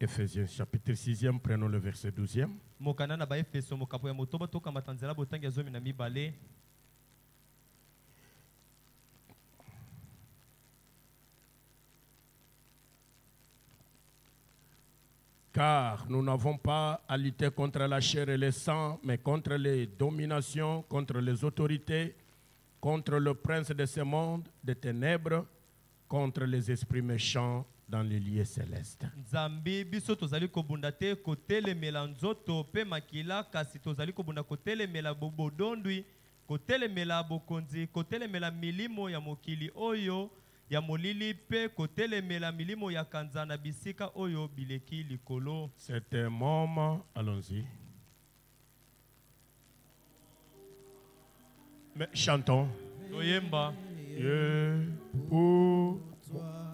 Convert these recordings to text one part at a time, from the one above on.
Éphésiens chapitre 6e, prenons le verset 12e. Car nous n'avons pas à lutter contre la chair et le sang, mais contre les dominations, contre les autorités, contre le prince de ce monde, des ténèbres, contre les esprits méchants dans les lieux célestes. Nzambi biso tozali kobunda te kotelemela nzoto pe makila kasi tozali kobunda kotelemela bobodondwi kotelemela bokonzi kotelemela milimo ya mokili oyo ya molili pe kotelemela milimo ya kanzana bisika oyo bileki likolo. C'est un moment, allons-y. Mais chantons. Oyemba. Pour toi.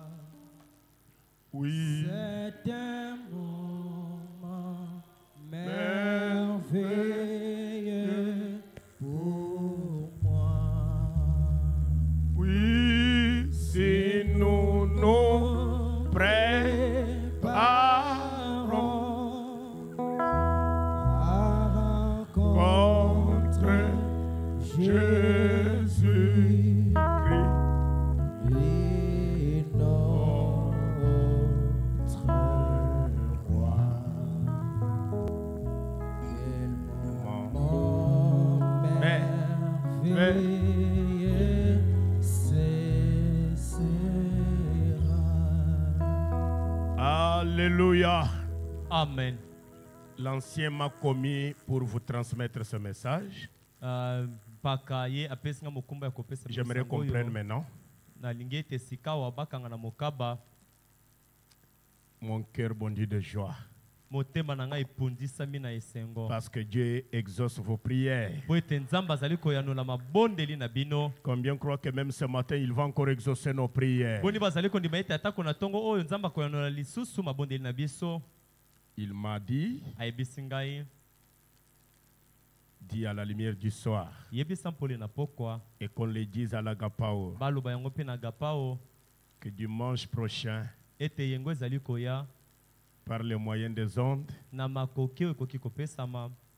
Oui. C'est un moment merveilleux pour moi. Oui, si nous nous préparons À contre Jésus-Christ. lui notre roi. Quel moment merveilleux ce sera. Alléluia. Amen. L'ancien m'a commis pour vous transmettre ce message. J'aimerais comprendre maintenant. Mon cœur bondit de joie. Parce que Dieu exauce vos prières. Combien croient que même ce matin, il va encore exaucer nos prières? Il m'a dit, dit à la lumière du soir, et qu'on le dise à l'Agapao, que dimanche prochain, par les moyens des ondes,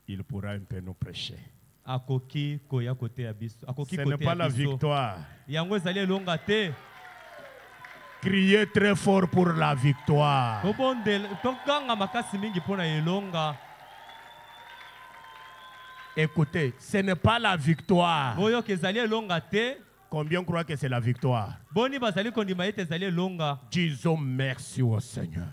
il pourra un peu nous prêcher. Ce n'est pas la victoire. Criez très fort pour la victoire. Écoutez, ce n'est pas la victoire. Combien croient que c'est la victoire? Disons merci au Seigneur.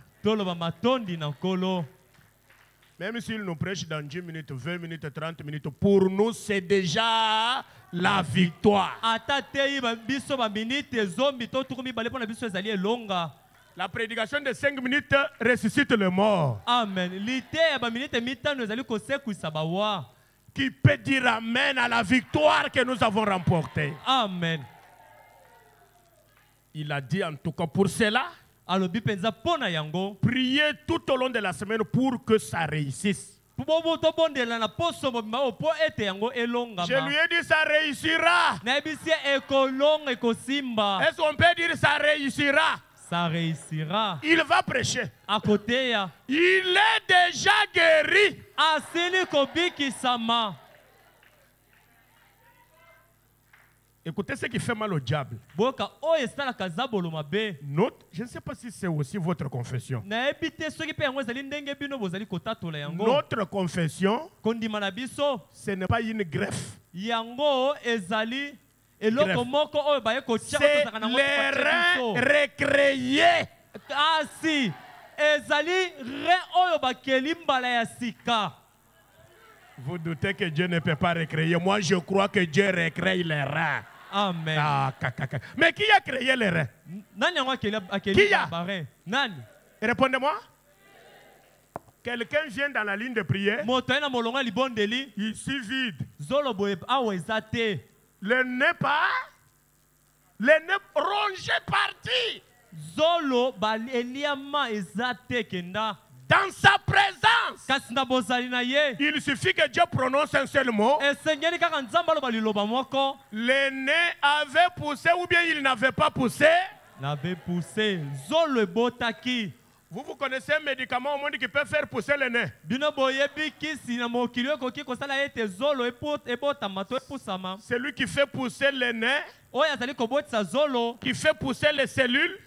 Même s'il nous prêche dans 10 minutes, 20 minutes, 30 minutes, pour nous c'est déjà la victoire. La prédication de 5 minutes ressuscite le mort. Amen. Qui peut dire amen à la victoire que nous avons remportée? Amen. Il a dit en tout cas pour cela, priez tout au long de la semaine pour que ça réussisse. Je lui ai dit ça réussira. Est-ce qu'on peut dire ça réussira? Ça réussira. Il va prêcher. À côté, il est déjà guéri. Écoutez ce qui fait mal au diable. Notre, je ne sais pas si c'est aussi votre confession. Notre confession, ce n'est pas une greffe. C'est les reins recréés. Vous doutez que Dieu ne peut pas recréer. Moi, je crois que Dieu recrée les reins. Amen. Mais qui a créé les reins? Qui a? Répondez-moi. Quelqu'un vient dans la ligne de prière. Ici vide. Le nez pas. Le nez rongé parti. Dans sa présence, il suffit que Dieu prononce un seul mot. Le nez avait poussé ou bien il n'avait pas poussé. N'avait poussé. Vous connaissez un médicament au monde qui peut faire pousser le nez? C'est lui qui fait pousser le nez, qui fait pousser les cellules.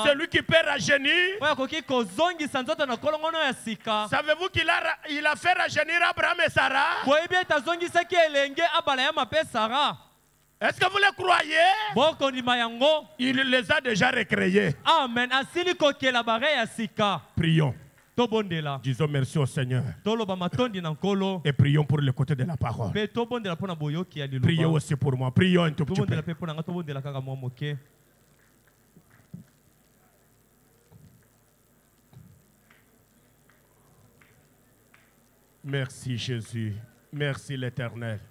C'est lui qui peut rajeunir. Savez-vous qu'il a fait rajeunir Abraham et Sarah? Est-ce que vous le croyez? Il les a déjà recréés. Amen. Prions. Disons merci au Seigneur. Et prions pour le côté de la parole. Priez aussi pour moi. Prions un tout petit peu. Merci Jésus. Merci l'Éternel.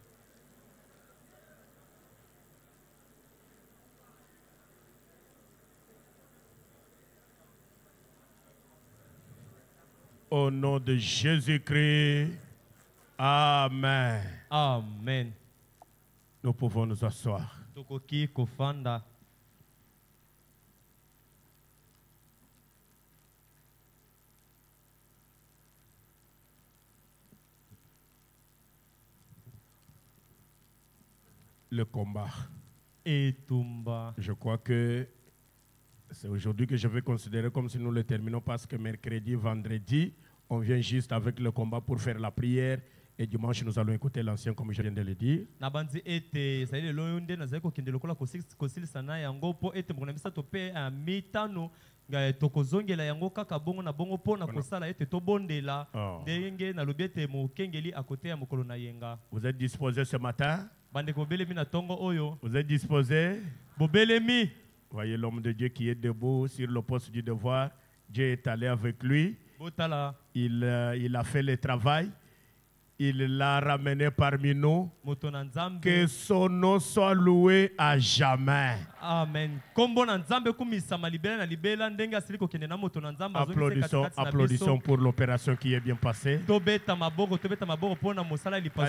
Au nom de Jésus-Christ. Amen. Amen. Nous pouvons nous asseoir. Le combat. Je crois que c'est aujourd'hui que je vais considérer comme si nous le terminons parce que mercredi, vendredi, on vient juste avec le combat pour faire la prière et dimanche nous allons écouter l'ancien comme je viens de le dire. Vous êtes disposés ce matin? Vous êtes disposés? Voyez l'homme de Dieu qui est debout sur le poste du devoir. Dieu est allé avec lui. Il a fait le travail. Il l'a ramené parmi nous. Que son nom soit loué à jamais. Amen. Applaudissons pour l'opération qui est bien passée. Quand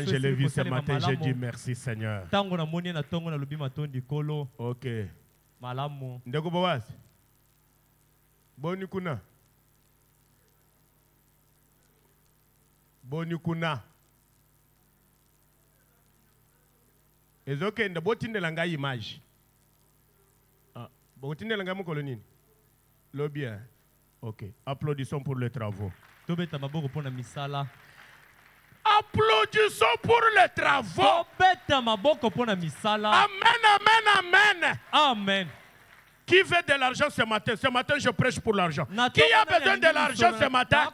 je l'ai vu ce matin, j'ai dit merci Seigneur. Ok. Ndeko Boaz. Bonikuna. Bonikuna. Ezoke ndabotinde langa image. Ah, botinde langa mo kolonine. Le bien. OK. Applaudissons pour les travaux. Applaudissons pour les travaux. Amen, amen, amen. Amen. Qui veut de l'argent ce matin? Ce matin, je prêche pour l'argent. Qui a besoin de l'argent ce matin?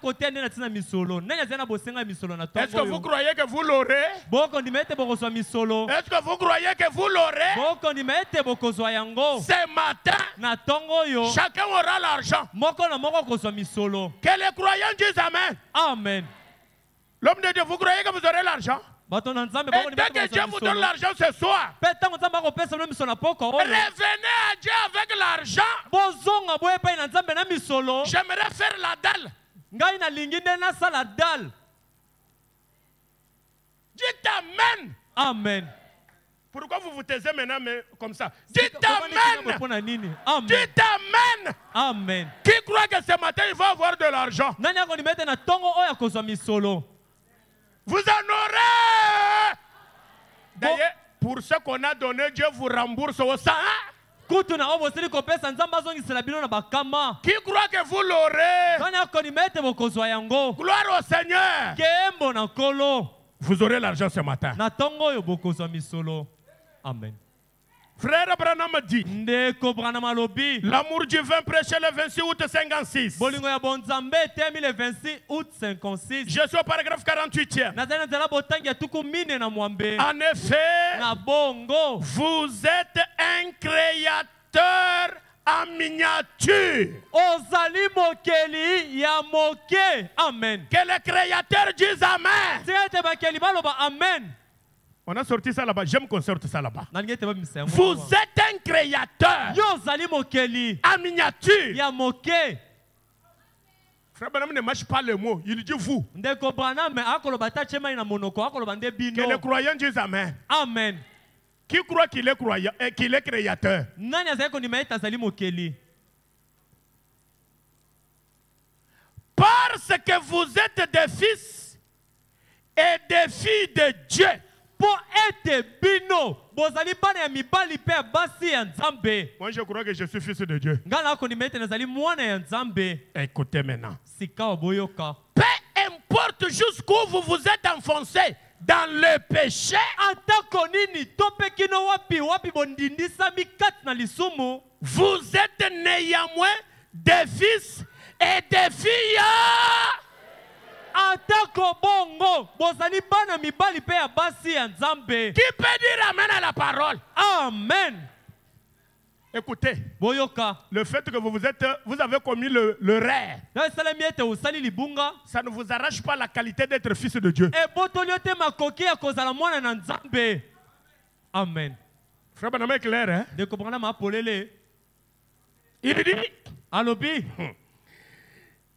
Est-ce que vous croyez que vous l'aurez? Est-ce que vous croyez que vous l'aurez? Ce matin, chacun aura l'argent. Que les croyants disent Amen. Amen. L'homme de Dieu, vous croyez que vous aurez l'argent? Et dès que Dieu vous donne l'argent ce soir, revenez à Dieu avec l'argent. J'aimerais faire la dalle. Dites Amen. Amen. Pourquoi vous vous taisez maintenant comme ça? Dites Amen. Dites Amen. Amen. Qui croit que ce matin il va avoir de l'argent? Vous en aurez. D'ailleurs, pour ce qu'on a donné, Dieu vous rembourse au sang. Qui croit que vous l'aurez? Gloire au Seigneur. Vous aurez l'argent ce matin. Amen. Frère Branham dit, l'amour du vin prêché le 26 août 56. Je suis au paragraphe 48e. En effet, vous êtes un créateur en miniature. Amen. Que le créateur dise Amen. On a sorti ça là-bas. J'aime qu'on sorte ça là-bas. Vous êtes un créateur en miniature. Frère Branham ne mâche pas le mot. Il dit vous. Que les croyants disent Amen. Amen. Qui croit qu'il est croyant et qu'il est créateur? Parce que vous êtes des fils et des filles de Dieu. Po ete bino bozali bana ya mibali pe ya basi ya Nzambe. Moi, je crois que je suis fils de Dieu. Ngala ko nimete nazali mwana ya Nzambe. Écoutez maintenant. Sika boyoka. Peu importe jusqu'où vous vous êtes enfoncé dans le péché, Atako nini tope kino wapi wapi bondindisa mikati na lisumu. vous êtes néanmoins des fils et des filles. Atako bongo bozali bana mibali pe ya basi ya Nzambe. Qui peut dire amen à la parole? Amen. Écoutez, Boyoka. le fait que vous avez commis le rêve, Na salami ete usali libunga. ça ne vous arrache pas la qualité d'être fils de Dieu. E botoli te makoki ya kozala mwana na Nzambe. Amen. Frère Banama est clair, hein? De comprendre ma polele. Il dit, Alobi.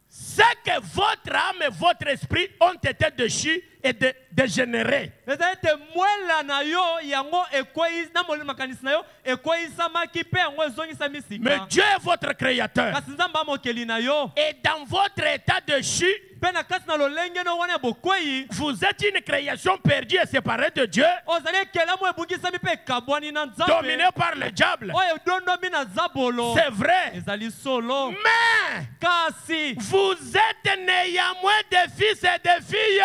c'est que votre âme et votre esprit ont été déchus et dégénérés. Ezalite mwela na yo yango ekwei na molimo makanisi na yo ekwei samaki pe yango ezongisa misika. Mais Dieu est votre créateur. Kasi Nzambe amokeli na yo. Et dans votre état déchu, Pe na kasi na lolenge no wana bokwei. vous êtes une création perdue et séparée de Dieu, Ozali ekelamu ebungisami pe ekabwani na Nzambe. dominée par le diable. Oyo dondomi na zabolo. C'est vrai. Ezali solo. Mais Kasi vous êtes néanmoins des fils et des filles.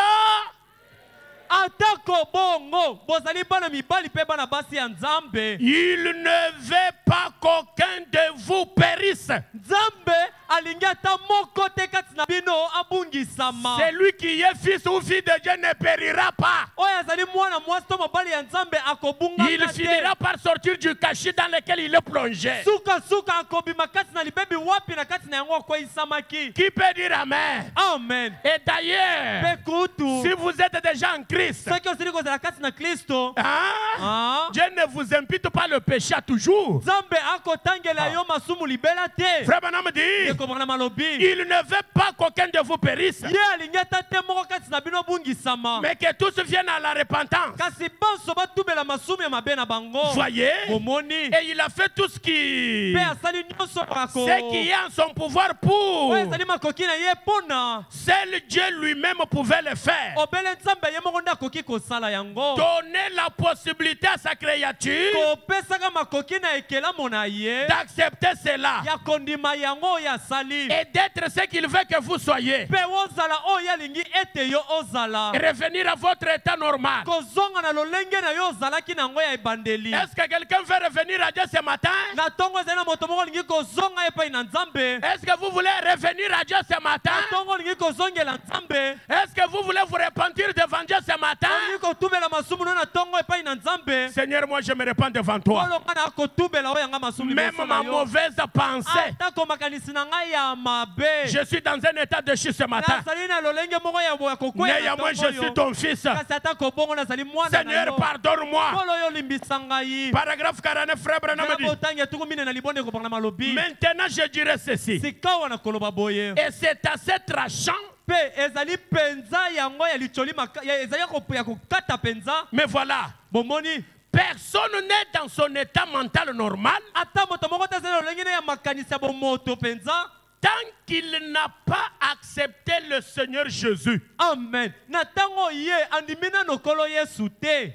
atako bongo bozali bana mibali pe bana basi ya Nzambe. Il ne veut pas qu'aucun de vous périsse. Nzambe alingi ata moko te kati na bino abungisama. Celui qui est fils ou fille de Dieu ne périra pas. Oyo azali mwana mwasi to mobali ya Nzambe akobunga Il finira par sortir du cachot dans lequel il est plongé. suka akobima kati na libebi wapi na kati na yango akweisamaki. Qui peut dire amen? Amen. Et d'ailleurs, Pe kutu si vous êtes déjà en Christ, soki ozali kozala kati na Kristo, Dieu ne vous impute pas le péché à toujours. Nzambe akotangela yo masumu libela te. Frère Branham dit, Ekomana malobi. il ne veut pas qu'aucun de vous périsse, Ye alingi ata te moko kati na bino bungisama. mais que tous viennent à la repentance. Kasi banso batubela masumu ya mabe na bango. Voyez? Bomoni. Et il a fait tout ce qui est en son pouvoir pour. Oyo ezali makoki na ye pona. Seul Dieu lui-même pouvait le faire. Obele Nzambe ye moko nde akoki kosala yango. Donner la possibilité à sa créature Kopesaka makoki na ekelamu na ye. d'accepter cela Ya kondima yango ya sali. et d'être ce qu'il veut que vous soyez. Pe ozala oyo alingi ete yo ozala. Revenir à votre état normal. Kozonga na lolenge na yo ozalaki na yango ya ebandeli. Est-ce que quelqu'un veut revenir à Dieu ce matin? Na tongo ezali na moto moko alingi kozonga epai na Nzambe. Est-ce que vous voulez revenir à Dieu ce matin? Na tongo alingi kozongela Nzambe. Est-ce que vous voulez vous repentir devant Dieu ce matin? Alingi kotubela masumu no na tongo epai na Nzambe. Seigneur, moi je me repens devant toi. Olonga na kotubela oyo yanga masumu Même liboso ma na yo. mauvaise pensée, Atako makanisi na ngai ya mabe. je suis dans un état de chute ce matin. Nazali na lolenge moko ya kokwea na Néanmoins, tongo je suis yo. ton fils. Kasi atako bongo nazali mwana na Seigneur, yo. pardonne-moi. Kolo yo limbisa ngai. Paragraphe 49, frère Branham Na dit. botangi tuku mine na libonde ko bangana malobi. Maintenant, je dirais ceci. Sikawa na koloba boye. Et c'est assez tranchant. Pe ezali penza yango ya licholi ezali ya kokata penza. Mais voilà, Bomoni. personne n'est dans son état mental normal Ata moto moko te ezali lolenge ya makanisi ya bomoto penza. tant qu'il n'a pas accepté le Seigneur Jésus. Amen. Na tango ye andimina no kolo Yesu te.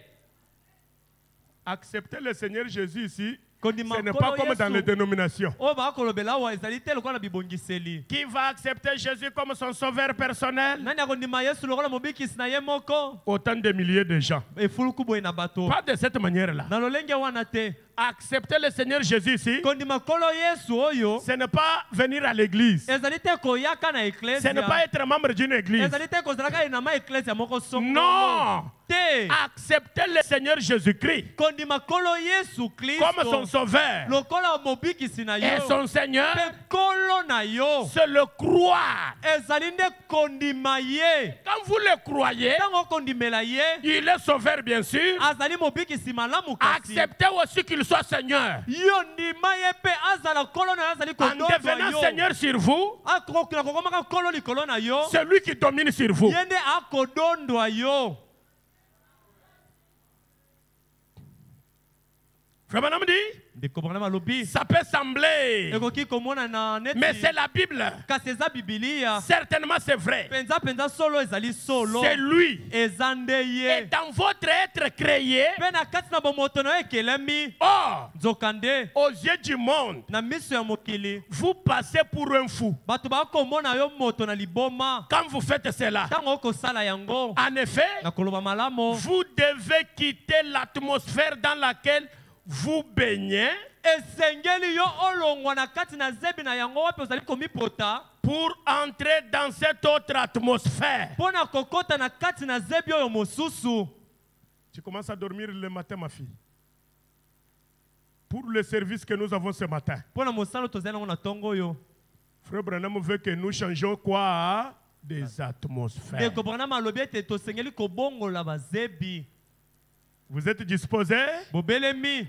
Accepter le Seigneur Jésus ici, Kondima ce n'est kolo pas comme dans Yesu. les dénominations. O ba kolobela wa ezali te lokola bibongiseli. Qui va accepter Jésus comme son sauveur personnel? Nani akondima Yesu lokola mobikisi na ye moko. Autant de milliers de gens. Efuluku boye na bato. Pas de cette manière-là. Na lolenge wana te. Accepter le Seigneur Jésus ici, Kondima kolo Yesu oyo. ce n'est pas venir à l'église. Ezali te koyaka na Ce eklesia. n'est pas être membre d'une église. Ezali te kozalaka na ma eklesia moko songo. Non. Te. Accepter le Seigneur Jésus-Christ Kondima kolo Yesu Kristo. comme son sauveur Lokola mobikisi na yo. et son Seigneur, Pe kolo na yo. c'est le croire. Ezali nde kondima ye. Quand vous le croyez, Tango kondimela ye. il est sauveur bien sûr. Azali mobikisi malamu kasi. Acceptez aussi qu'il soit Seigneur. Yo ndima ye pe azala kolo na yo azali En kodondwa devenant yo. Seigneur sur vous, Akokila kokomaka kolo likolo na yo. c'est lui qui domine sur vous. Ye nde akodondwa yo. Frère Branham dit, ndeko Branham alobi Ça peut sembler, ekoki komona na neti mais c'est la Bible. kasi eza bibilia Certainement c'est vrai. penza solo ezali solo C'est lui. eza nde Et ye dans votre être créé, mpe na kati na bomoto na yo ekelemi or, nzoka nde aux yeux du monde, na miso ya mokili vous passez pour un fou. bato bakomona yo moto na liboma Quand vous faites cela, ntango okosala yango en effet, na koloba malamu vous devez quitter l'atmosphère dans laquelle vous baignez esengeli yo olongwa na kati na zebi na yango wapi ozali komipota pour entrer dans cette autre atmosphère. mpo na kokota na kati na zebi oyo mosusu. Tu commences à dormir le matin, ma fille. Pour le service que nous avons ce matin, mpo na mosala tozali nango na ntongo oyo Frère Branham veut que nous changions quoi? Des atmosphères. ndeko Branham alobi ete tosengeli kobongola bazebi. Vous êtes disposés? Bobelemi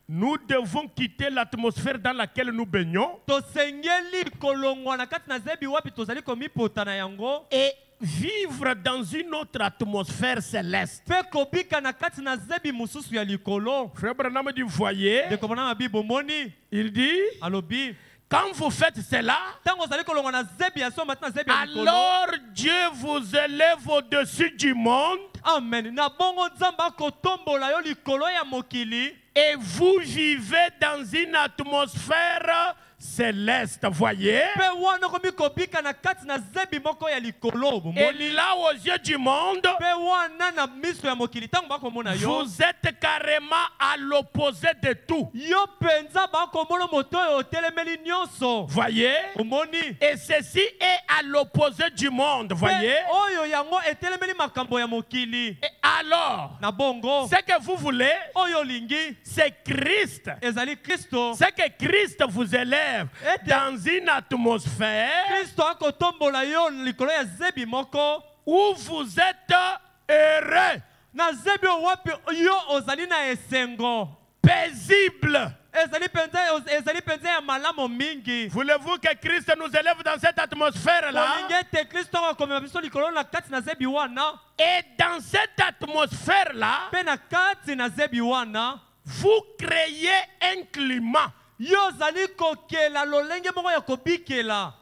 Nous devons quitter l'atmosphère dans laquelle nous baignons tosengeli kolongwa na kati na zebi wapi tozali komipota na yango et vivre dans une autre atmosphère céleste. mpe kobika na kati na zebi mosusu ya likolo. Frère Branham dit, voyez, ndeko Branham abi bomoni il dit, alobi quand vous faites cela, ntango ozali kolongwa na zebi ya so mati na zebi ya likolo. alors Dieu vous élève au-dessus du monde Amen. Na bongo nzambe akotombola yo likolo ya mokili et vous vivez dans une atmosphère céleste, voyez. mpe wana okomi kobika na kati na zebi moko ya likolo. Et bomoni là, aux yeux du monde, mpe wana na miso ya mokili ntango bakomona yo vous êtes carrément à l'opposé de tout. yo mpenza bakomona moto oyo otelemeli nyonso. Voyez. omoni Et ceci est à l'opposé du monde, voyez. mpe oyo yango etelemeli makambo ya mokili. Et alors, Na bongo ce que vous voulez, oyo olingi c'est Christ. ezali Kristo. C'est que Christ vous élève dans une atmosphère Kristo akotombola yo likolo ya zebi moko où vous êtes heureux, na zebi oyo wapi yo ozali na esengo. paisible. ezali penza ya malamu mingi. Voulez-vous que Christ nous élève dans cette atmosphère-là? olingi ete Kristo akomema biso likolo na kati na zebi wana Et dans cette atmosphère-là, mpe na kati na zebi wana vous créez un climat. yo ozali kokela lolenge moko ya kobikela.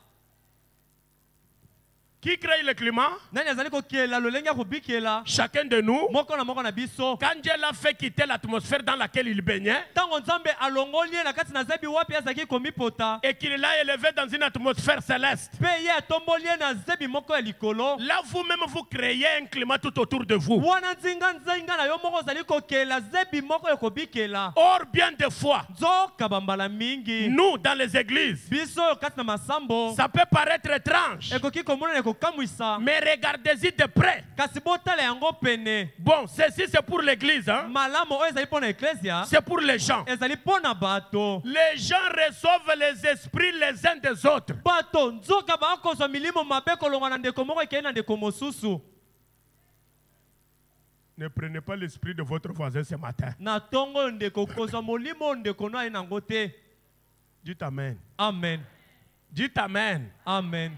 Qui crée le climat? nani azali kokela lolenge ya kobikela? Chacun de nous. moko na biso. Quand Dieu l'a fait quitter l'atmosphère dans laquelle il baignait ntango nzambe alongoli ye na kati na zebi wapi azalaki komipota et qu'il l'a élevé dans une atmosphère céleste, mpe ye atomboli ye na zebi moko ya likolo. là vous-même vous créez un climat tout autour de vous. wana nzinga na yo moko ozali kokela zebi moko ya kobikela. Or, bien des fois, nzoka bambala mingi nous, dans les églises, biso oyo kati na masambo ça peut paraître étrange, ekoki komonana ekokamwisa mais regardez-y de près. kasi botala yango pene. Bon, ceci c'est pour l'église, hein? malamu oyo ezali mpo na eklesia C'est pour les gens. ezali mpo na bato. Les gens reçoivent les esprits les uns des autres. bato nzoka bakozwa milimo mabe kolonga na ndeko moko ekei na ndeko mosusu. Ne prenez pas l'esprit de votre voisin ce matin. na ntongo oyo ndeko kozwa molimo oyo ndeko no aye nango te. Dites Amen. Amen. Dites Amen. Amen.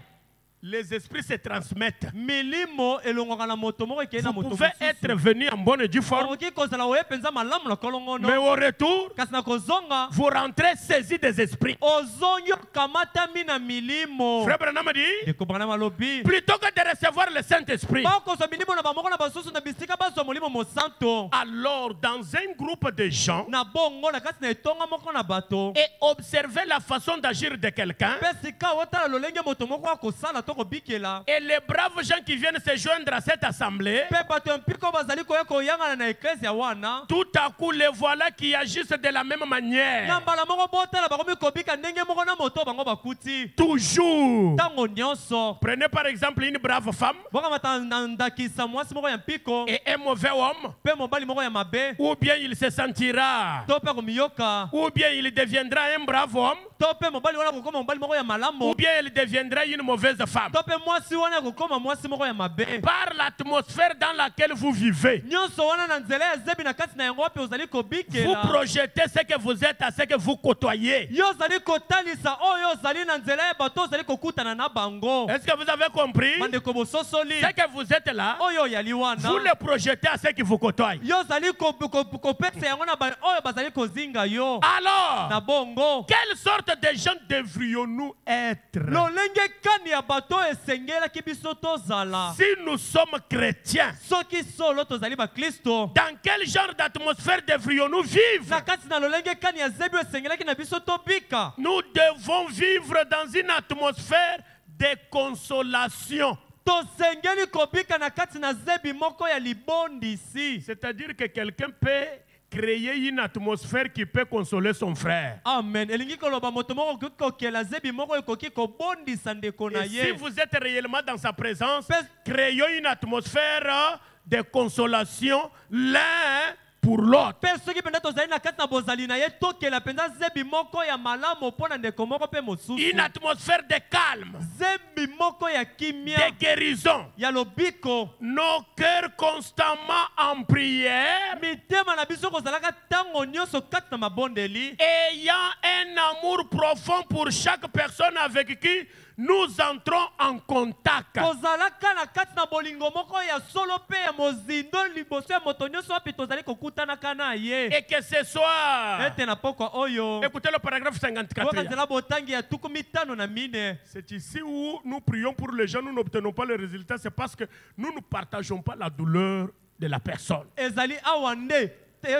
Les esprits se transmettent. milimo elongwaka na moto moko ekei na Vous moto pouvez être venu en bonne et due forme, okoki kozala oye mpenza malamu na kolongono. mais au retour, kasi na kozonga vous rentrez saisi des esprits. ozongi okamatami na milimo. Frère Branham dit, ndeko Branham alobi plutôt que de recevoir le Saint-Esprit, bakozwa milimo na bamoko na basusu na bisika bazwa molimo mosanto. alors dans un groupe de gens, na bongo na kati na etonga moko na bato et observer la façon d'agir de quelqu'un, mpe sika otala lolenge moto moko akosala to kobikela. et les braves gens qui viennent se joindre à cette assemblée, mpe bato ya mpiko bazali koya koyangana na eklesia wana. tout à coup les voilà qui agissent de la même na manière. mbala moko botala bakomi kobika ndenge moko na moto bango bakuti Toujours. ntango nyonso. Prenez par exemple une brave femme bokamata na ndakisa mwasi moko ya mpiko et un mauvais homme, mpe mobali moko ya mabe ou bien il se sentira, to mpe komiyoka ou bien il deviendra un brave homme, to mpe mobali wana kokoma mobali moko ya ou malamu bien il deviendra une mauvaise femme. to mpe mwasi wana kokoma mwasi moko ya mabe. Par l'atmosphère dans laquelle vous vivez, nyonso wana na nzela ya zebi na kati na yango wapi ozali vous kobikela. projetez ce que vous êtes à ce que vous côtoyez. yo ozali kotalisa oyo oyo ozali na nzela ya bato ozali kokutana na bango. Est-ce que vous avez compris? Bandeko bososoli. C'est que vous êtes là, Oyo yali wana. vous le projetez à ceux qui vous côtoient. Yo ozali kopesa yango na ba oyo bazali kozinga yo. Alors, Na bongo. quelle sorte de gens devrions-nous être Lolenge kani ya bato esengelaki biso tozala. si nous sommes chrétiens? Soki solo tozali ba Kristo. Dans quel genre d'atmosphère devrions-nous vivre? Na kati na lolenge kani ya zebi esengelaki na biso tobika. Nous devons vivre dans une atmosphère de consolation. Tosengeli kobika na kati na zebi moko ya libondisi. C'est-à-dire que quelqu'un peut créer une atmosphère qui peut consoler son frère. Amen. Elingi koloba moto moko kokela zebi moko ekoki kobondisa ndeko na Et si ye. vous êtes réellement dans sa présence, créons une atmosphère de consolation l'un pour l'autre. Pe soki penda tozali na kati na bozali na ye tokela penda zebi moko ya malamu mpo na ndeko moko pe mosusu. Une atmosphère de calme, Zebi moko ya kimia de guérison. ya lobiko. Nos cœurs constamment en prière, Mitema na biso kozalaka tango nyonso kati na mabondeli. ayant un amour profond pour chaque personne avec qui nous entrons en contact. Kozalaka na kati na bolingo moko ya solo pe ya mozindo liboso ya moto nyonso wapi tozali kokutanaka na ye. Et que ce soit... Ete na pokwa oyo. Écoutez le paragraphe 54. Wakanzela botangi ya tuku mitano na mine. C'est ici où nous prions pour les gens, nous n'obtenons pas le résultat. C'est parce que nous ne partageons pas la douleur de la personne. Ezali awande.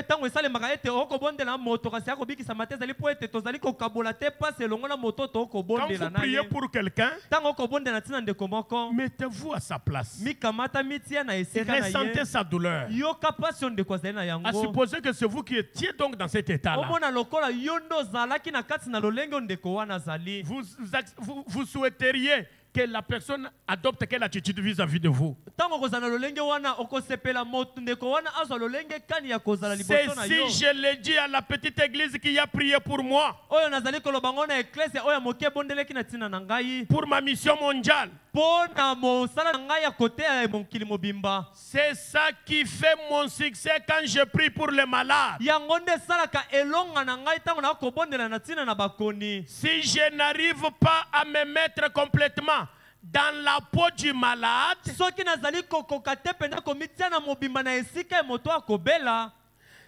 Tango esalemaka ete okobondela moto kasi akobikisama te ezali po ete tozali kokabola te pasi elongo na moto to Quand okobondela vous na priez ye. pour quelqu'un, Tango okobondela ntina ndeko moko. mettez-vous à sa place Mikamata mitia na et esika na ressentez ye. sa douleur. Yoka pasi yo ndeko azali na À yango. supposer que c'est vous qui étiez donc dans cet état-là. Omona lokola yo ndo ozalaki na kati na lolenge oyo ndeko wana azali. Vous souhaiteriez que la personne adopte quelle attitude vis-à-vis de vous? Tango kozala na lolenge wana okosepela moto ndeko wana azwa lolenge kani ya kozala liboso na C'est yo. si je l'ai dit à la petite église qui a prié pour moi, Oyo nazali koloba ngo na eklese oyo moke bondeleki na ntina na ngai. pour ma mission mondiale. Mpo na mosala na ngai ya kote ya mokili mobimba. C'est ça qui fait mon succès quand je prie pour les malades. Yango nde esalaka elonga na ngai ntango na kobondela na ntina na bakoni. Si je n'arrive pas à me mettre complètement dans la peau du malade, Soki nazali kokoka te mpenza komitia na mobimba na esika ya moto akobela,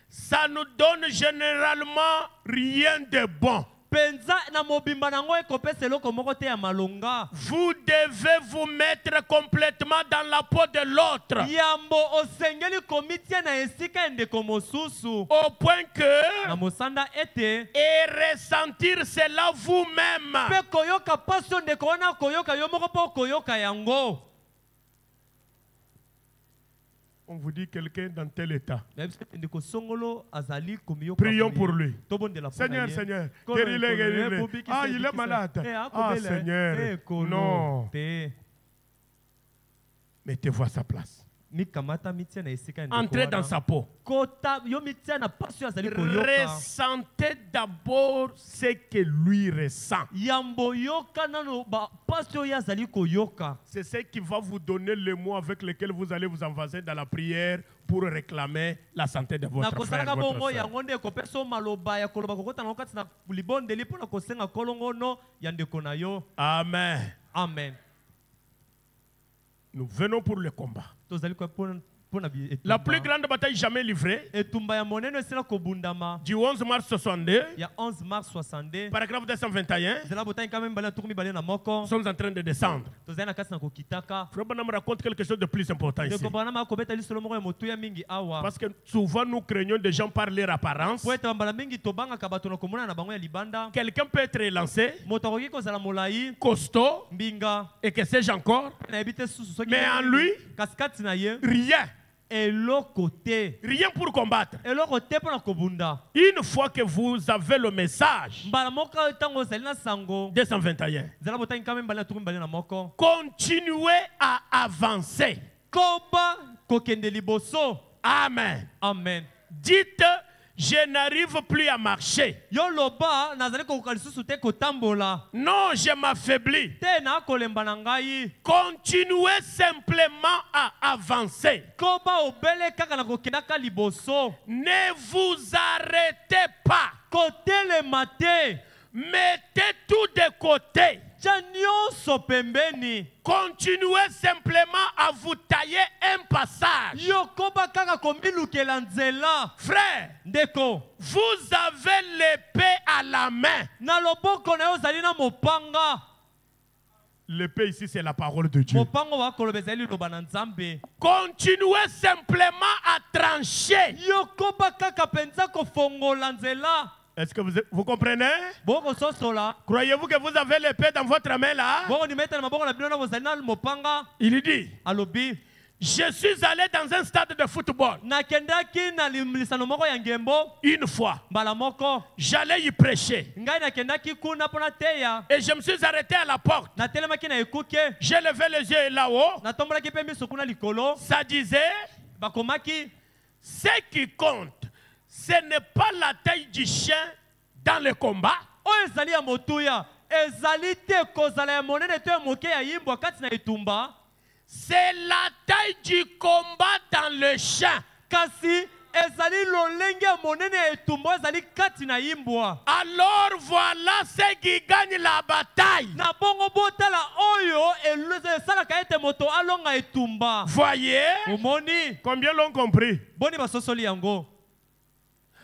ça nous donne généralement rien de bon. mpenza na mobimba nango ekopesa eloko moko te ya malonga. Vous devez vous mettre complètement dans la peau de l'autre, Yambo osengeli komitia na esika ya ndeko mosusu. au point que Na mosanda ete et ressentir cela vous-même. mpe koyoka pasi oyo ndeko wana koyoka yo moko mpo koyoka yango. On vous dit quelqu'un dans tel état. Ndeko songolo azali komiyoka. Prions pour lui. Tobondela Seigneur, Seigneur, guéris-le, guéris-le. Ah, il est malade. Ah, Seigneur, non. Mettez-vous à sa place. Mikamata mitia na esika ya ndeko Entrez wana. dans sa peau. Kota yo mitia na pasi oyo azali koyoka. Ressentez d'abord ce que lui ressent. Yambo yoka nano ba pasi oyo azali koyoka. C'est ce qui va vous donner le mot avec lequel vous allez vous envaser dans la prière pour réclamer la santé de Na votre frère, kosalaka votre bongo sœur. yango nde ekopesa maloba ya koloba kokota na kati na libondeli mpona kosenga kolongono ya ndeko na yo. Amen. Amen. Nous venons pour le combat. Tozali kwa mpona La plus grande bataille jamais livrée, etumba ya monene esila kobundama du 11 mars 62, ya 11 mars 62. paragraphe 221, Zela botangi kama mbala tukumi bale na moko. nous sommes en train de descendre. Tozali na kati na kokitaka. Frère Branham raconte quelque chose de plus important ici. Ndeko bana makobeta lisolo moko ya motuya mingi awa. Parce que souvent nous craignons des gens par leur apparence. Po ete bambala mingi tobangaka bato na komona na bango ya libanda. Quelqu'un peut être élancé, Moto akoki kozala molai costaud, mbinga et que sais-je encore, nayebi te susu soki mais en lui, kasi kati na ye rien. eloko te Rien pour combattre. eloko te mpo na kobunda. Une fois que vous avez le message, Mbala moko ntango ozali na sango 221, zala botangi kama mbala tukumi bale na moko. continuez à avancer. Koba kokende liboso. Amen. Amen. Dites, je n'arrive plus à marcher. Yo loba nazali kokoka lisusu te kotambola. Non, je m'affaiblis. Te na kolemba na ngai. Continuez simplement à avancer. Koba obele kaka na kokendaka liboso. Ne vous arrêtez pas. Kotelema te. Mettez tout de côté. tia nyonso pembeni. Continuez simplement à vous tailler un passage. Yokoba kaka kombilukela nzela. Frère, Ndeko, vous avez l'épée à la main. na loboko na yo ozali na mopanga. L'épée ici, c'est la parole de Dieu. Mopango wa koloba ezali liloba na Nzambe. Continuez simplement à trancher. Yokoba kaka penza kofongola nzela. Est-ce que vous comprenez? Boko sosola. Croyez-vous que vous avez l'épée dans votre main là? Boko ni meta na maboko na bino na bozali na mopanga. Il dit, Alobi. je suis allé dans un stade de football. Nakendaki na lisano moko ya ngembo. Une fois, Mbala moko. j'allais y prêcher. Ngai nakendaki kuna pona teya. Et je me suis arrêté à la porte. Natelemaki na ekuke. J'ai levé les yeux là-haut. Natombolaki pe miso kuna likolo. Ça disait, Bakomaki. ce qui compte, ce n'est pas la taille du chien dans le combat. Oyo ezali ya motuya. Ezali te kozala ya monene to ya moke ya yimbwa kati na etumba. C'est la taille du combat dans le champ. Kasi ezali lolenge ya monene ya etumba ezali kati na yimbwa. Alors voilà ce qui gagne la bataille. Na bongo botala oyo esalaka ete moto alonga etumba. Voyez Omoni. combien l'ont compris. Boni basosoli yango.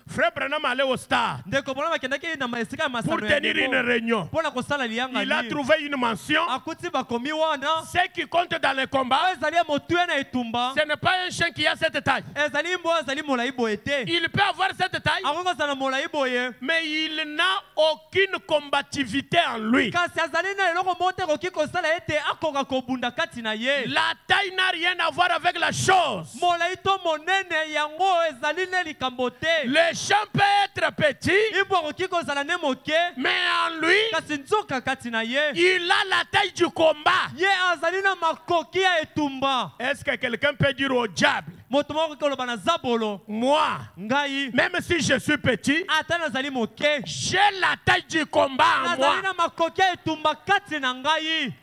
Frère Branham allait au stade Ndeko bona bakendaki na esika ya pour masano ya tenir une ngembo. réunion. Pona kosala liyanga Il a ni. trouvé une mention. Akuti bakomi wana. Ce qui compte dans le combat, Ezali ya motuya na etumba. ce n'est pas un chien qui a cette taille. Ezali mbwa ezali molai boye te. Il peut avoir cette taille, Akozala molai boye. mais il n'a aucune combativité en lui. Kasi azali na eloko mote koki kosala ete akoka kobunda kati na ye. La taille n'a rien à voir avec la chose. Molai to monene yango ezali ne likambo te. Le champ peut être petit, Imbwa koki kozala ne moke. mais en lui, Kasi nzoka kati na ye. il a la taille du combat. Ye azali na makoki ya etumba. Est-ce que quelqu'un peut dire au diable, Moto moko koloba na zabolo. moi, Ngai. même si je suis petit, Ata nazali moke. j'ai la taille du combat en moi. Nazali na makoki ya etumba kati na ngai.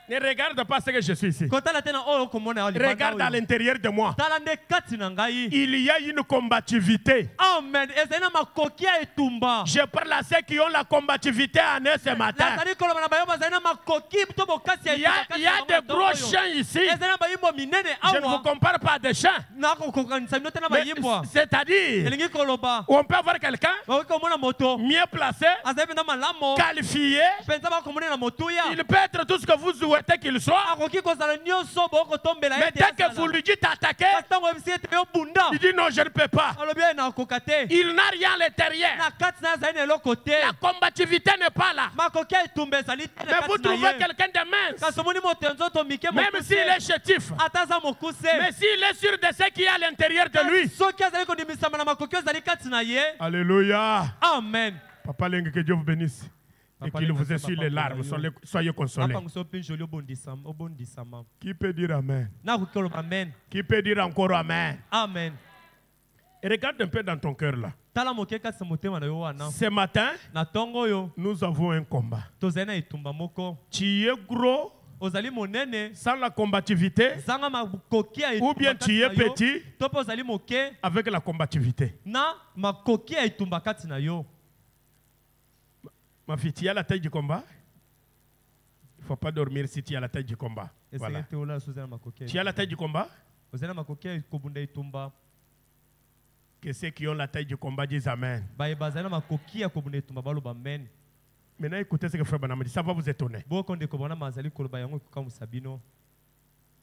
Ne regarde pas ce que je suis ici. Kotala tena oyo komona ya libanda Regarde à oyo. l'intérieur de moi. Tala nde kati na ngai. Il y a une combativité. Amen. Ezali na makoki ya etumba. Je parle à ceux qui ont la combativité en eux ce matin. Nazali koloba na bayo bazali na makoki to bokasi ya Il y a, etumba kati il y a na des bango gros oyo. chiens ici. Ezali na bayimbo minene Je ne vous awa. compare pas des chiens. Nakokokanisa bino te na Mais bayimbwa. c'est-à-dire, Elingi koloba. on peut avoir quelqu'un Bakoki komona moto. mieux placé, Azali mpenza malamu. qualifié. Mpenza bakomona na motuya. Il peut être tout ce que vous souhaitez qu'il soit. Akoki kozala nyonso bokotombela Mais ete dès que azala. vous lui dites attaquer, Kasi ntango oyebisi ete yo bunda. il dit non, je ne peux pas. Alobi ye nakoka te. Il n'a rien à l'intérieur. Na kati na ye azali na eloko te. La combativité n'est pas là. Makoki ya etumba ezali te na Mais vous kati na trouvez ye. quelqu'un de mince, Kasi omoni moto ya nzoto mike même s'il est mokuse. chétif. Ata aza mokuse. Mais s'il est sûr de ce qu'il y a à l'intérieur de lui. Soki azali kondimisama na makoki ezali kati na ye. Alléluia. Amen. Papa Lengue, que Dieu vous bénisse. Et Papa qu'il Lengue, vous essuie Papa les Lengue, larmes. yo. Soyez consolés. Apangusa ope njoli obondisama. Qui peut dire Amen? Nakoki koloba amen. Qui peut dire encore Amen? Amen. Et regarde un peu dans ton cœur là. Tala moke kati na motema na yo wana. Ce matin, Na ntongo oyo nous avons un combat. tozali na etumba moko. Tu es gros Ozali monene. sans la combativité, Zanga makoki ya ou etumba bien kati tu na es yo. petit To mpe ozali moke avec la combativité. na makoki ya etumba kati na yo. Ma fille, tu as la taille du combat? Il ne faut pas dormir si tu as la taille du combat. Voilà. Esengeli te olala so ozali na makoki ya Tu as la taille du combat? ozali na makoki ya kobunda etumba. Que ceux qui ont la taille du combat disent Amen. Baye bazali na makoki ya kobunda etumba baloba amen. Maintenant, écoutez ce que Frère Branham dit. Ça va vous étonner. Boko ndeko bona mazali koloba yango ekokamwisa bino.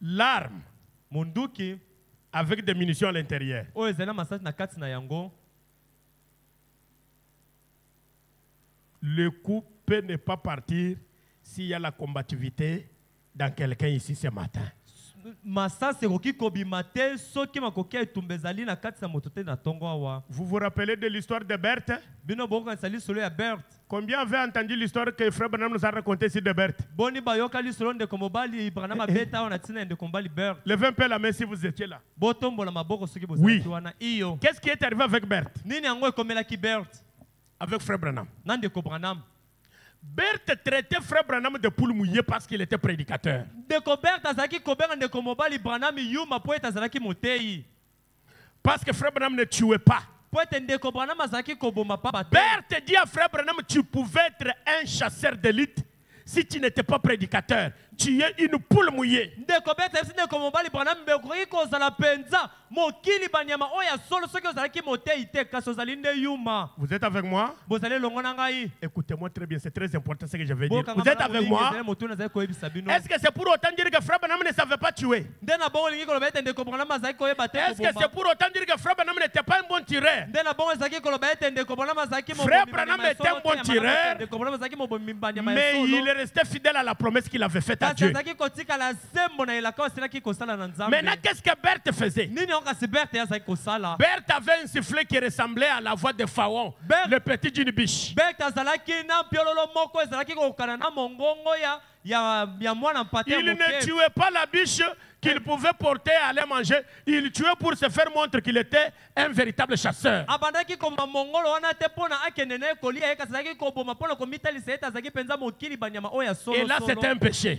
L'arme Monduki avec des munitions à l'intérieur. oyo ezali na masasi na kati na yango. Le coup peut ne pas partir s'il y a la combativité dans quelqu'un ici ce matin. Masasi ekoki kobima te soki makoki ya etumba ezali na kati na moto te na ntongo awa. Vous vous rappelez de l'histoire de Berthe? Bino bokokanisa lisolo ya Berthe. Combien avez entendu l'histoire que Frère Branham nous a racontée sur de Berthe? Boni bayoka lisolo ndeko mobali Branham abeta awa na ntina ya ndeko mobali Berthe. Levez un peu la main si vous étiez là. Botombola maboko soki Oui. bozalaki wana iyo. Qu'est-ce qui est arrivé avec Berthe? Nini yango ekomelaki Berthe? Avec Frère Branham. Na ndeko Branham. Berthe traitait Frère Branham de poule mouillée parce qu'il était prédicateur. Ndeko Berthe azalaki kobenga ndeko mobali Branham yuma po ete azalaki moteyi. Parce que Frère Branham ne tuait pas. Berthe dit à frère Branham, tu pouvais être un chasseur d'élite si tu n'étais pas prédicateur. Tu es une poule mouillée. Vous êtes avec moi? Écoutez-moi très bien, c'est très important ce que je vais dire. Vous êtes avec moi? Est-ce que c'est pour autant dire que frère Branham ne savait pas tuer? Est-ce que c'est pour autant dire que frère Branham n'était pas un bon tireur? Frère Branham était un bon tireur, mais il est resté fidèle à la promesse qu'il avait faite à Dieu. Maintenant, qu'est-ce que Berthe faisait? Berthe avait un sifflet qui ressemblait à la voix de Pharaon, le petit d'une biche. Il ne tuait pas la biche qu'il pouvait porter à aller manger. Il tuait pour se faire montrer qu'il était un véritable chasseur. Et là, c'était un péché.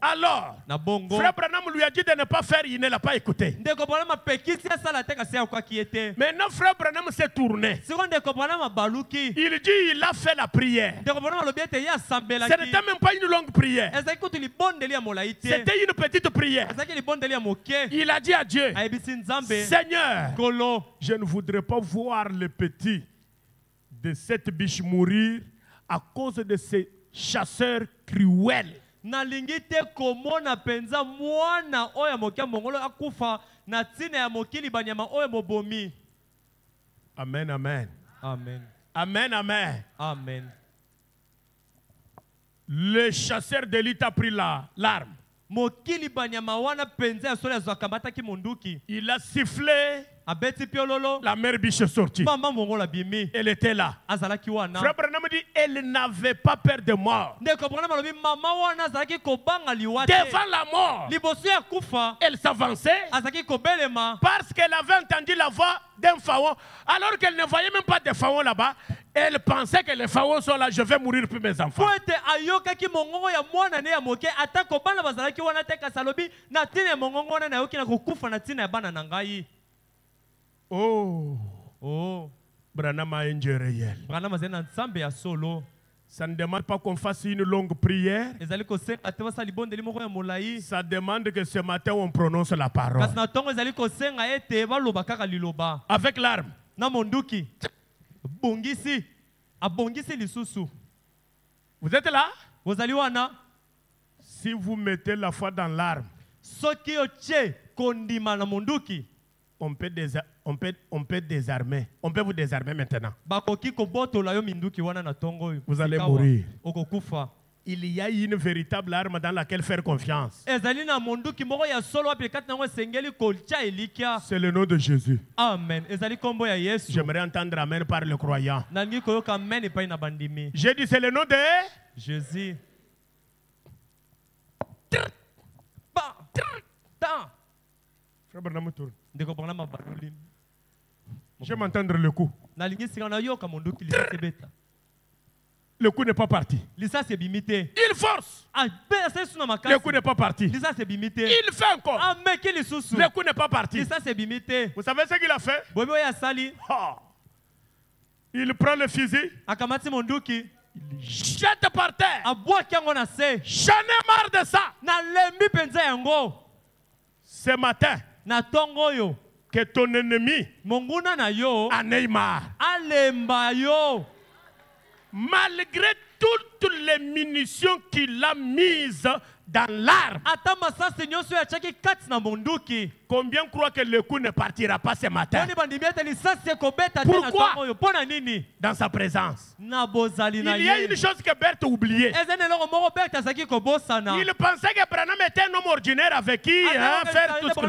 Alors, frère Branham lui a dit de ne pas faire, il ne l'a pas écouté. Maintenant, frère Branham s'est tourné. Il dit, il a fait la prière. Ce n'était même pas une longue prière. C'était une petite prière. Il a dit à Dieu, Seigneur, je ne voudrais pas voir le petit de cette biche mourir à cause de ces chasseurs cruels. Amen, amen. Amen. Amen, amen. Amen. Le chasseur d'élite a pris l'arme. Il a sifflé. La mère biche est sortie. Elle était là. Frère Branham dit, elle n'avait pas peur de mort. Devant la mort, elle s'avançait parce qu'elle avait entendu la voix d'un pharaon. Alors qu'elle ne voyait même pas de pharaon là-bas, elle pensait que les pharaons sont là, je vais mourir pour mes enfants. Oh, oh, Branham a un Dieu réel. Ça ne demande pas qu'on fasse une longue prière. Ça demande que ce matin on prononce la parole. Avec l'arme. Vous êtes là? Si vous mettez la foi dans l'arme, on peut désarmer. On peut vous désarmer maintenant. Vous allez mourir. Il y a une véritable arme dans laquelle faire confiance. C'est le nom de Jésus. Amen. J'aimerais entendre amen par le croyant. J'ai dit c'est le nom de Jésus. Frère Branham tourne. J'aime entendre le coup. Le coup n'est pas parti. Il force. Le coup n'est pas parti. Il fait encore. Le coup n'est pas parti. Vous savez ce qu'il a fait? Il prend le fusil. Il jette par terre. J'en ai marre de ça. Ce matin, que ton ennemi en ait marre. Malgré toutes les munitions qu'il a mises dans l'arme, combien croient que le coup ne partira pas ce matin? Pourquoi? Dans sa présence. Il y a une chose que Berthe oubliait. Il pensait que Branham était un homme ordinaire avec qui faire tout ce que vous.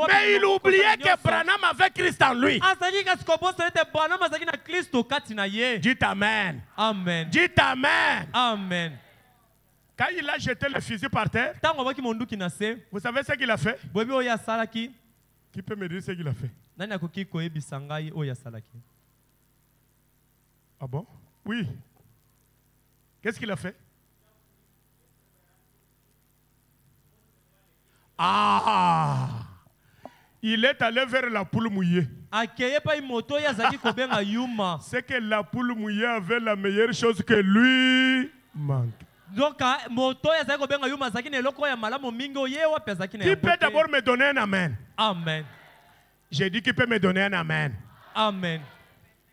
Mais il oubliait que Branham avait Christ en lui. Dites Amen. Amen. Dites Amen. Amen. Quand il a jeté le fusil par terre, vous savez ce qu'il a fait? Qui peut me dire ce qu'il a fait? Ah bon? Oui. Qu'est-ce qu'il a fait? Ah! Il est allé vers la poule mouillée. akeye pa moto ya zaki kobenga yuma. C'est que la poule mouillée avait la meilleure chose que lui manque. Donc moto ya zaki kobenga yuma zaki ne loko ya malamu mingi oyewa pe zaki ne. Qui peut d'abord me donner un amen? Amen. J'ai dit qui peut me donner un amen. Amen.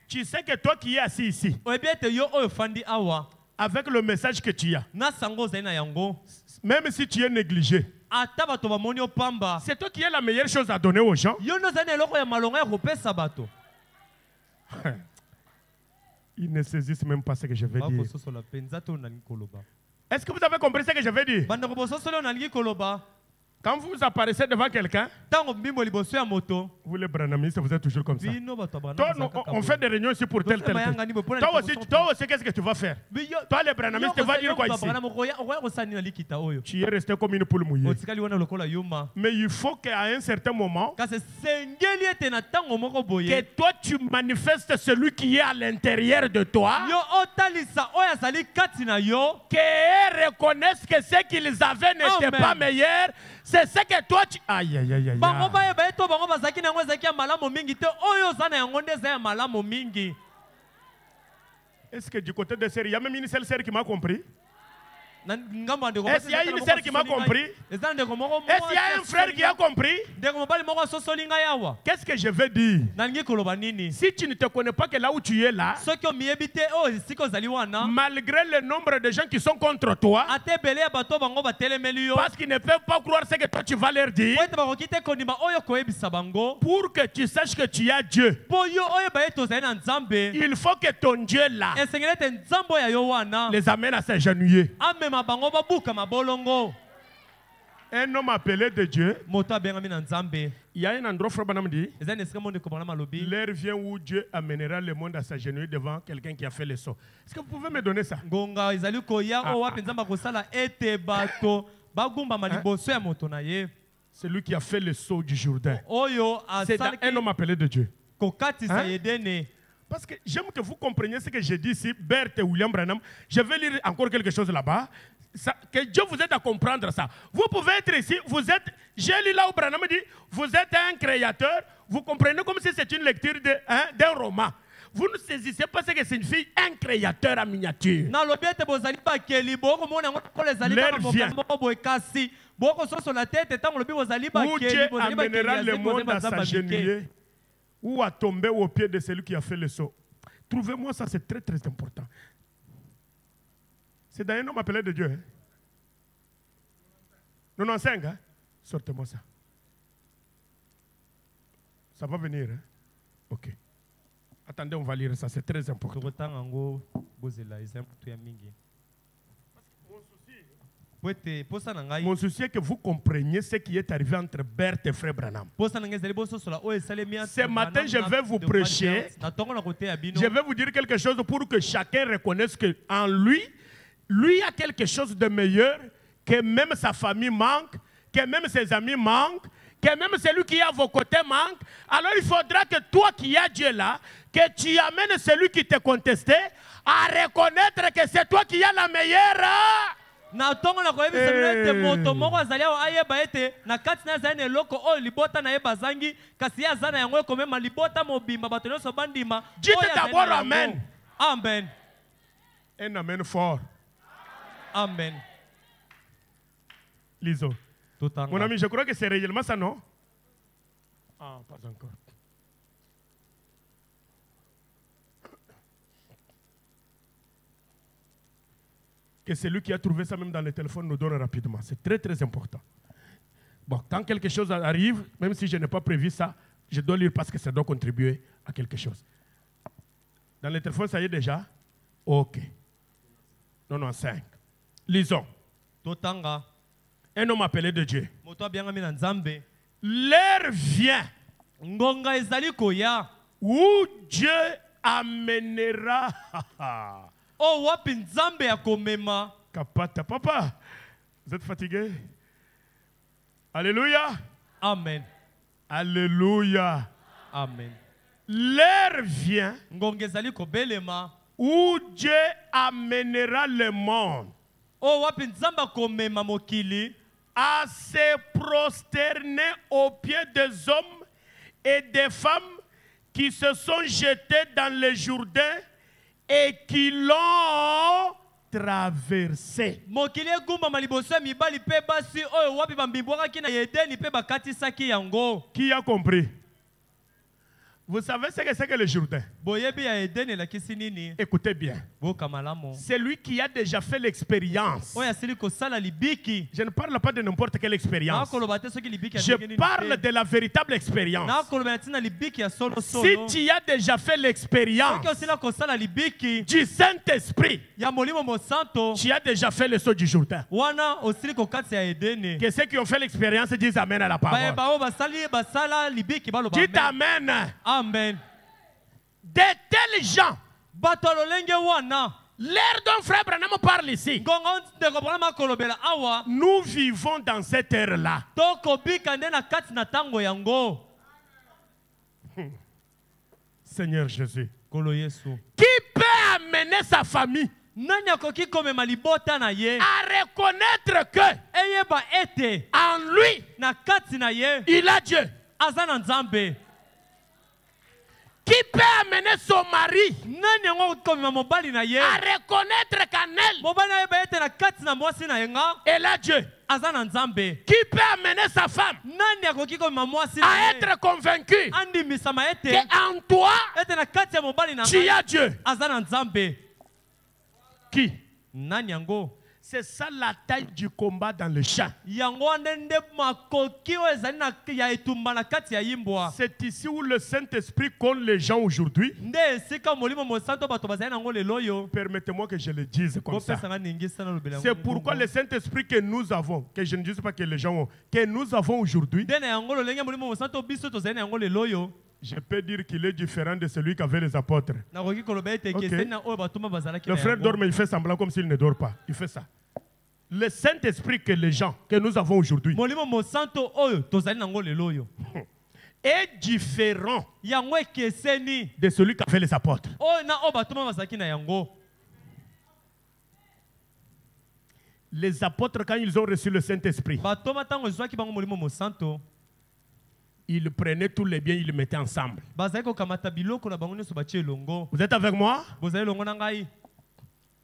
Tu sais que toi qui es assis ici, Oyebiete yo oyo fandi awa. avec le message que tu as, Na sango zaina yango. même si tu es négligé, Ata bato ba moni opamba. c'est toi qui as la meilleure chose à donner aux gens. Yo no zaina loko ya malonga ya kopesa bato. Ils ne saisissent même pas ce que je vais Ba dire. kososola penza to na koloba. Est-ce que vous avez compris ce que je vais dire? Banda ko bososola na koloba. Quand vous apparaissez devant quelqu'un, Tango mbimbo liboso ya moto. vous les branamistes, vous êtes toujours comme ça. Bino bato ba. Toi, on fait des réunions ici pour tel. Toi aussi, qu'est-ce que tu vas faire? Toi, les branamistes, tu vas dire quoi ici? Tu es resté comme une poule mouillée. Mais il faut qu'à un certain moment, que toi, tu manifestes celui qui est à l'intérieur de toi, qu'ils reconnaissent que ce qu'ils avaient n'était pas meilleur. C'est ce que toi tu... Aïe, aïe, aïe, aïe. Est-ce que du côté de Seri, il y a même une seule sœur qui m'a compris? Est-ce qu'il y a une sœur qui m'a compris? Est-ce qu'il y a un frère qui a compris? Qu'est-ce que je veux dire? Si tu ne te connais pas que là où tu es là, malgré le nombre de gens qui sont contre toi, parce qu'ils ne peuvent pas croire ce que toi tu vas leur dire, pour que tu saches que tu as Dieu, il faut que ton Dieu là les amène à s'agenouiller. Un homme appelé de Dieu, il y a un endroit, Frère Branham dit, l'heure vient où Dieu amènera le monde à s'agenouiller devant quelqu'un qui a fait le saut. Est-ce que vous pouvez me donner ça? Celui qui a fait le saut du Jourdain. C'est un homme appelé de Dieu. Parce que j'aime que vous compreniez ce que j'ai dit ici, Bert et William Branham. Je vais lire encore quelque chose là-bas. Que Dieu vous aide à comprendre ça. Vous pouvez être ici, vous êtes, j'ai lu là où Branham dit, vous êtes un créateur, vous comprenez comme si c'est une lecture d'un roman. Vous ne saisissez pas ce que signifie un créateur en miniature. L'heure vient où Dieu amènera le monde à s'agenouiller ou à tomber au pied de celui qui a fait le saut. Trouvez-moi ça, c'est très très important. C'est dans un homme appelé de Dieu. Hein? 95, hein? Sortez-moi ça. Ça va venir. Hein? Ok. Attendez, on va lire ça, c'est très important. Mon souci est que vous compreniez ce qui est arrivé entre Bert et Frère Branham. Ce matin, je vais vous prêcher. Je vais vous dire quelque chose pour que chacun reconnaisse qu'en lui, lui a quelque chose de meilleur, que même sa famille manque, que même ses amis manquent, que même celui qui est à vos côtés manque. Alors il faudra que toi qui as Dieu là, que tu amènes celui qui te contestait à reconnaître que c'est toi qui as la meilleure. Na tongo na koyebisa moto moko azali ayeba ete na kati na zane eloko oyo libota na yeba zangi kasi ya zana yango ekomema libota mobimba bato nyonso bandima. Dites d'abord amen. Amen. Un amen fort. Amen. Lisons. Mon ami, je crois que c'est réellement ça, non? Ah, pas encore. Que celui qui a trouvé ça même dans le téléphone nous donne rapidement. C'est très très important. Bon, quand quelque chose arrive, même si je n'ai pas prévu ça, je dois lire parce que ça doit contribuer à quelque chose. Dans le téléphone, ça y est déjà? Ok. 95. Lisons. Totanga. Un homme appelé de Dieu. L'heure vient où Dieu amènera. Oh, wapi nzambe ya komema. Kapata, papa. Vous êtes fatigué? Alléluia. Amen. Alléluia. Amen. L'heure vient où Dieu amènera le monde oh, wapi nzamba komema mokili à se prosterner aux pieds des hommes et des femmes qui se sont jetés dans le Jourdain et qui l'ont traversé. mokili egumbama liboso ya mibali mpe basi oyo wapi bambibwakaki na Edeni mpe bakatisaki yango. Qui a compris? Vous savez ce que c'est que le Jourdain? boyebi ya Edeni elakisi nini? Écoutez bien. boka malamu. C'est lui qui a déjà fait l'expérience. oyo asili kosala libiki. Je ne parle pas de n'importe quelle expérience. nakoloba te soki libiki ya Je ndenge nini parle te. de la véritable expérience. nakoloba na ntina libiki ya Si solosolo. tu as déjà fait l'expérience soki osila kosala libiki du Saint-Esprit, ya molimo mosanto tu as déjà fait le saut du Jourdain. wana osili kokatisa ya Edeni. Que ceux qui ont fait l'expérience disent Amen à la parole. bayeba oyo basala libiki baloba Dites Amen. amen. De tels gens, bato lolenge wana l'air dont frère Branham parle ici, ngonga ndeko Branham akolobela awa nous vivons dans cette ère-là. tokobika nde na kati na ntango yango. Seigneur Jésus. kolo Yesu Qui peut amener sa famille nani akoki komema libota na ye à reconnaître que eyeba ete en lui, na kati na ye il a Dieu? aza na Nzambe? Qui peut amener son mari nani yango akoki komema mobali na ye à reconnaître qu'en elle, mobali ayeba ete na kati na mwasi na ye nga elle a Dieu? aza na Nzambe? Qui peut amener sa femme nani akoki komema mwasi na à ye être convaincu andimisama ete qu'en toi, ete na kati ya mobali na tu ngai as Dieu? aza na Nzambe? Qui? nani yango? C'est ça la taille du combat dans le champ. yango wana nde makoki oyo ezali ya etumba na kati ya yimbwa. C'est ici où le Saint-Esprit compte les gens aujourd'hui. nde esika molimo mosanto bato bazali nango lelo oyo. Permettez-moi que je le dise comme ça. bopesanga ningisa na lobela C'est pourquoi le Saint-Esprit que nous avons, que je ne dis pas que les gens ont, que nous avons aujourd'hui, nde na yango lolenge molimo mosanto biso tozali na yango lelo oyo. je peux dire qu'il est différent de celui qu'avaient les apôtres. nakoki koloba ete Ok. ekeseni na oyo batuma bazalaki Le na frère yango. dort mais il fait semblant comme s'il ne dort pas. Il fait ça. Le Saint-Esprit que les gens, que nous avons aujourd'hui, molimo mosanto oyo tozali nango lelo oyo est différent yango ekeseni de celui qu'avaient les apôtres. oyo na oyo batuma bazalaki na yango. Les apôtres, quand ils ont reçu le Saint-Esprit, batoma ntango ezwaki bango molimo mosanto ils prenaient tous les biens, ils les mettaient ensemble. bazali kokamata biloko na bango nyonso batie elongo. Vous êtes avec moi? bozali elongo na ngai.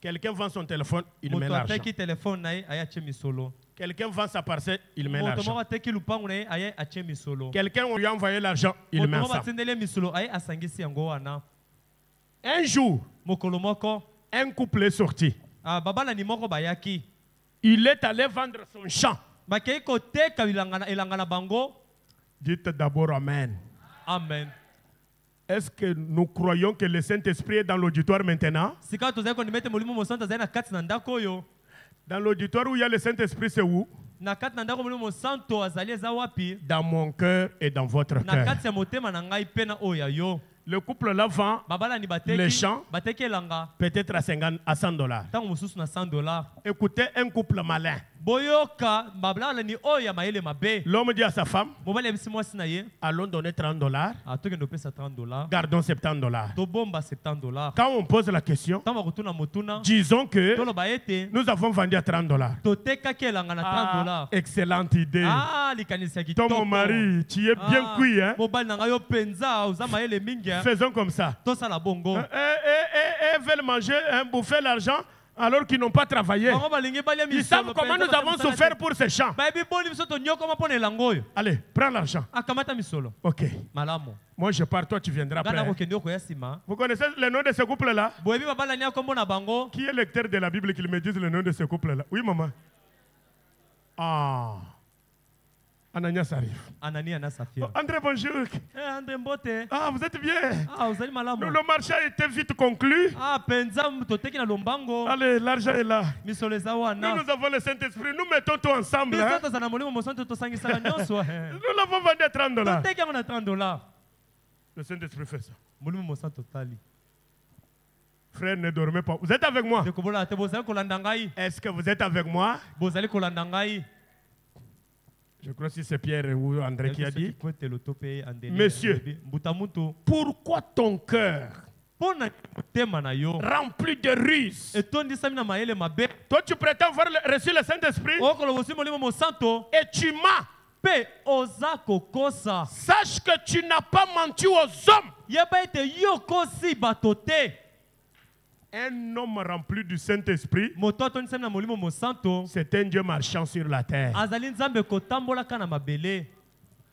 Quelqu'un vend son téléphone, il met moto l'argent. ateki telefone na ye aye atie misolo. Quelqu'un vend sa parcelle, il met moto l'argent. moko ateki lupango na ye aye atie misolo. Quelqu'un lui a envoyé l'argent, il moto met moko ensemble. batindeli ye misolo aye asangisi yango wana. Un jour, mokolo moko un couple est sorti. babalani moko bayaki Il est allé vendre son champ. bakei koteka elanga na bango. Dites d'abord Amen. amen. Est-ce que nous croyons que le Saint-Esprit est dans l'auditoire maintenant? sika tozali kondima ete molimo mosanto azali na kati na ndako oyo. Dans l'auditoire où il y a le Saint-Esprit, c'est où? na kati na ndako molimo mosanto azali eza wapi? Dans mon cœur et dans votre na cœur. kati ya motema na ngai mpe na oyo ya yo. Le couple là vend babalani les champs bateki elanga peut-être à $100. ntango mosusu na $100. Écoutez, un couple malin. boyoka babalani oyo ya mayele mabe. L'homme dit à sa femme, mobali yebisi mwasi na ye allons donner $30, tokende opesa $30 gardons $70. tobomba $70. Quand on pose la question, ntango bakotuna motuna disons que toloba ete nous avons vendu à $30. totekaki elanga na $30. Excellente idée. likanisi ya Toi, kitoko. mon mari, tu es bien cuit, hein? mobali na ngai yo mpenza oza mayele mingi. Faisons comme ça. tosala bongo. Veulent manger, bouffer l'argent alors qu'ils n'ont pas travaillé. bango balingi balia Ils savent misolo comment mpenza, nous avons basala souffert te. pour ces champs. bayebi boni biso tonyokoma mpo na elanga oyo. Allez, prends l'argent. akamata misolo. Ok. malamu. Moi, je pars, toi, tu viendras ngai après. nakokende okoya nsima. Vous connaissez le nom de ce couple-là? boyebi babalani ya kombo na bango. Qui est lecteur de la Bible qu'il me dise le nom de ce couple-là? Oui, maman. Ah. Ananias arrive. Anania na Safira. André, bonjour. André Mbote. Ah, vous êtes bien. ozali malamu. Le marché a été vite conclu. penza toteki na lombango. Allez, l'argent est là. misolo eza Nous, wana. nous avons le Saint-Esprit. Nous mettons tout ensemble. biso Hein? tozala na molimo mosanto tosangisaka nyonso. Nous l'avons vendu à $30. toteki yango na $30. Le Saint-Esprit fait ça. molimo mosanto totali. Frère, ne dormez pas. Vous êtes avec moi? ndeko bolala te bozali kolanda ngai. Est-ce que vous êtes avec moi? bozali kolanda ngai. Je crois que c'est Pierre ou André qui a dit. Monsieur, Pourquoi ton cœur rempli de ruses? Toi, tu prétends avoir reçu le Saint-Esprit et tu mens. Sache que tu n'as pas menti aux hommes. yeba ete yo kosi bato te. Un homme rempli du Saint-Esprit, Moto atonisami na molimo mosanto. c'est un Dieu marchant sur la terre. Azali nzambe kotambolaka na mabele.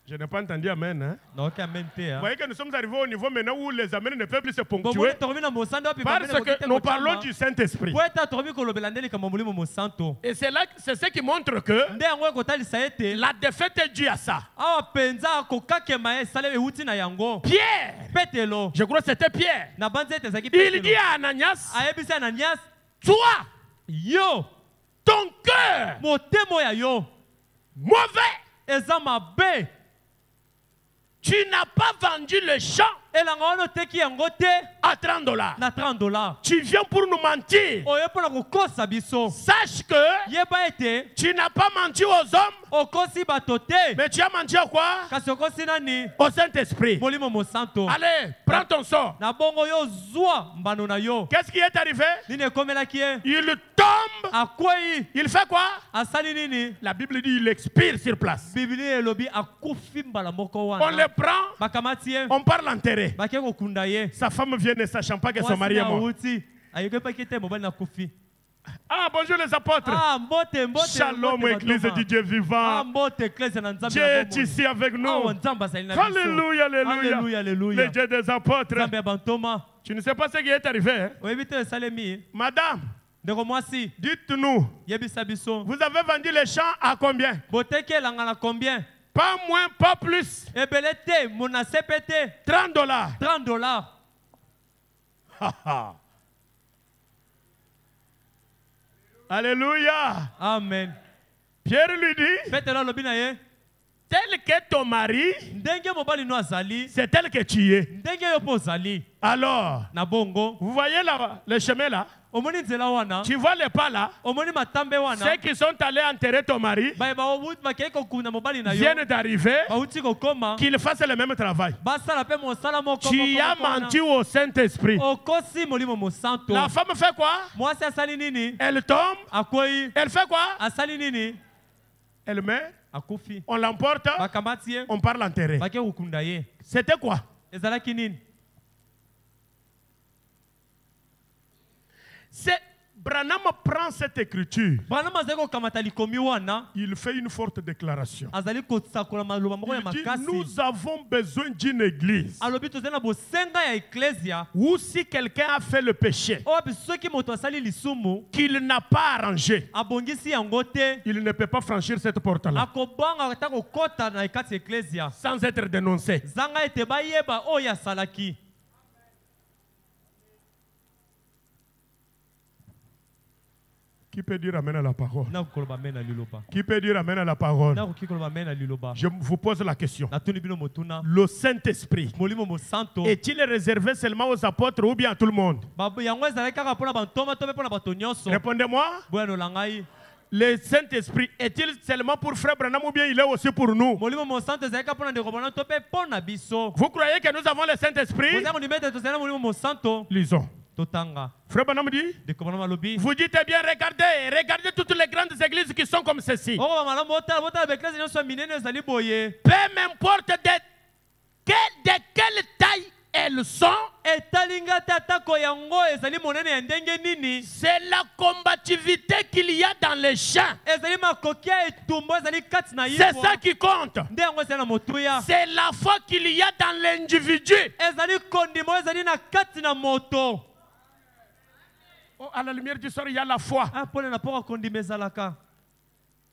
Je n'ai pas entendu Amen. Hein? Naoki amen te. Vous voyez que nous sommes arrivés au niveau maintenant où les amens ne peuvent plus se Bomoni ponctuer. toromi na mosando api Parce que nous parlons du Saint-Esprit. Poeta toromi kolobela ndeli kama molimo mosanto. Et c'est là, c'est ce qui montre que Nde yango ekotalisa ete la défaite est due à ça. awa penza kokakema esale euti na yango. Pierre, Petelo. je crois que c'était Pierre. Na banze ete ezalaki Il dit Petelo. à Ananias, Ayebisi Ananias, toi, yo ton cœur motemo ya yo mauvais, eza mabe. tu n'as pas vendu le champ Elanga wana oteki yango te à $30. na $30. Tu viens pour nous mentir. Oye mpona kokosa biso. Sache que Yeba ete tu n'as pas menti aux hommes, okosi bato te. mais tu as menti à quoi? Kasi okosi nani? Au Saint-Esprit. Molimo mosanto. Allez, prends ton sort. Na bongo yo zwa mbano na yo. Qu'est-ce qui est arrivé? Nini ekomelaki ye? Il tombe. Akwei. Il fait quoi? Asali nini? La Bible dit il expire sur place. Biblia elobi akufi mbala moko On wana. le prend, Bakamati ye. on part l'enterrer. Bake kokunda ye. Sa femme vient ne sachant pas que son mari est mort. Ayokepaki te mobali na kufi. Ah, bonjour les apôtres. Ah, mbote, mbote. Shalom, mbote, église batoma. du Dieu Ah, vivant. mbote, église na nzambe Dieu na est bomoi. ici avec nous. Ah, nzambe azali na biso. Alléluia, alléluia. Alléluia, alléluia. Le Dieu des apôtres. Nzambe ya bantoma. Tu ne sais pas ce qui est arrivé. Hein? Oyebi te esalemi. Madame, Ndeko mwasi, dites-nous, yebisa biso. vous avez vendu les champs à combien? Boteki elanga na combien? Pas moins, pas plus. Ebele te, mona sepe te. $30. $30. Alléluia. Amen. Pierre lui dit, Petelo alobi na ye. tel que ton mari, Ndenge mobali no azali. c'est tel que tu es. Ndenge yo po ozali. Alors, Na bongo. vous voyez là, le chemin là? Omoni nzela wana. Tu vois les pas là? Omoni matambe wana. Ceux qui sont allés enterrer ton mari Baye bakei kokunda mobali na yo. viennent d'arriver, Bauti kokoma. qu'ils fassent le même travail. Basala pe mosala moko. Tu as menti au Saint-Esprit. Okosi molimo mosanto. La femme fait quoi? Mwasi asali nini? Elle tombe. Akwei. Elle fait quoi? Asali nini? Elle meurt. Akufi. On l'emporte. Bakamati ye. On part l'enterrer. Bake kokunda ye. C'était quoi? Ezalaki nini? C'est Branham prend cette écriture. Branham azali kokamata likomi wana. Il fait une forte déclaration. Azali kosakola maloba moko ya Il dit, makasi. nous avons besoin d'une église Alobi tozali na bosenga ya eklesia. où si quelqu'un a fait le péché Oyo biso soki moto asali lisumu. qu'il n'a pas arrangé, Abongisi yango te. il ne peut pas franchir cette porte-là Akobanga ata kokota na ekati ya eklesia. sans être dénoncé. Zanga ete bayeba oyo asalaki. Qui peut dire amen à la parole? Nakokoloba amen na liloba. Qui peut dire amen à la parole? Nakokoloba amen na liloba. Je vous pose la question. Natuni bino motuna. Le Saint-Esprit Molimo mosanto. est-il réservé seulement aux apôtres ou bien à tout le monde? Babu yango ezalaki kaka mpona bantoma to mpe mpona bato nyonso. Répondez-moi. Boyano na ngai. Le Saint-Esprit est-il seulement pour Frère Branham ou bien il est aussi pour nous? Molimo mosanto ezalaki kaka mpona ndeko bana to mpe mpona biso. Vous croyez que nous avons le Saint-Esprit? Boza kondima ete tozali na molimo mosanto. Lisons. Totanga. Frère Branham dit, Ndeko bana malobi. vous dites bien, regardez toutes les grandes églises qui sont comme ceci. Oko bamalamu botala baeklesi nyonso ya minene ezali boye. Peu m'importe de quelle taille elles sont, Etalinga te atako yango ezali monene ya ndenge nini. c'est la combativité qu'il y a dans les champs. Ezali makoki ya etumbu ezali kati na C'est yimo. ça qui compte. Nde yango ezali na motuya. C'est la foi qu'il y a dans l'individu. Ezali kondimo ezali na kati na moto. Oh, à la lumière du soir, il y a la foi. Ah, pole na poko kondima ezalaka.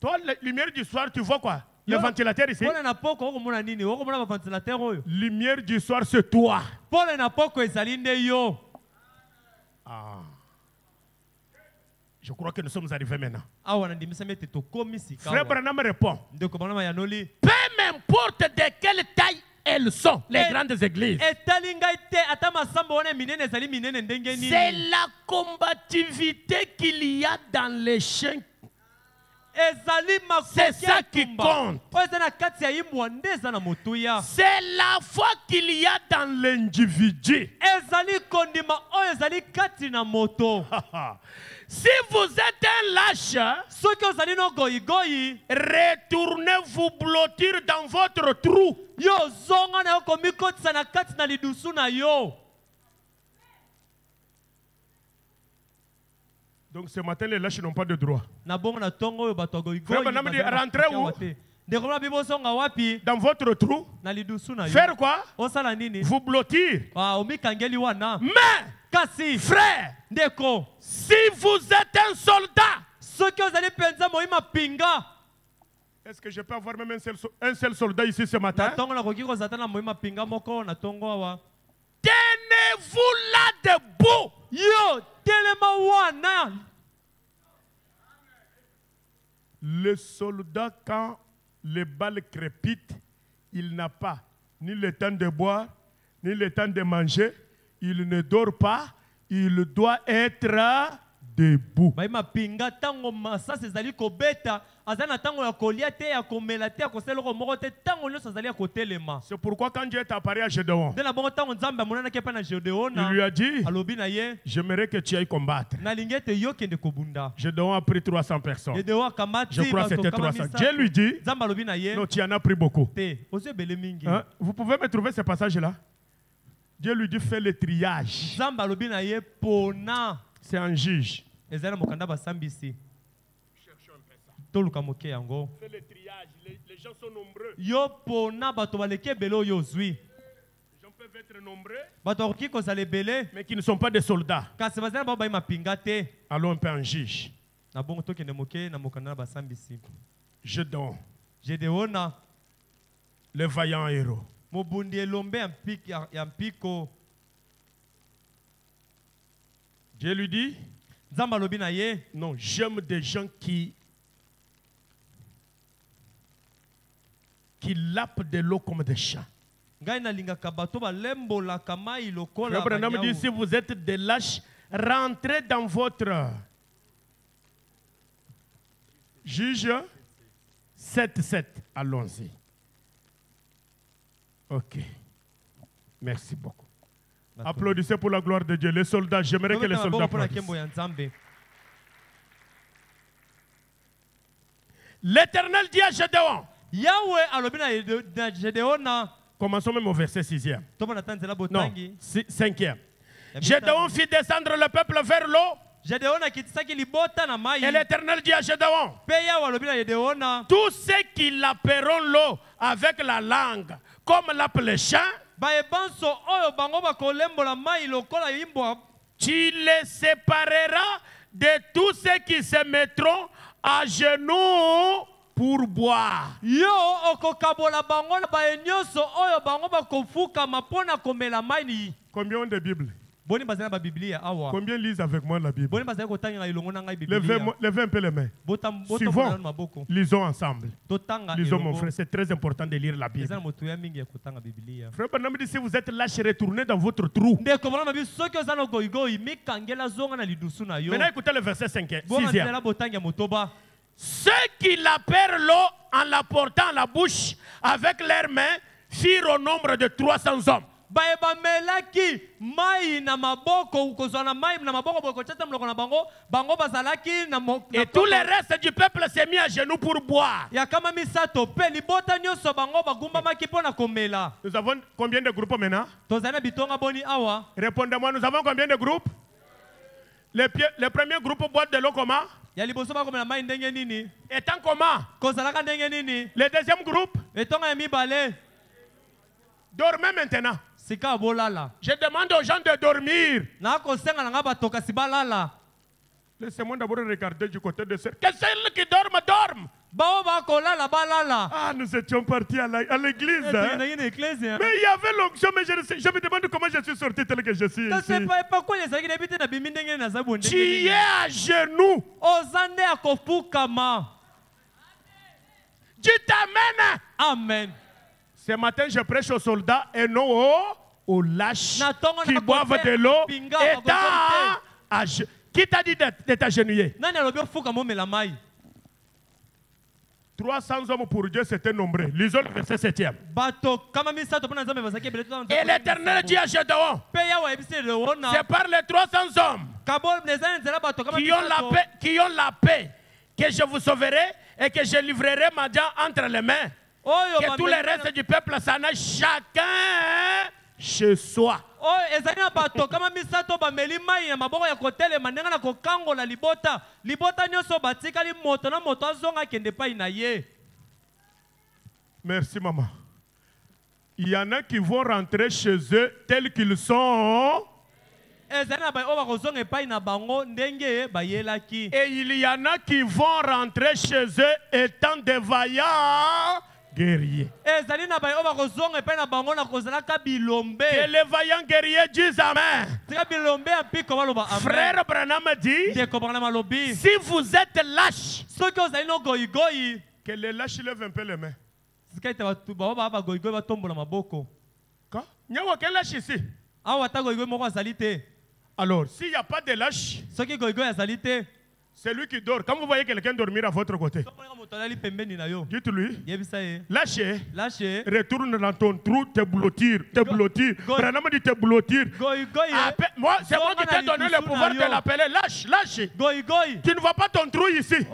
Toi, la lumière du soir, tu vois quoi? Le Yo, ventilateur ici. Pole na poko okomona nini? Okomona ba ventilateur oyo. Lumière du soir, c'est toi. Pole na poko ezali nde yo. Ah. Je crois que nous sommes arrivés maintenant. Awa na ndimisa mete tokomi sika. Frère Branham répond. Ndeko bana mayanoli. Peu m'importe de quelle taille elles sont, les grandes églises. Etalinga te ata masambo wana minene ezali minene ndenge nini. C'est la combativité qu'il y a dans les champs. C'est ça qui compte. C'est la foi qu'il y a dans l'individu. Si vous êtes un lâche, retournez vous blottir dans votre trou. Donc ce matin, les lâches n'ont pas de droit. Rentrez où? Dans votre trou. Faire quoi? Vous blottir. Mais, frère, si vous êtes un soldat, est-ce que je peux avoir même un seul soldat ici ce matin? Tenez-vous là debout. Le soldat, quand les balles crépitent, il n'a pas ni le temps de boire, ni le temps de manger. Il ne dort pas, il doit être debout. C'est pourquoi quand Dieu est apparu à Gédéon, il lui a dit, j'aimerais que tu ailles combattre. Gédéon a pris 300 personnes. Je crois que c'était 300. Dieu lui dit, non, tu en as pris beaucoup. Hein? Vous pouvez me trouver ce passage-là? Dieu lui dit, fais le triage. C'est un juge. Cherchons un peu ça. Fais le triage. Les gens sont nombreux. Les gens peuvent être nombreux, mais qui ne sont pas des soldats. Allons un peu en juge. Gédéon, le vaillant héros. Dieu lui dit, non, j'aime des gens qui lapent de l'eau comme des chats. Abraham dit, si vous êtes des lâches, rentrez dans votre juge 7-7. Allons-y. Ok. Merci beaucoup. Applaudissez pour la gloire de Dieu. Les soldats, j'aimerais que les soldats applaudissent. L'Éternel dit à Gédéon. Commençons même au verset 6e. Non, 5e. Gédéon fit descendre le peuple vers l'eau. Et l'Éternel dit à Gédéon, tous ceux qui laperont l'eau avec la langue, comme l'appellent les chants, tu les sépareras de tous ceux qui se mettront à genoux pour boire. Combien de Bibles? Combien lisent avec moi la Bible? Levez un peu les mains. Suivons. Lisons ensemble. Lisons, mon frère. C'est très important de lire la Bible. Frère Branham dit, si vous êtes lâche, retournez dans votre trou. Maintenant, écoutez le verset 5e. 6e. Ceux qui lapèrent l'eau en la portant à la bouche avec leurs mains firent au nombre de 300 hommes. Et tout le reste du peuple s'est mis à genoux pour boire. Nous avons combien de groupes maintenant? Répondez-moi, nous avons combien de groupes? Le premier groupe boit de l'eau comment? Étant comment? Le deuxième groupe? Dormez maintenant. Je demande aux gens de dormir. Laissez-moi d'abord regarder du côté de ceux que celles qui dorment. Ah, nous étions partis à l'église. Hein? Mais il y avait l'onction, mais je me demande comment je suis sorti tel que je suis ici. Tu es à genoux. Tu t'amènes. Amen. Ce matin, je prêche aux soldats et non aux lâches qui boivent de l'eau. Qui t'a dit d'être agenouillé? 300 hommes pour Dieu, c'était nombreux. Lisons le verset 7e. Et l'Éternel dit à Gédéon, c'est par les 300 hommes qui ont la paix que je vous sauverai et que je livrerai Madian entre les mains. Que tous les restes du peuple s'en aillent chacun chez soi. Merci maman. Il y en a qui vont rentrer chez eux tels qu'ils sont. Et il y en a qui vont rentrer chez eux étant des vaillants guerriers. Que les vaillants guerriers disent Amen. Frère Branham dit, si vous êtes lâches, que les lâches lèvent un peu les mains. Quoi? Il n'y a aucun lâche ici. Alors, s'il n'y a pas de lâche, c'est lui qui dort. Quand vous voyez quelqu'un dormir à votre côté, dites-lui, lâchez, retourne dans ton trou, te blottir. Branham dit te blottir. Moi, c'est moi qui t'ai donné le pouvoir de l'appeler. Lâche. Tu ne vois pas ton trou ici.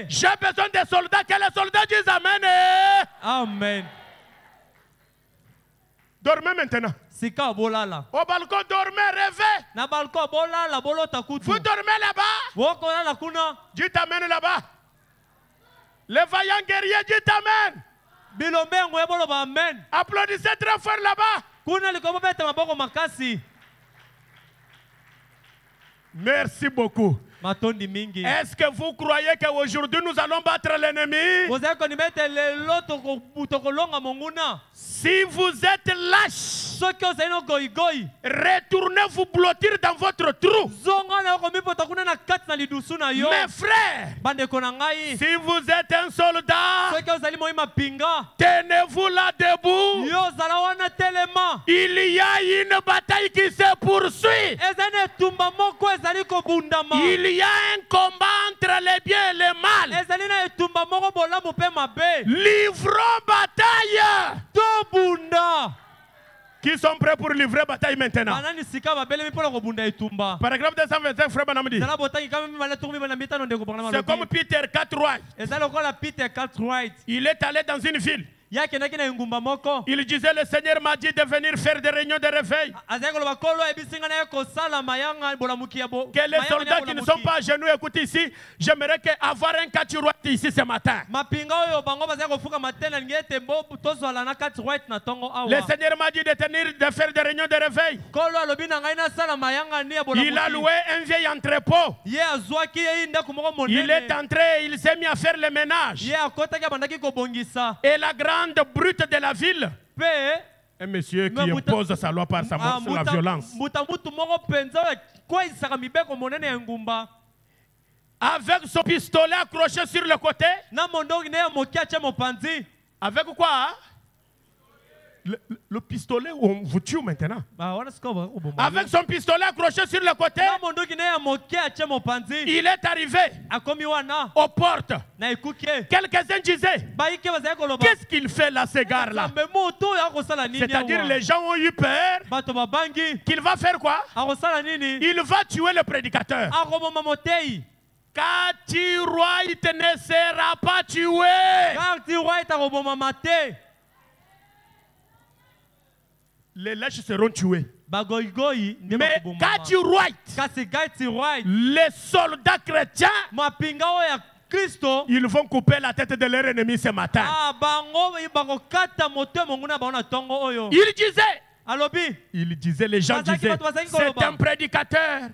J'ai besoin des soldats. Que les soldats disent Amen. Amen. Dormez maintenant. Au balcon, dormez, rêvez. Vous dormez là-bas. Dites Amen là-bas. Les vaillants guerriers, dites Amen. Applaudissez très fort là-bas. Merci beaucoup. Est-ce que vous croyez qu'aujourd'hui nous allons battre l'ennemi? Si vous êtes lâche, retournez vous blottir dans votre trou. Mes frères, si vous êtes un soldat, tenez-vous là debout. Il y a une bataille qui se poursuit. Il y a un combat entre les biens et les mal. Livrons bataille. Qui sont prêts pour livrer bataille maintenant? Paragraphe 225, frère Banamdi. C'est comme Peter Cartwright. Il est allé dans une ville. Il disait, le Seigneur m'a dit de venir faire des réunions de réveil. Que les soldats qui ne sont pas à genoux écoutent ici, j'aimerais avoir un Cartwright ici ce matin. Le Seigneur m'a dit de faire des réunions de réveil. Il a loué un vieil entrepôt. Il est entré, il s'est mis à faire le ménage. Et la grande brute de la ville, un monsieur qui impose sa loi par la violence, avec son pistolet accroché sur le côté. Avec quoi, hein? Le pistolet, on vous tue maintenant. Avec son pistolet accroché sur le côté, il est arrivé aux portes. Quelques-uns disaient, qu'est-ce qu'il fait là, ce gars-là? C'est-à-dire les gens ont eu peur qu'il va faire quoi? Il va tuer le prédicateur. Cartwright ne sera pas tué. Les lâches seront tués. Mais Cartwright, les soldats chrétiens, ils vont couper la tête de leur ennemi ce matin. Il disait, les gens disaient, c'est un prédicateur.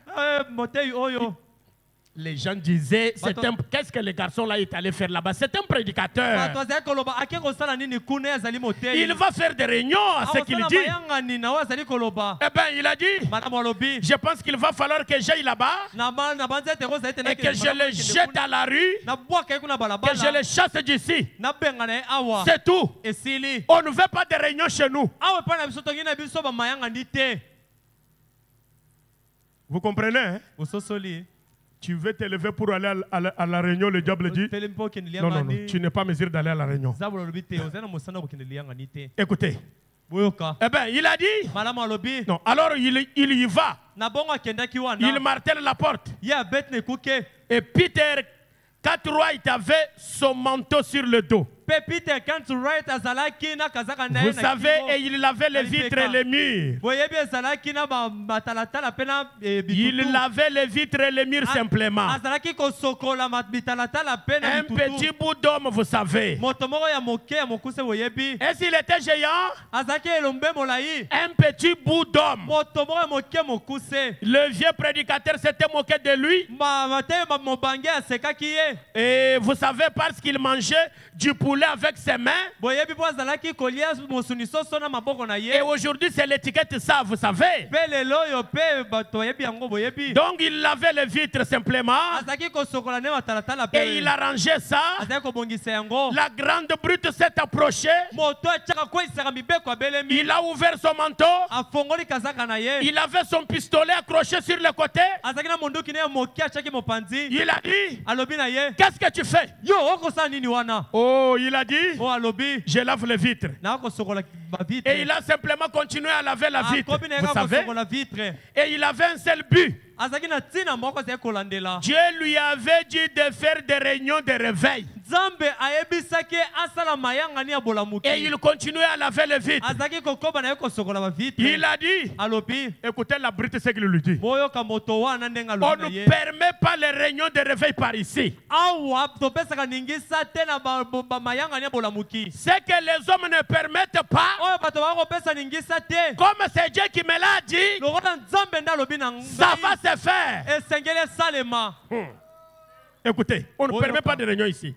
Les gens disaient, qu'est-ce que le garçon là est allé faire là-bas? C'est un prédicateur. Il va faire des réunions à ce qu'il dit. Eh bien, il a dit, je pense qu'il va falloir que j'aille là-bas et que je le jette à la rue, que je le chasse d'ici. C'est tout. On ne veut pas de réunions chez nous. Vous comprenez, hein? Tu veux te lever pour aller à la réunion, le diable dit. Non, non, non, tu n'es pas mesure d'aller à la réunion. Écoutez. Eh bien, il a dit. Non, alors il y va. Il martèle la porte. Et Peter Cartwright avait son manteau sur le dos. Vous savez, et il lavait les vitres et les murs. Il lavait les vitres et les murs simplement. Un petit bout d'homme, vous savez. Est-ce qu'il était géant? Un petit bout d'homme. Le vieux prédicateur s'était moqué de lui. Et vous savez, parce qu'il mangeait du poulet avec ses mains. Et aujourd'hui, c'est l'étiquette ça, vous savez. Donc, il lavait les vitres simplement. Et il arrangeait ça. La grande brute s'est approchée. Il a ouvert son manteau. Il avait son pistolet accroché sur le côté. Il a dit, qu'est-ce que tu fais? Oh, il a dit, je lave les vitres. Et il a simplement continué à laver la vitre. Vous savez? Et il avait un seul but. Dieu lui avait dit de faire des réunions de réveil. Et il continuait à laver les vitres. Il a dit, écoutez la brute, ce qu'il lui dit. On ne permet pas les réunions de réveil par ici. Ce que les hommes ne permettent pas, comme c'est Dieu qui me l'a dit, ça va se faire. Écoutez, on ne permet pas de réunion ici.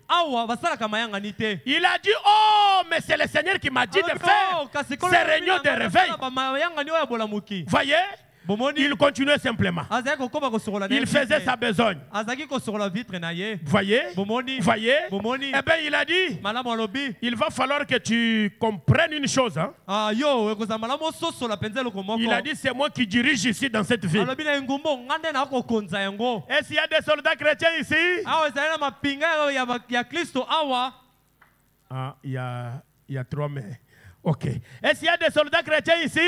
Il a dit, oh, mais c'est le Seigneur qui m'a dit de faire ces réunions de réveil. Voyez? Il continuait simplement. Il faisait sa besogne. Voyez? Voyez? Eh bien, il a dit, il va falloir que tu comprennes une chose. Hein? Il a dit, c'est moi qui dirige ici dans cette ville. Est-ce qu'il y a des soldats chrétiens ici? Ah, il y a 3 mais. Ok. Est-ce qu'il y a des soldats chrétiens ici?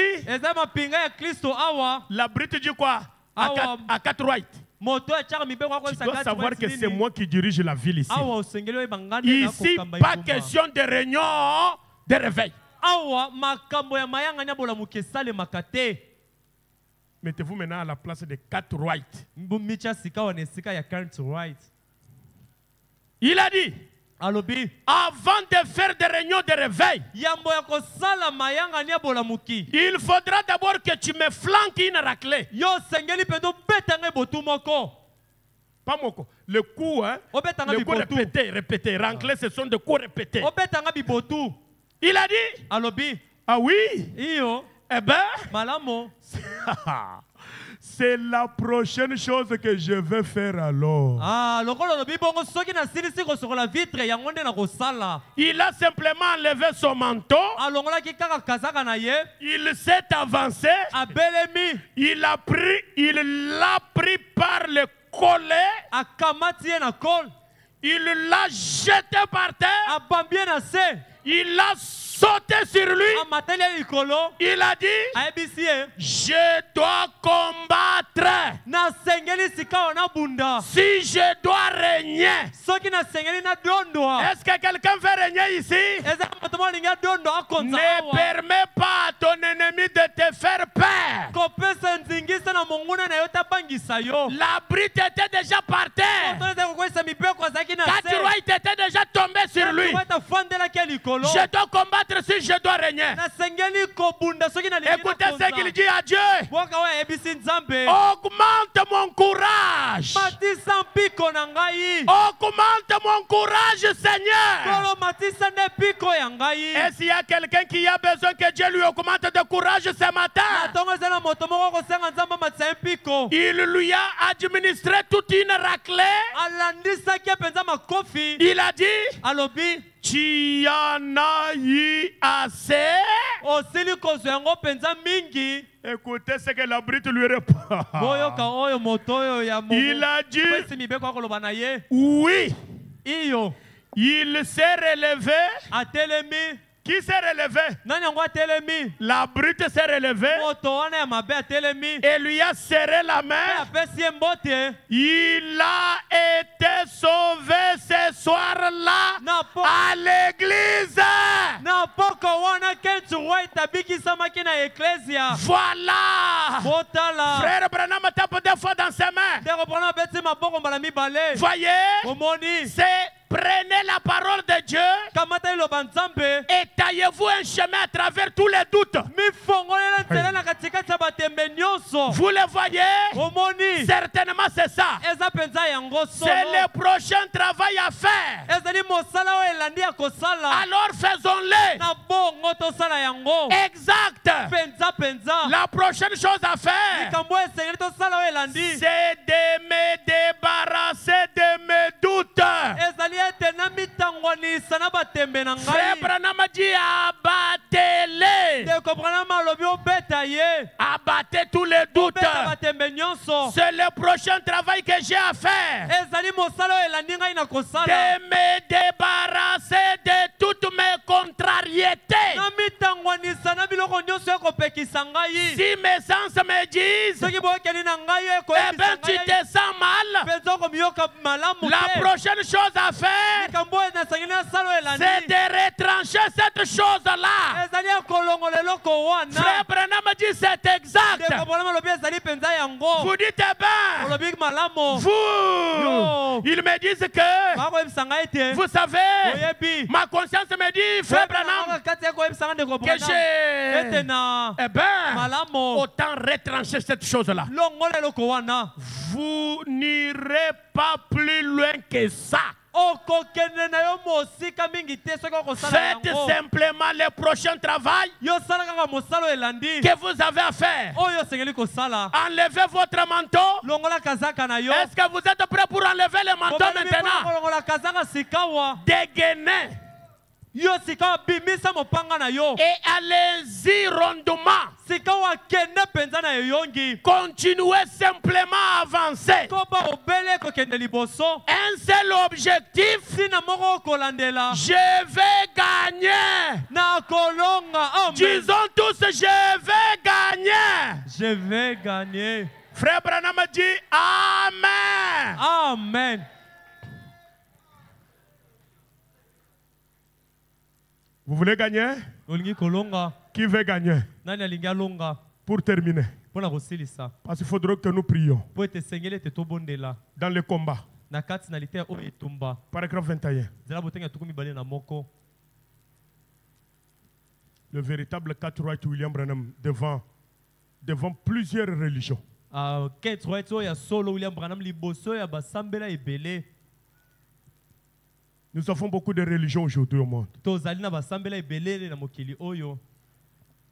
La brute dit quoi? À Cartwright. Tu dois savoir que c'est moi qui dirige la ville ici. Ici, pas question de réunion de réveil. Mettez-vous maintenant à la place de Cartwright. Il a dit, avant de faire des réunions de réveil, il faudra d'abord que tu me flanques une raclée. Pas moko. Le coup, hein? Le coup répété. Raclée, ce sont des coups répétés. Il a dit, ah oui? Eh ben, c'est la prochaine chose que je vais faire alors. Il a simplement enlevé son manteau. Il s'est avancé. Il l'a pris par le collet. Il l'a jeté par terre. Il l'a sauté sur lui. Il a dit, je dois combattre. Si je dois régner. Est-ce que quelqu'un veut régner ici? Ne permets pas à ton ennemi de te faire peur. La brute était déjà par terre. Cartwright était déjà tombé sur lui. Je dois combattre si je dois régner. Écoutez ce qu'il dit à Dieu. Augmente mon courage. Augmente mon courage, Seigneur. Est-ce qu'il y a quelqu'un qui a besoin que Dieu lui augmente de courage ce matin? Il lui a administré toute une raclée. Il a dit, Tu en as eu assez. osili kozwa yango penza mingi. Écoutez ce que la brute lui répond. Boyoka oyo moto oyo ya mo. Il a dit Pesi mibeko akoloba na ye. oui. Iyo. Il s'est relevé. Atelemi. Qui s'est relevé? Nani yango atelemi. La brute s'est relevée Moto wana ya mabe atelemi. et lui a serré la Pe main. apesi ye mbote. Il a été sauvé ce soir-là Na po. à l'église. Na poko wana kentu roi tabikisamaki na eklesia. Voilà. Botala. Frère Branham tape deux fois dans ses mains. Ndeko prana beti maboko mbala mibale. Voyez, Omoni. c'est prenez la parole de Dieu Kamata iloba nzambe. et taillez-vous un chemin à travers tous les doutes. Mifongolela nzela na katikati ya batembe nyonso. Vous le voyez? Omoni. Certainement c'est ça. Eza penza yango solo. C'est le prochain travail à faire. Ezali mosala oyo elandi ya kosala. Alors faisons-le. Na bongo tosala yango. Exact. Penza. La prochaine chose à faire, Likambo esengeli tosala oyo elandi. c'est de me débarrasser de mes doutes. Ezali ete na mitangwanisa na batembe na Frère ngai. Branham dit abattez-les. Ndeko Branham alobi obeta ye. Abattez tous les doutes. Obeta batembe nyonso. C'est le prochain travail que j'ai à faire. Ezali mosala oyo elandi ngai na kosala. De me débarrasser de toutes mes contrariétés. Na mitangwanisa na biloko nyonso ekopekisa ngai. Si mes sens me disent, Soki boyokeli na ngai oyo eh bien ekoyebisa tu ngai. te sens mal, Mpenza okomiyoka malamu la te. prochaine chose à faire, Likambo oyo nasengeli nasala oyo elandi. c'est de retrancher cette chose-là. Ezali ya kolongola eloko wana. Frère Branham dit c'est exact. Ndeko Branham alobi ezali penza yango. Vous dites eh bien, Olobi malamu. vous, Yo. ils me disent que, Bakoyebisa ngai te. vous savez, Oyebi. ma conscience me dit, frère Branham, Kati ya koyebisa ngai ndeko que Branham. Ete j'ai, na eh bien, malamu. autant retrancher cette chose-là. Longola eloko wana. Vous n'irez pas plus loin que ça. Okokende na yo mosika mingi te soki okosala Faites yango. simplement le prochain travail Yo sala kaka mosala oyo elandi. que vous avez à faire. Oyo osengeli kosala. Enlevez votre manteau. Longola kazaka na yo. Est-ce que vous êtes prêts pour enlever le manteau Bobali mipona maintenant? kolongola kazaka sikawa. Dégainez Yo sikawa bimisa mopanga na yo. et allez-y rondement. Sikawa kende penza na yoyongi. Continuez simplement à avancer. Koba obele kokende liboso. Un seul objectif, Sina moko kolandela. je vais gagner. Na kolonga. Amen. Disons tous, je vais gagner. Je vais gagner. Frère Branham dit Amen. Amen. Vous voulez gagner? Olingi kolonga. Qui veut gagner? Nani alingi alonga. Pour terminer, Pona kosilisa. parce qu'il faudra que nous prions Po ete sengeli ete tobondela. dans le combat. Na kati na liter oyo etumba. Paragraphe 21. Zela botenga tuku mibale na moko. Le véritable 4 rois William Branham devant plusieurs religions. Kate White oyo ya solo William Branham liboso ya basambela ebele. Nous avons beaucoup de religions aujourd'hui au monde. Tozali na basambela ebele na mokili oyo.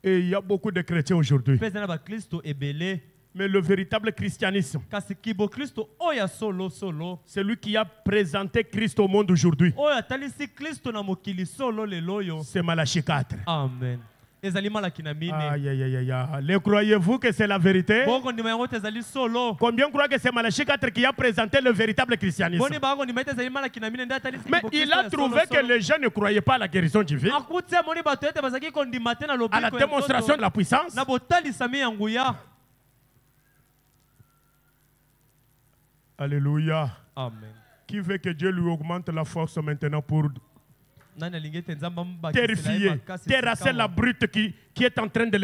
Et il y a beaucoup de chrétiens aujourd'hui. Pesa na bakristo ebele. Mais le véritable christianisme, Kasi kibo Kristo oyo ya solo. c'est lui qui a présenté Christ au monde aujourd'hui. Oyo atalisi Kristo na mokili solo lelo oyo. C'est Malachie 4. Amen. Ezali malaki na mine. Aïe, aïe, aïe, aïe, aïe. Le croyez-vous que c'est la vérité? Boko ndima yango tezali solo. Combien croient que c'est Malachie 4 qui a présenté le véritable christianisme? Boni bako ndima tezali malaki na mine nda atalisi Mais kibo il Kristo a ya trouvé que les gens ne croyaient pas à la guérison divine, akuti moni bato ete bazaki kondima te na à la lobiko ya démonstration de la puissance. na botalisami ya nguya. Alléluia. Amen. Qui veut que Dieu lui augmente la force maintenant pour Nani alingi ete nzamba mbakisela ye terrifier, makasi terrasser sikawa. la brute qui est en train de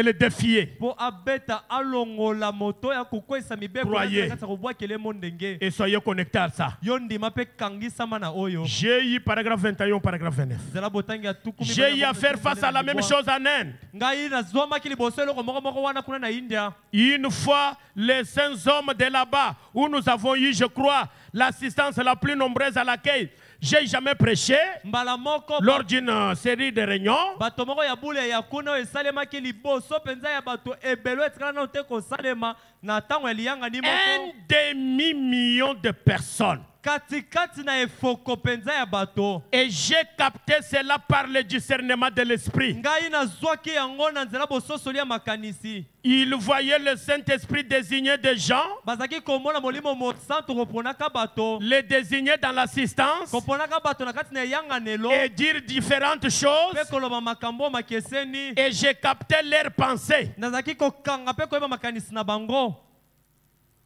le défier? Po abeta alongola moto ya kokwesa mibeko Croyez. na kati ya kobwakele mo ndenge. Et soyez connectés à ça. Yo ndima mpe kangisama na oyo. J'ai eu paragraphe 21, paragraphe 29. Zela botangi ya tuku mibale J'ai eu na à faire face à la même chose en Inde. ngai nazwamaki liboso eloko moko wana kuna na India. Une fois, les 5 hommes de là-bas, où nous avons eu, je crois, l'assistance la plus nombreuse à laquelle j'ai jamais prêché, Mbala moko lors d'une série de réunions, bato moko ya bule ya kuna oyo esalemaki liboso penza ya bato ebelo etikala nano te kosalema na ntango ya liyanga ni moko. 1,5 million de personnes. katikati na efoko penza ya bato. Et j'ai capté cela par le discernement de l'esprit. Ngai nazwaki yango na nzela bososoli ya makanisi. Il voyait le Saint-Esprit désigner des gens, Bazaki komona molimo mosantu koponaka bato. les désigner dans l'assistance Koponaka bato na kati na yanganelo. et dire différentes choses. Pe koloba makambo makeseni. Et j'ai capté leurs pensées. Nazaki kokanga pe koyeba makanisi na bango.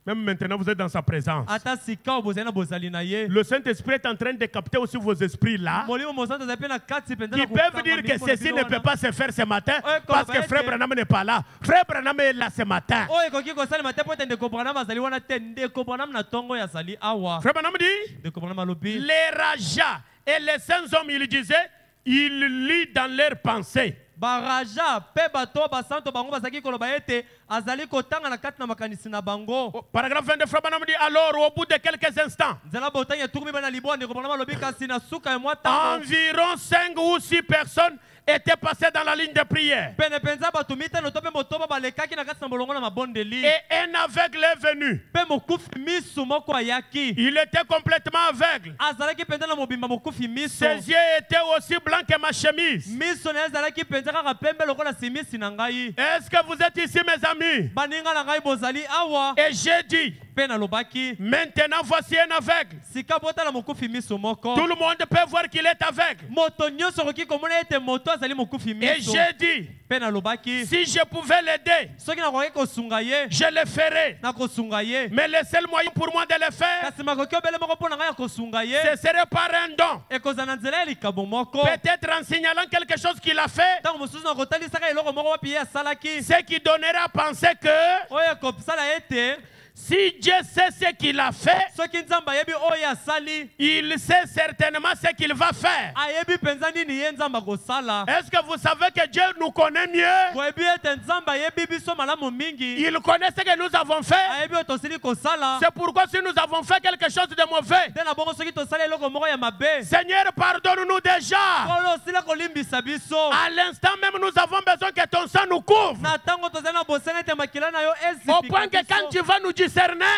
Même maintenant, vous êtes dans sa présence. Ata sika obozali na bozali na ye. Le Saint-Esprit est en train de capter aussi vos esprits là, Molimo mosantu azali pe na kati penza qui na peuvent kokanga dire que milimo na ceci bino ne wana. peut pas se faire ce matin Ouais, parce comme que Frère ça, Branham n'est pas là. Frère Branham est là ce matin. Oye koki kosalema te po ete ndeko Branham azali wana te. Ndeko Branham na tongo ya azali awa. Frère Branham dit, Ndeko Branham alobi. les rajas et les saints hommes, il disait, ils lisent dans leurs pensées. Baraja pe bato basanto bango bazaki koloba ete azali kotanga na kati na makanisi na bango. Paragraphe 22, Frère Branham dit, alors au bout de quelques instants, Nzela botanya tukumi bana libwa ndeko Branham alobi kasi na suka ya mwata. environ 5 ou 6 personnes étaient passées dans la ligne de prière. Pene penza bato mitano to pe motoba balekaki na kati na bolongo na mabondeli. Et un aveugle est venu. Pe mokufi misu moko ayaki. Il était complètement aveugle. Azalaki penza na mobimba mokufi misu. Ses yeux étaient aussi blancs que ma chemise. Misu na ezalaki penza kaka pembe lokola simisi na ngai. Est-ce que vous êtes ici, mes amis? Baninga na ngai bozali awa. Et j'ai dit, Pe na lobaki. maintenant voici un aveugle. Sika bota na mokufi misu moko. Tout le monde peut voir qu'il est aveugle. Moto nyonso koki komona ete moto azali mokufi Et misu. j'ai dit, Pe na lobaki. si je pouvais l'aider, Soki nakoki kosunga ye. je le ferais. Na kosunga ye. Mais le seul moyen pour moi de le faire, Kasi makoki obele moko mpo na ngai ya kosunga ye. ce serait par un don. Ekozala na nzela ya likambo moko. Peut-être en signalant quelque chose qu'il a fait, Ntango mosusu na kotalisaka eloko moko wapi ye asalaki. ce qui donnerait à penser que Oyo ekosala ete si Dieu sait ce qu'il a fait, soki nzambe ayebi oyo asali, il sait certainement ce qu'il va faire. ayebi mpenza nini ye nzambe akosala. Est-ce que vous savez que Dieu nous connaît mieux? Koyebi ete nzambe ayebi biso malamu mingi. Il connaît ce que nous avons fait. Ayebi oyo tosili kosala. C'est pourquoi si nous avons fait quelque chose de mauvais, Te na bongo soki tosali eloko moko ya mabe. Seigneur, pardonne-nous déjà. Kolo osila kolimbisa biso. À l'instant même, nous avons besoin que ton sang nous couvre. Na ntango tozali na bosenga ete makila na yo Au point que quand tu vas nous discerner,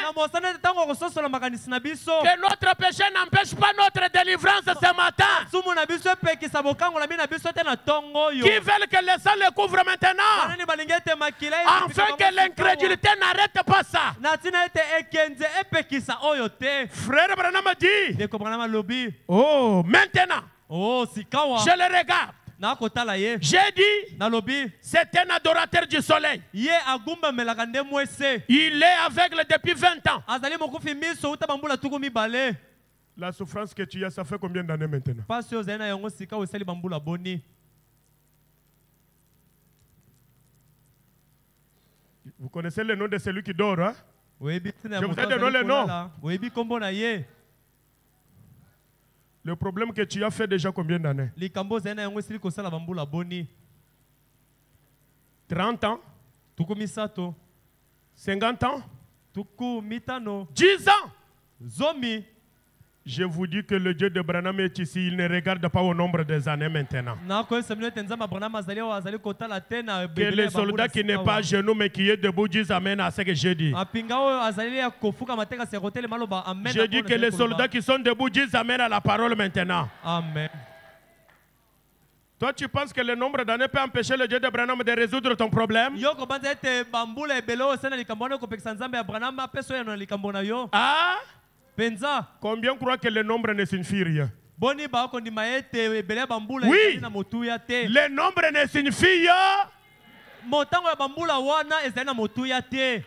na mosana ete ntango okososola makanisi na biso. que notre péché n'empêche pas notre délivrance ce matin. Sumu na biso epekisa bokango na bino na biso te na ntongo oyo. Qui veulent que le sang le couvre maintenant. Banani balingi ete makila Afin que l'incrédulité n'arrête pas ça. na ntina ete ekenze epekisa oyo te. Frère Branham dit, Ndeko Branham alobi. oh, maintenant, Oh, sikawa. je le regarde. Na kotala ye. J'ai dit, Nalobi. c'est un adorateur du soleil. Ye agumbamelaka nde mwese. Il est aveugle depuis 20 ans. Azali mokufi miso uta bambula tuku mibale. La souffrance que tu as, ça fait combien d'années maintenant? Pasi ozali na yango sika osali bambula boni. Vous connaissez le nom de celui qui dort, hein? Oyebi tina Je vous moto ai donné azali le nom. kolala. Oyebi kombo na ye. Le problème que tu as fait déjà combien d'années? Likambo ozali na yango esili kosala bambula boni. 30 ans? Tuku misato. 50 ans? Tuku mitano. 10 ans? Zomi. Je vous dis que le Dieu de Branham est ici. Il ne regarde pas au nombre des années maintenant. Na ko semino ete nzamba Branham azali o azali kotala te na Que le soldat qui n'est pas à genoux mais qui est debout dise amen à ce que j'ai dit. Apinga oyo azali ya kofuka mateka se rotele maloba amen. J'ai dit que les soldats qui sont debout disent amen à la parole maintenant. Amen. Toi, tu penses que le nombre d'années peut empêcher le Dieu de Branham de résoudre ton problème? Yo ko banza ete bambula ebele o sena likambo na ko pekisa nzambe ya Branham apeso ya na likambo na yo. Ah? Penza. Combien croient que le nombre ne signifie rien? Boni ba ko ndima ete ebele bambula Oui. ezali na motuya te. Le nombre ne signifie rien. Motango ya bambula wana ezali na motuya te.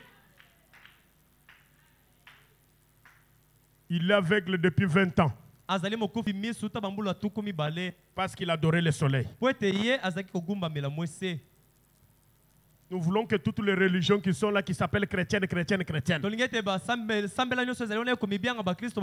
Il est aveugle depuis 20 ans Azali mokufi misu ta bambula tuku mibale. parce qu'il adorait le soleil. Po ete ye azaki kogumba mela mwese. Nous voulons que toutes les religions qui sont là, qui s'appellent chrétiennes, Tolingi ete ba sambela nyonso ezali wana ekomibianga ba Kristo.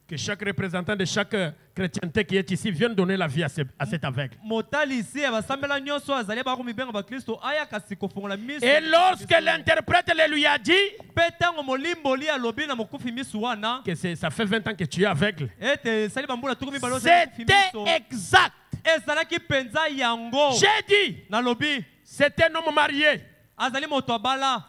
que chaque représentant de chaque chrétienté qui est ici vienne donner la vie à cet aveugle. Motali ici ba sambela nyonso azali ba komibianga ba Kristo aya kasi kofongola misu. Et lorsque l'interprète le lui a dit petango molimboli alobi na mokufi misu wana. que ça fait 20 ans que tu es aveugle, Ete sali bambula tuku mibale c'était exact. ezalaki penza yango. J'ai dit, Nalobi c'est un homme marié. azali moto abala.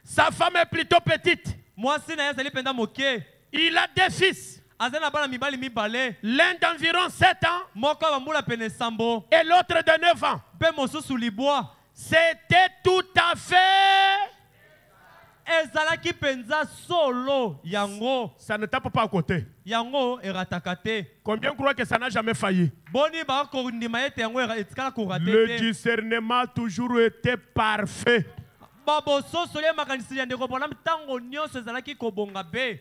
Sa femme est plutôt petite. mwasi na ye azali mpenza moke. Il a deux fils. Azali na bana mibali mibale. L'un d'environ 7 ans Moko bambula pene sambo. et l'autre de 9 ans. Pe mosusu libwa. C'était tout à fait... Ezalaki penza solo yango. Ça ne tape pas à côté. Yango erataka te. Combien croient que ça n'a jamais failli? Boni ba ko ndima yete yango etikala ko raté. Le discernement a toujours été parfait. Babo soso le makanisi ya ndeko bona mtango nyonso ezalaki kobonga be.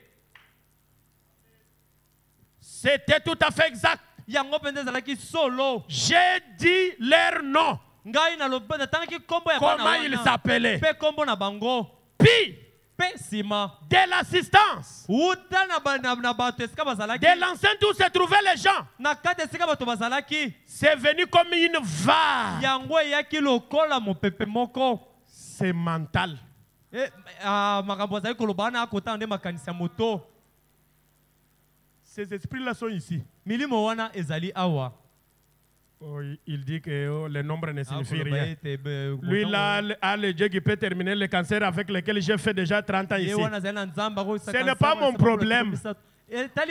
C'était tout à fait exact. Yango penza ezalaki solo. J'ai dit leur nom. Ngai na lobenda tanki kombo ya bana. Comment ils s'appelaient? Pe kombo na bango. Puis, Pe sima. de l'assistance, Uta na bato esika bazalaki. de l'enceinte où se trouvaient les gens, Na kate esika bato bazalaki. c'est venu comme une vague. Yango eyaki lokola mopepe moko. C'est mental. Makambo azali koloba na akota nde makanisi ya moto. Ces esprits-là sont ici. Milimo wana ezali awa. Oh, il dit que oh, le nombre ne signifie Akoloba rien. ete, be, Lui, là, a le Dieu qui peut terminer le cancer avec lequel j'ai fait déjà 30 ans ye ici. wana azali na nzamba ko Ce n'est pas mon problème.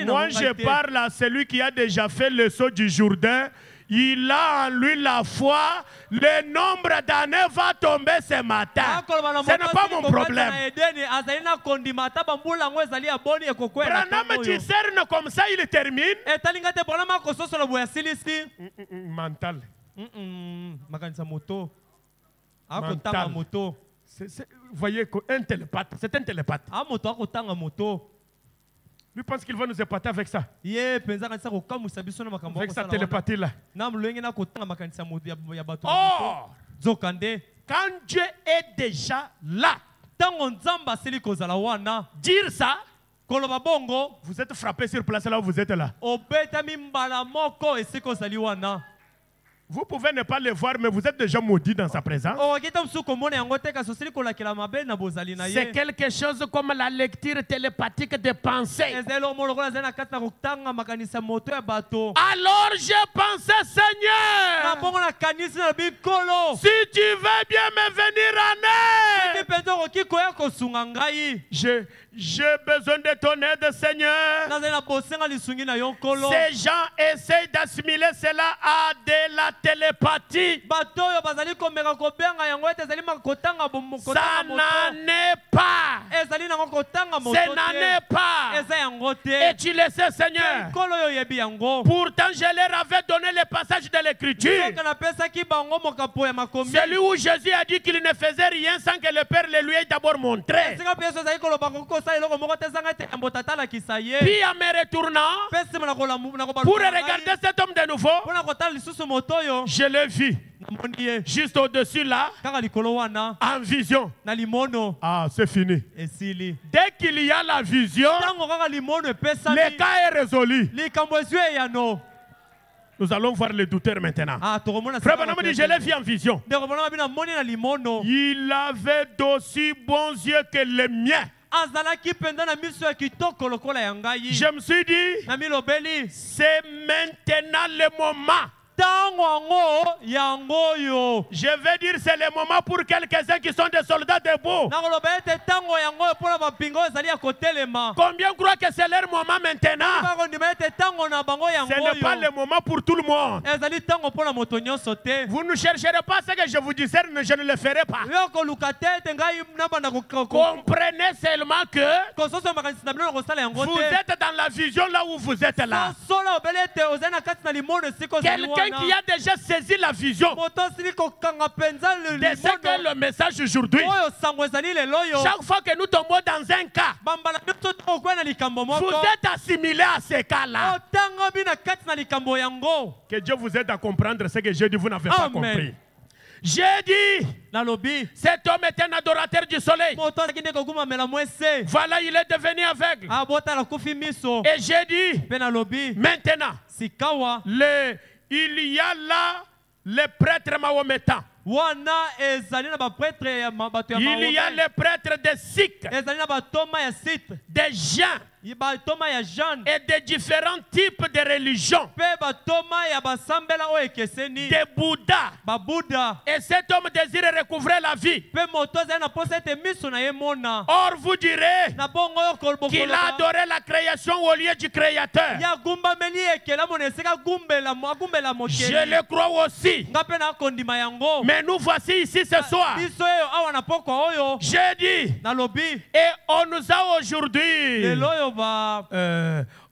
Moi, je parle à celui qui a déjà fait le saut du Jourdain. Il a en lui la foi. Le nombre d'années va tomber ce matin. Ce n'est pas mon problème. Branham discerne comme ça, il termine. Mental. Mental. Vous voyez, un télépathe. C'est un télépathe. Lui pense qu'il va nous épater avec ça. Avec sa télépathie-là. Or, quand Dieu est déjà là, dire ça, vous êtes frappé sur place là où vous êtes là. Vous pouvez ne pas le voir, mais vous êtes déjà maudit dans sa présence. C'est quelque chose comme la lecture télépathique des pensées. Alors j'ai pensé, Seigneur, si tu veux bien me venir en aide, j'ai besoin de ton aide, Seigneur. Ces gens essayent d'assimiler cela à de la télépathie. Ça n'en est pas. Ça n'en est pas. Et tu le sais, Seigneur. Pourtant, je leur avais donné le passage de l'Écriture. Celui où Jésus a dit qu'il ne faisait rien sans que le Père le lui ait d'abord montré. Puis en me retournant pour regarder cet homme de nouveau, je l'ai vu juste au-dessus là, en vision. Ah, c'est fini. Dès qu'il y a la vision, le cas est résolu. Nous allons voir les douteurs maintenant. Frère Branham dit, je l'ai vu en vision. Il avait d'aussi bons yeux que les miens. Je me suis dit, c'est maintenant le moment. Je vais dire c'est le moment pour quelques-uns qui sont des soldats debout. Combien croient que c'est leur moment maintenant? Ce n'est pas le moment pour tout le monde. Vous ne chercherez pas ce que je vous discerne, je ne le ferai pas. Comprenez seulement que vous êtes dans la vision là où vous êtes là. Quelqu'un qui a déjà saisi la vision de ce que le message aujourd'hui. Chaque fois que nous tombons dans un cas, vous êtes assimilés à ce cas-là. Que Dieu vous aide à comprendre ce que j'ai dit, vous n'avez pas compris. J'ai dit, cet homme est un adorateur du soleil. Voilà, il est devenu aveugle. Et j'ai dit, maintenant, il y a là les prêtres mahométans. Il y a les prêtres des Sikhs, des gens batoma ya Jeanne et de différents types de religions, pe batoma ya basambela oyo ekeseni de Bouddha. babuda Et cet homme désire recouvrer la vie. pe moto azali na posa ete miso na ye mona Or, vous direz na bongo oyo qu'il a adoré la création au lieu du Créateur. ya gumbameli ekela mona esika agumbela Je mokeli le crois aussi. nga mpe nakondima yango Mais nous voici ici ce soir. biso oyo awa na pokwa oyo J'ai dit, nalobi et on nous a aujourd'hui. lelo oyo ba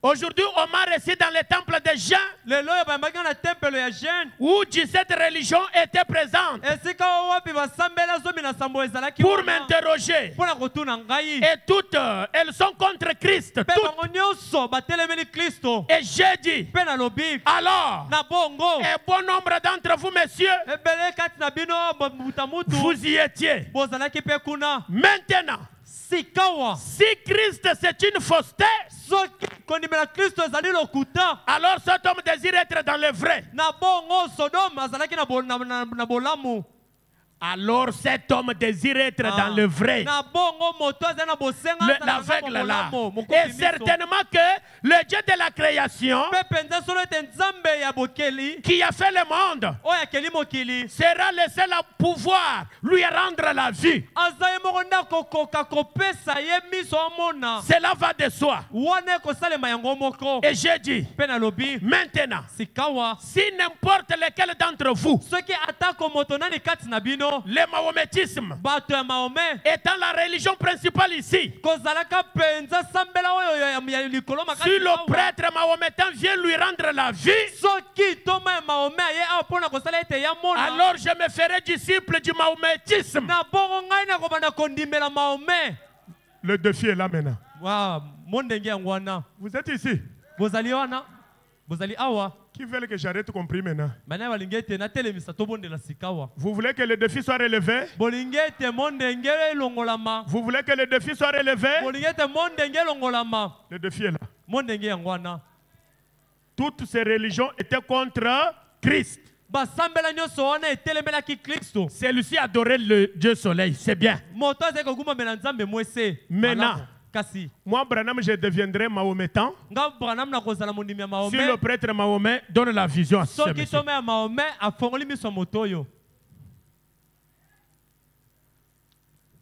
Aujourd'hui, on m'a reçu dans le temple de Jean, lelo oyo bayambaki na tempelo ya Jeanne où 17 religions étaient présentes esika oyo wapi basambela zomi na sambo ezalaki pour m'interroger. mpo na kotuna ngai Et toutes, elles sont contre Christ. mpe Toutes. bango nyonso batelemeli kristo Et j'ai dit, mpe nalobi alors, na bongo un bon nombre d'entre vous, messieurs, ebele kati na bino mutamutu vous y étiez. bozalaki mpe kuna Maintenant, sikawa si Christ c'est une fausseté, soki kondimela kristo ezali lokuta alors cet homme désire être dans le vrai. na bongo sodome azalaki na bolamu Alors cet homme désire être dans le vrai. na bongo moto azali na bosenga L'aveugle là. Et certainement que le Dieu de la création mpe mpenza solo ete nzambe ya bokeli qui a fait le monde oyo akeli mokili sera le seul à pouvoir lui rendre la vie. aza ye moko nde akokoka kopesa ye miso amona Cela va de soi. wana ekosalema yango moko Et j'ai dit, mpe nalobi maintenant, sikawa si n'importe lequel d'entre vous, soki atako moto nani kati na bino le mahométisme bato ya mahome étant la religion principale ici, kozalaka mpenza sambela oyo ya likolo si makasi le prêtre mahométain vient lui rendre la vie, soki toma ya mahome aye awa mpo na kosala ete ya mona alors je me ferai disciple du mahométisme. na bongo ngai nakobanda kondimela mahome Le défi est là maintenant. wa mo ndenge yango wana Vous êtes ici. bozali wana bozali awa Qui veulent que j'arrête compris maintenant? bana balingi ete natelemisa tobondela sikawa Vous voulez que le défi soit relevé? bolingi ete mo ndenge elongolama Vous voulez que le défi soit relevé? bolingi ete mo ndenge elongolama Le défi est là. mo ndenge yango wana Toutes ces religions étaient contre Christ. basambela nyonso wana etelemelaki kristo Celui-ci adorait le Dieu soleil, c'est bien. moto azali kogumbamela nzambe mwese Maintenant, malamu. kasi moi, Branham, je deviendrai mahométan nga branam na kozala mondimi ya si le mahome prêtre Mahomet donne la vision à ce soki monsieur. toma ya mahome afongoli miso ya moto oyo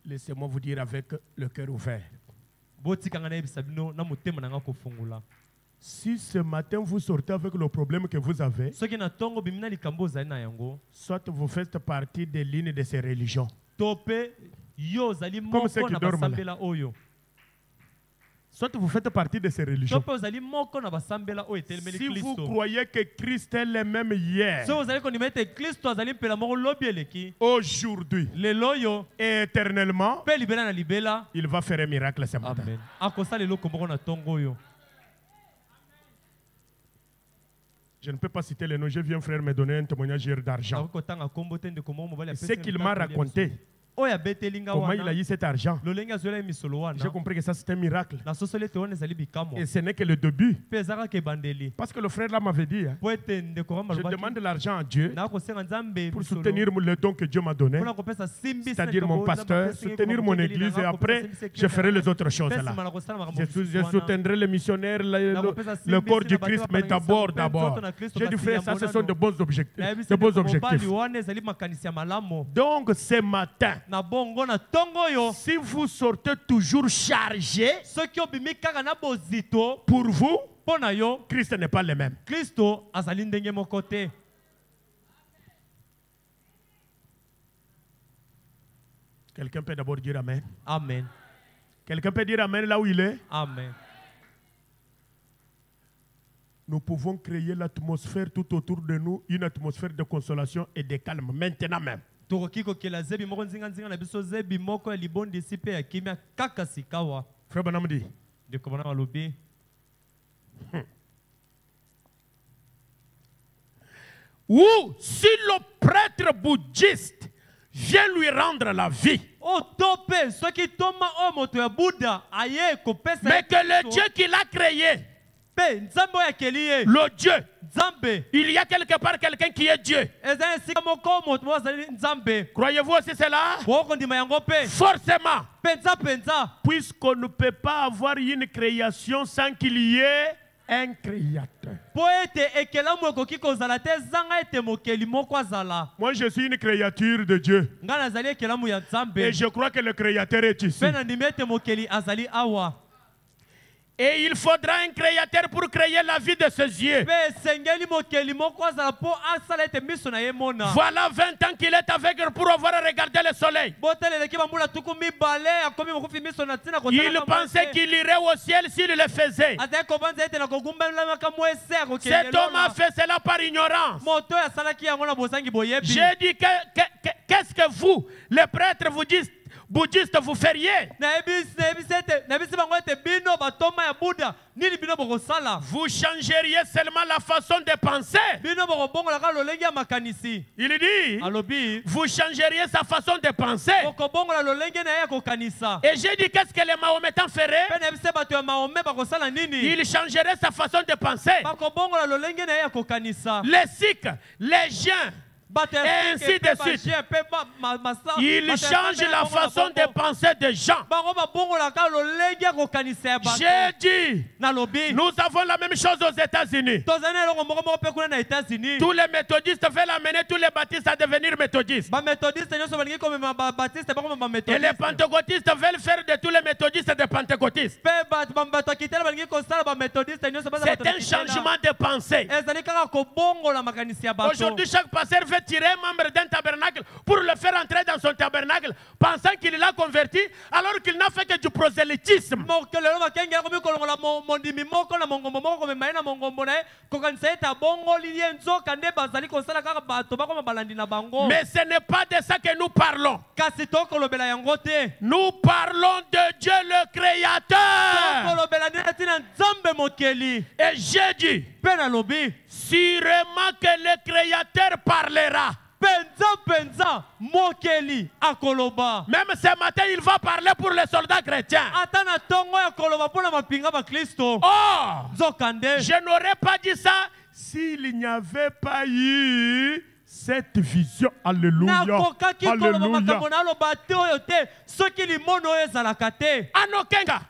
Laissez-moi vous dire avec le cœur ouvert. botikanga nayebisa bino na motema na nga kofungola Si ce matin vous sortez avec le problème que vous avez, soki na ntongo bimi na likambo ozali na yango soit vous faites partie de l'une de ces religions. to mpe yo ozali Comme ceux moko qui na dorment là. basambela oyo Soit vous faites partie de ces to religions. mpe ozali moko na basambela oyo etelemeli Si vous kristo croyez que Christ est le même hier, soki ozali kondima ete kristo azali mpela moko lobi eleki aujourd'hui lelo oyo et éternellement, mpe libela na libela il va faire un miracle ce matin. amen akosala eloko moko na ntongo oyo Je ne peux pas citer les noms. Je viens, frère, me donner un témoignage hier d'argent. nakoki kotanga kombo te ndeko moko mobali Et ce qu'il m'a raconté, oyo abeteli nga comment il a wana eu cet argent, lolenge azwela ye misolo wana j'ai compris que ça c'est un miracle. nasosoli ete wana ezali bikamwa Et ce n'est que le début. mpe eza kaka ebandeli Parce que le frère là m'avait dit, hein, mpo ete ndeko rama je demande alobaki de l'argent à Dieu nakosenga nzambe pour misolo soutenir le don que Dieu m'a donné, mpona kopesa simbi c'est-à-dire mon pasteur, soutenir mon église et après je ferai les autres choses là. Je soutiendrai les missionnaires, le corps du Christ, mais d'abord. J'ai dit, frère, ça ce sont de bons objectifs. De bons objectifs. wana ezali makanisi ya malamu Donc ce matin, na bongo na ntongo oyo si vous sortez toujours chargé, soki obimi kaka na bozito pour vous, mpo na yo Christ n'est pas le même. kristo azali ndenge moko te Quelqu'un peut d'abord dire Amen. amen Quelqu'un peut dire Amen là où il est. amen Nous pouvons créer l'atmosphère tout autour de nous, une atmosphère de consolation et de calme, maintenant même. tokoki kokela zebi moko nzinga na biso zebi moko ya libondisi mpe ya kimia kaka sikawa Frère Branham dit, ndeko bana balobi ou si le prêtre bouddhiste vient lui rendre la vie, o to mpe soki toma oyo moto ya buda aye kopesa mais ye que le biso, Dieu qui l'a créé Pe nzambe oyo akeli ye. Le Dieu. Nzambe. Il y a quelque part quelqu'un qui est Dieu. Eza esika moko moto moko azali nzambe. Croyez-vous aussi cela? Okondima yango pe. Forcément. Penza penza. Puisqu'on ne peut pas avoir une création sans qu'il y ait un créateur. Po ete ekelamu ekoki kozala te zanga ete mokeli moko azala. Moi, je suis une créature de Dieu. Nga nazali ekelamu ya nzambe. Et je crois que le créateur est ici. Pe nandimi ete mokeli azali awa. Et il faudra un créateur pour créer la vie de ses yeux. Pe sengeli mokeli moko azala po asala ete miso na ye mona. Voilà 20 ans qu'il est aveugle pour avoir regardé le soleil. Boteleleki bambula tuku mibale akomi mokufi miso na tina kotala. Il pensait qu'il irait au ciel s'il le faisait. Azali kobanza ete na kogumbelamaka mwese akokende Cet homme a fait cela par ignorance. moto oyo asalaki yango na bosangi boyebi. J'ai dit qu'est-ce que vous, les prêtres, vous dites, bouddhistes, vous feriez? nayebisi bango ete bino batoma ya buda nini bino bokosala. Vous changeriez seulement la façon de penser. Bino bokobongolaka lolenge ya makanisi. Il dit, Alobi vous changeriez sa façon de penser. bokobongola lolenge na ye ya kokanisa. Et j'ai dit, qu'est-ce que les Mahométans feraient? Pe nayebisi bato ya mahome bakosala nini. Il changerait sa façon de penser. Bakobongola lolenge na ye ya kokanisa. Les Sikhs, les gens, et ainsi de suite. Il change la façon de penser des gens. J'ai dit, nous avons la même chose aux États-Unis. Tous les méthodistes veulent amener tous les baptistes à devenir méthodistes. Et les pentecôtistes veulent faire de tous les méthodistes des pentecôtistes. C'est un changement de pensée. Aujourd'hui, chaque pasteur veut tirer un membre d'un tabernacle pour le faire entrer dans son tabernacle, pensant qu'il l'a converti, alors qu'il n'a fait que du prosélytisme. Mais ce n'est pas de ça que nous parlons. Nous parlons de Dieu le Créateur. Et j'ai dit, sûrement que le Créateur parlera. Même ce matin, il va parler pour les soldats chrétiens. Oh, je n'aurais pas dit ça s'il n'y avait pas eu cette vision. Alléluia. Alléluia. En aucun cas.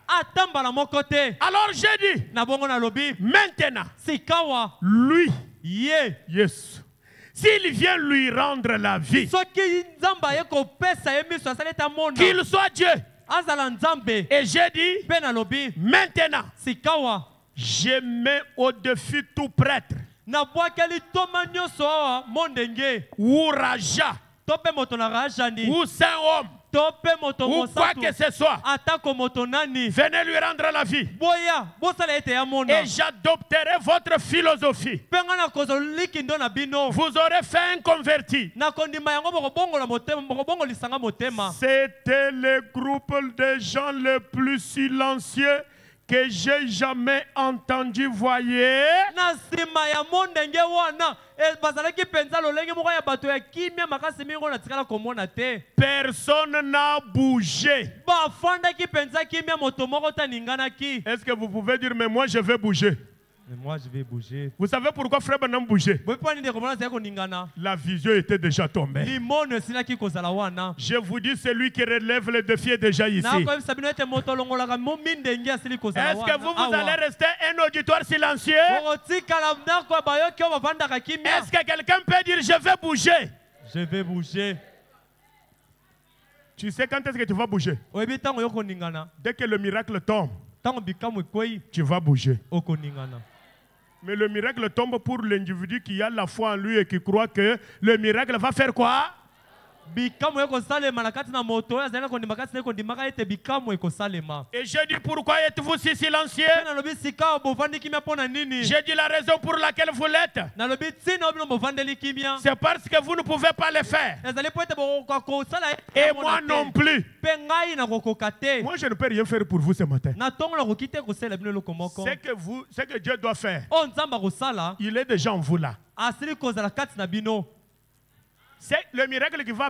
Alors j'ai dit, maintenant, lui, yes, s'il vient lui rendre la vie, qu'il soit Dieu. Et j'ai dit, maintenant, je mets au-dessus tout prêtre ou raja ou saint homme ou quoi que ce soit, venez lui rendre la vie. Et j'adopterai votre philosophie. Vous aurez fait un converti. C'était le groupe de gens les plus silencieux que j'ai jamais entendu, voyez. Personne n'a bougé. Est-ce que vous pouvez dire, mais moi je vais bouger? Mais moi je vais bouger. Vous savez pourquoi frère Branham bougeait? La vision était déjà tombée. Je vous dis, celui qui relève le défi est déjà ici. Est-ce que vous allez rester un auditoire silencieux? Est-ce que quelqu'un peut dire, je vais bouger? Je vais bouger. Tu sais quand est-ce que tu vas bouger? Dès que le miracle tombe, tu vas bouger. Mais le miracle tombe pour l'individu qui a la foi en lui et qui croit que le miracle va faire quoi? Et j'ai dit, pourquoi êtes-vous si silencieux? J'ai dit la raison pour laquelle vous l'êtes. C'est parce que vous ne pouvez pas le faire. Et moi non plus. Moi je ne peux rien faire pour vous ce matin. Ce que Dieu doit faire, il est déjà en vous là. c'est le miracle qui va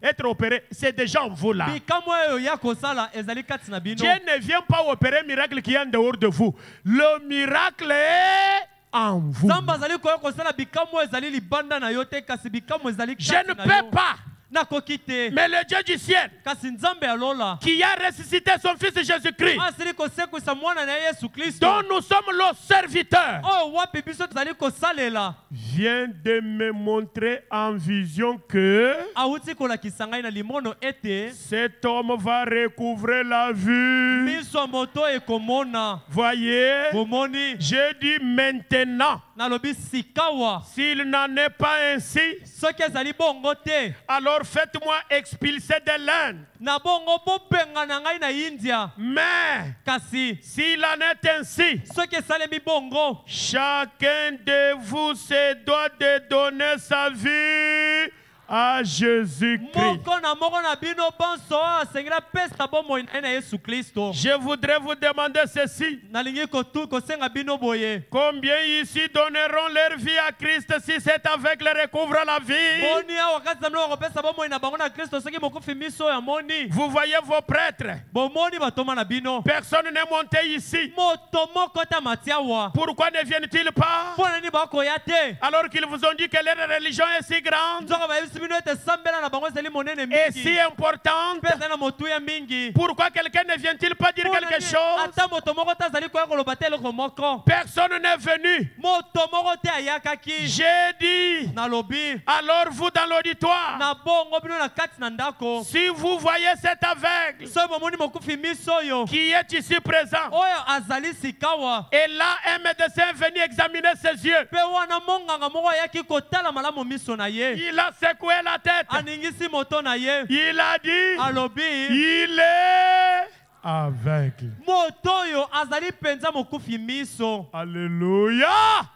être opéré, c'est déjà en vous là. bikamwa oyo ya kosala ezali kati na bino. Dieu ne vient pas opérer un miracle qui est en dehors de vous. Le miracle est en vous. Nzambe azali koya kosala bikamwa ezali libanda na yo te kasi bikamwa ezali Je kati ne na peux yo. pas. Nakoki te. Mais le Dieu du ciel, Kasi Nzambe alola. qui a ressuscité son fils Jésus-Christ, Asili kosekwisa mwana na Yesu Kristo. dont nous sommes le serviteur, Oh wapi biso tozali kosalela. vient de me montrer en vision que Auti kolakisa ngai na limono ete cet homme va recouvrer la vue. miso moto ekomona. Voyez, Bomoni. je dis maintenant, Nalobi sikawa. s'il n'en est pas ainsi, Soki ezali bongo te. alors faites-moi expulser de l'Inde. Na bongo bobenga na ngai na India. Mais Kasi s'il en est ainsi, soki esalemi bongo. chacun de vous se doit de donner sa vie à Jésus-Christ. Moko na bino banso asengela pesa bomoi na Yesu Kristo. Je voudrais vous demander ceci. Nalingi kosenga bino boye. Combien ici donneront leur vie à Christ si c'est avec le recouvre la vie? Boni awa kati na bino kopesa bomoi na bango na Kristo soki mokufi miso ya moni. Vous voyez vos prêtres. Bomoni batoma na bino. Personne n'est monté ici. Moto moko ta matiawa. Pourquoi ne viennent-ils pas? Pona ni bakoya te. Alors qu'ils vous ont dit que leur religion est si grande Nzoka bayebisi bino ete sambela na bango ezali monene et si mingi. importante. Pesa na motuya mingi. Pourquoi quelqu'un ne vient-il pas dire quelque chose? Ata moto moko ta zali koya koloba te eloko moko. Personne n'est venu. Moto moko te ayakaki. J'ai dit, Nalobi. alors vous dans l'auditoire, Na bongo bino na kati na ndako. si vous voyez cet aveugle So bomoni mokufi miso yo. qui est ici présent, Oyo azali sikawa. et là un médecin est venu examiner ses yeux, Pe wana monganga moko ayaki kotala malamu miso na ye. il a secoué la tête, Aningisi moto na ye. il a dit, Alobi. il est aveugle. Moto yo azali penza mokufi miso. Alléluia.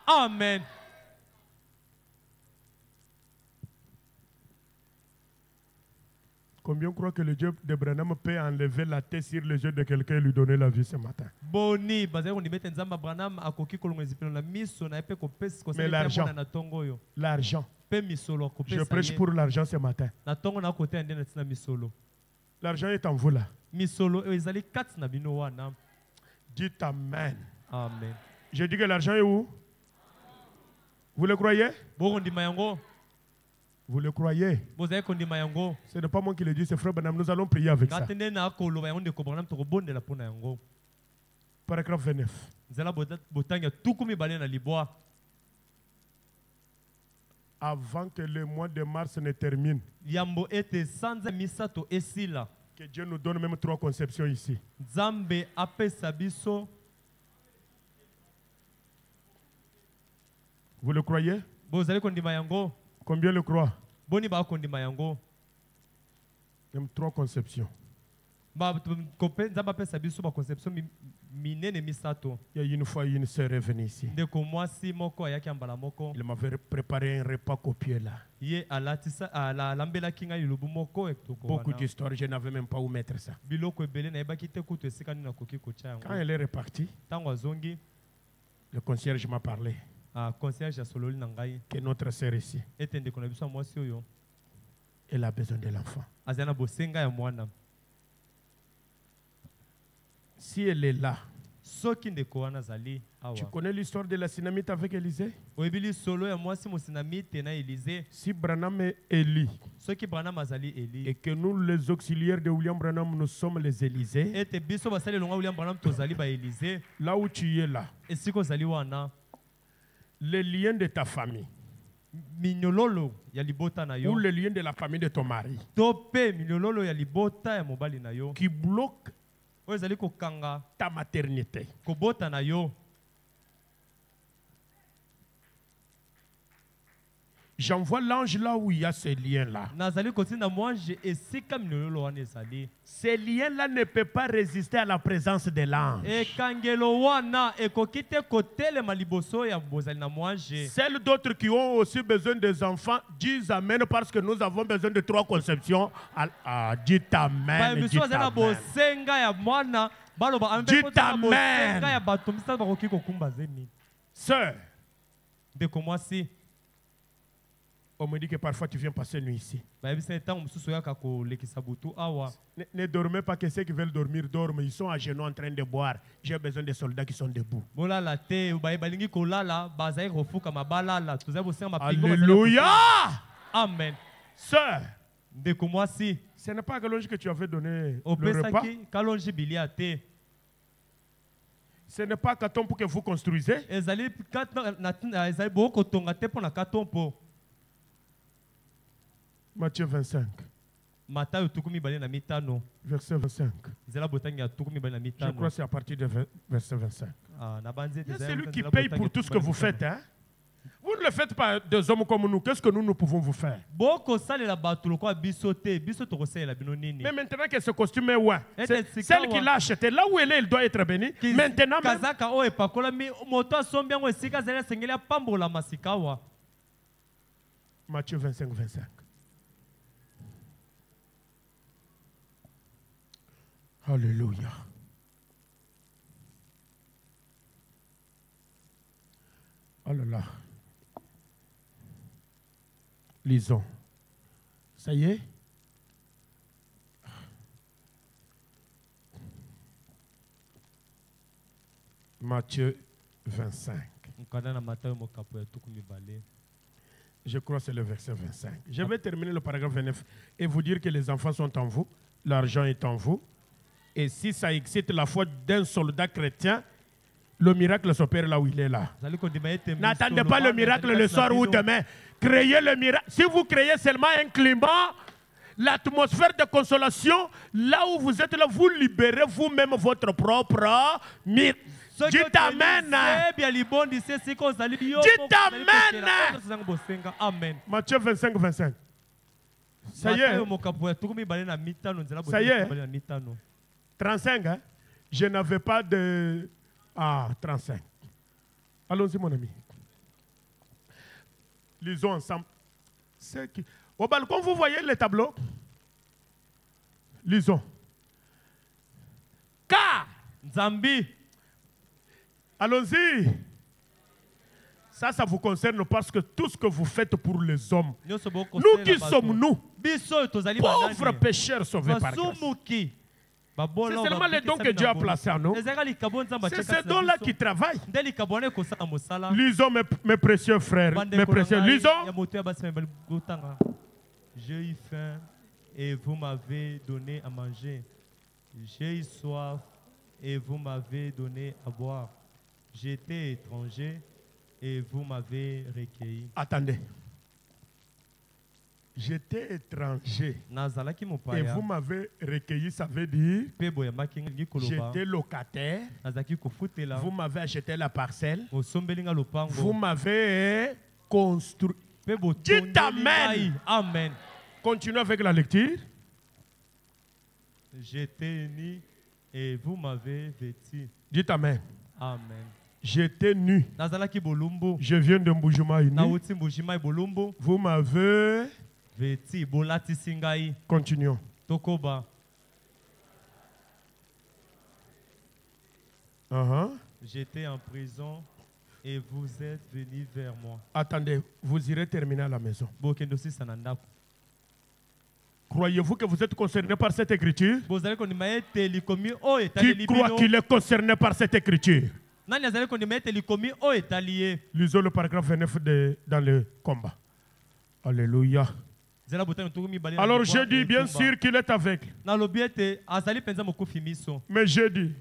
Amen. Combien croient que le Dieu de Branham peut enlever la tête sur les yeux de quelqu'un et lui donner la vie ce matin? Boni bazali kondimete nzamba Branham akoki kolonga ezipelo na miso na epe kopesa Mais l'argent. na tongo yo. L'argent. Pe misolo Je kopesa. prêche pour l'argent ce matin. Na tongo na kote ande na tina misolo. L'argent est en vous là. Misolo ezali kati na bino wana. Dites Amen. Amen. Je dis que l'argent est où? Vous le croyez? Bokondima yango. Vous le croyez? Bozali kondima yango. Ce n'est pas moi qui le dis, c'est frère Branham. Nous allons prier avec ça. Katende na koloba yango ndeko Branham tokobondela pona yango. Paragraphe 29. Nzela botanga tukumi bale na libwa. Avant que le mois de mars ne termine, Yambo ete sanza misato esila. que Dieu nous donne même 3 conceptions ici. Nzambe apesa biso. Vous le croyez? Bozali kondima yango. Combien le croient? Boni ba kondima yango. Même 3 conceptions. Nzambe apesa biso ba conception minene misato. Il y a une fois une sœur est venue ici. Ndeko mwasi moko ayaki ambala moko. Il m'avait préparé un repas copieux là. Ye alatisa alambela kinga yulubu moko etoko. Beaucoup d'histoires, je n'avais même pas où mettre ça. Biloko ebele na yebaki te kutu esika nini nakoki kotia yango. Quand elle est repartie, Tango azongi le concierge m'a parlé concierge ya sololi na ngai que notre sœur ici, ete ndeko na biso ya mwasi oyo elle a besoin de l'enfant. azali na bosenga ya mwana. Si elle est là, Soki ndeko wana azali tu awa. connais l'histoire de la synamite avec Élisée? Oyebili solo ya mwasi mosinamite na Élisée. Si Branham est Élie Soki Branham azali Eli. et que nous, les auxiliaires de William Branham, nous sommes les Élysées, Ete biso basali longa William Branham tozali ba Élisée. là où tu es là, Esiko zali wana. les liens de ta famille Minyololo ya libota na yo. ou les liens de la famille de ton mari Tope minyololo ya libota ya mobali na yo. qui bloquent Oyo zali kokanga ta maternité. kobota na yo. J'envoie l'ange là où il y a ces liens-là. Nazali kotinda mwanje esika minyololo wana ezali. Ces liens-là ne peuvent pas résister à la présence de l'ange. Ekangelo wana ekokite kotelema liboso ya bozali na mwanje. Celles d'autres qui ont aussi besoin des enfants disent Amen parce que nous avons besoin de 3 conceptions. Dites Amen. Dites Biso bazali na Amen. bosenga ya mwana baloba ambe Dites amen. bosenga ya bato misala bakoki kokumba zemi. Sœur, Ndeko mwasi On me dit que parfois tu viens passer nuit ici. Ne dormez pas, que ceux qui veulent dormir dorment. Ils sont à genoux en train de boire. J'ai besoin des soldats qui sont debout. Alléluia. Amen. Sœur, ce ce n'est pas Kalonji que tu avais donné le repas. Ce n'est pas Katon pour que vous construisez. Matthieu 25. Verset 25. Je crois que c'est à partir de verset 25. Il y a celui qui paye pour tout ce que vous faites. Hein? Vous ne le faites pas des hommes comme nous. Qu'est-ce que nous pouvons vous faire? Mais maintenant que ce costume est où? Celle qui l'a acheté, là où elle est, elle doit être bénie. Maintenant même. Matthieu 25, 25. Alléluia. Oh là là. Lisons. Ça y est? Matthieu 25. Je crois que c'est le verset 25. Je vais terminer le paragraphe 29 et vous dire que les enfants sont en vous, l'argent est en vous. Et si ça excite la foi d'un soldat chrétien, le miracle s'opère là où il est là. N'attendez pas le miracle le soir ou demain. Créez le miracle. Si vous créez seulement un climat, l'atmosphère de consolation, là où vous êtes là, vous libérez vous-même votre propre miracle. Dites Amen. Dites Amen. Matthieu 25, 25. Ça y est. Ça y est. 35, hein? Je n'avais pas de... Ah, 35. Allons-y, mon ami. Lisons ensemble. Au balcon, vous voyez les tableaux? Lisons. Car Zambi. Allons-y. Ça vous concerne parce que tout ce que vous faites pour les hommes, nous qui sommes-nous? Pauvres pécheurs sauvés par grâce. C'est seulement les dons que Dieu a placés en nous. C'est ces dons-là qui travaillent. Lisons, mes précieux frères, mes précieux. Lisons. J'ai eu faim et vous m'avez donné à manger. J'ai eu soif et vous m'avez donné à boire. J'étais étranger et vous m'avez recueilli. Attendez. J'étais étranger et vous m'avez recueilli, ça veut dire j'étais locataire, vous m'avez acheté la parcelle, vous m'avez construit. Dites Amen. Amen. Continuez avec la lecture. J'étais nu et vous m'avez vêtu. Dites Amen. Amen. J'étais nu. Je viens de Mbujumaï. Vous m'avez... Continuons. J'étais en prison et vous êtes venus vers moi. Attendez, vous irez terminer à la maison. Croyez-vous que vous êtes concerné par cette écriture? Qui croit qu'il est concerné par cette écriture? Lisons le paragraphe 29 dans le combat. Alléluia. Alors je dis bien sûr qu'il est aveugle. Mais je dis,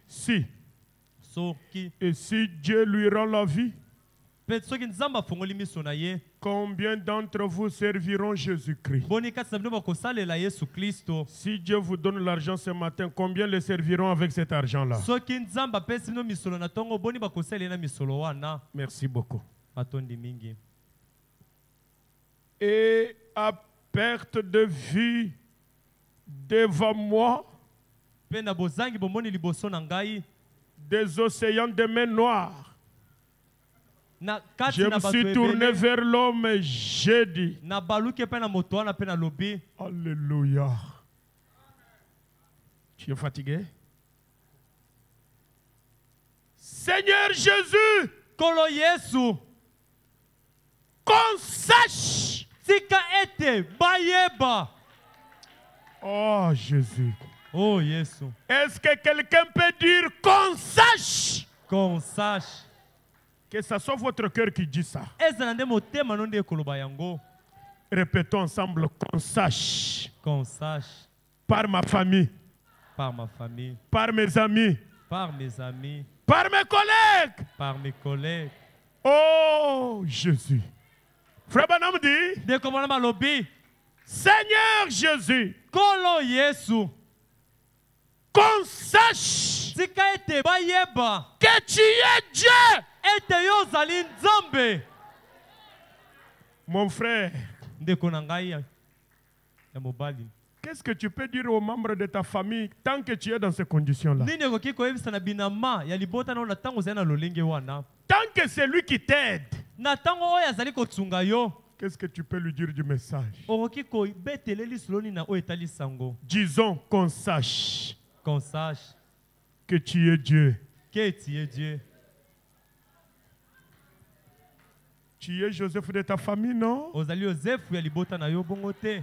si, et si Dieu lui rend la vie, combien d'entre vous serviront Jésus-Christ? Si Dieu vous donne l'argent ce matin, combien le serviront avec cet argent-là? Merci beaucoup. Et à perte de vue devant moi, des océans de mer noire. Je me suis tourné vers l'homme et j'ai dit, Alléluia. Tu es fatigué? Seigneur Jésus, qu'on sache. tika ete bayeba. Oh Jésus. Oh Yesu. Est-ce que quelqu'un peut dire qu'on sache? Qu'on sache. Que ça soit votre cœur qui dit ça. Ezala nde motema no nde ekoloba yango. Répétons ensemble qu'on sache. Qu'on sache. Par ma famille, Par ma famille, par mes amis, par mes amis, par mes collègues. par mes collègues. Oh Jésus. Frère Branham dit, De komona malobi. Seigneur Jésus, Kolo Yesu. qu'on sache Tika ete bayeba. que tu es Dieu. Ete yo zali nzambe. Mon frère, Ndeko na ngai ya mobali. qu'est-ce que tu peux dire aux membres de ta famille tant que tu es dans ces conditions-là? Nini okoki koyebisa na binama ya libota na ntango ozali na lolenge wana. Tant que c'est lui qui t'aide, Na ntango oyo azali kotsunga yo. qu'est-ce que tu peux lui dire du message? Okoki kobetelela lisolo nini na oyo etali sango. Disons qu'on sache Qu'on sache que tu es Dieu. que tu es Dieu. Tu es Joseph de ta famille, non? Ozali Yosefu ya libota na yo bongo te.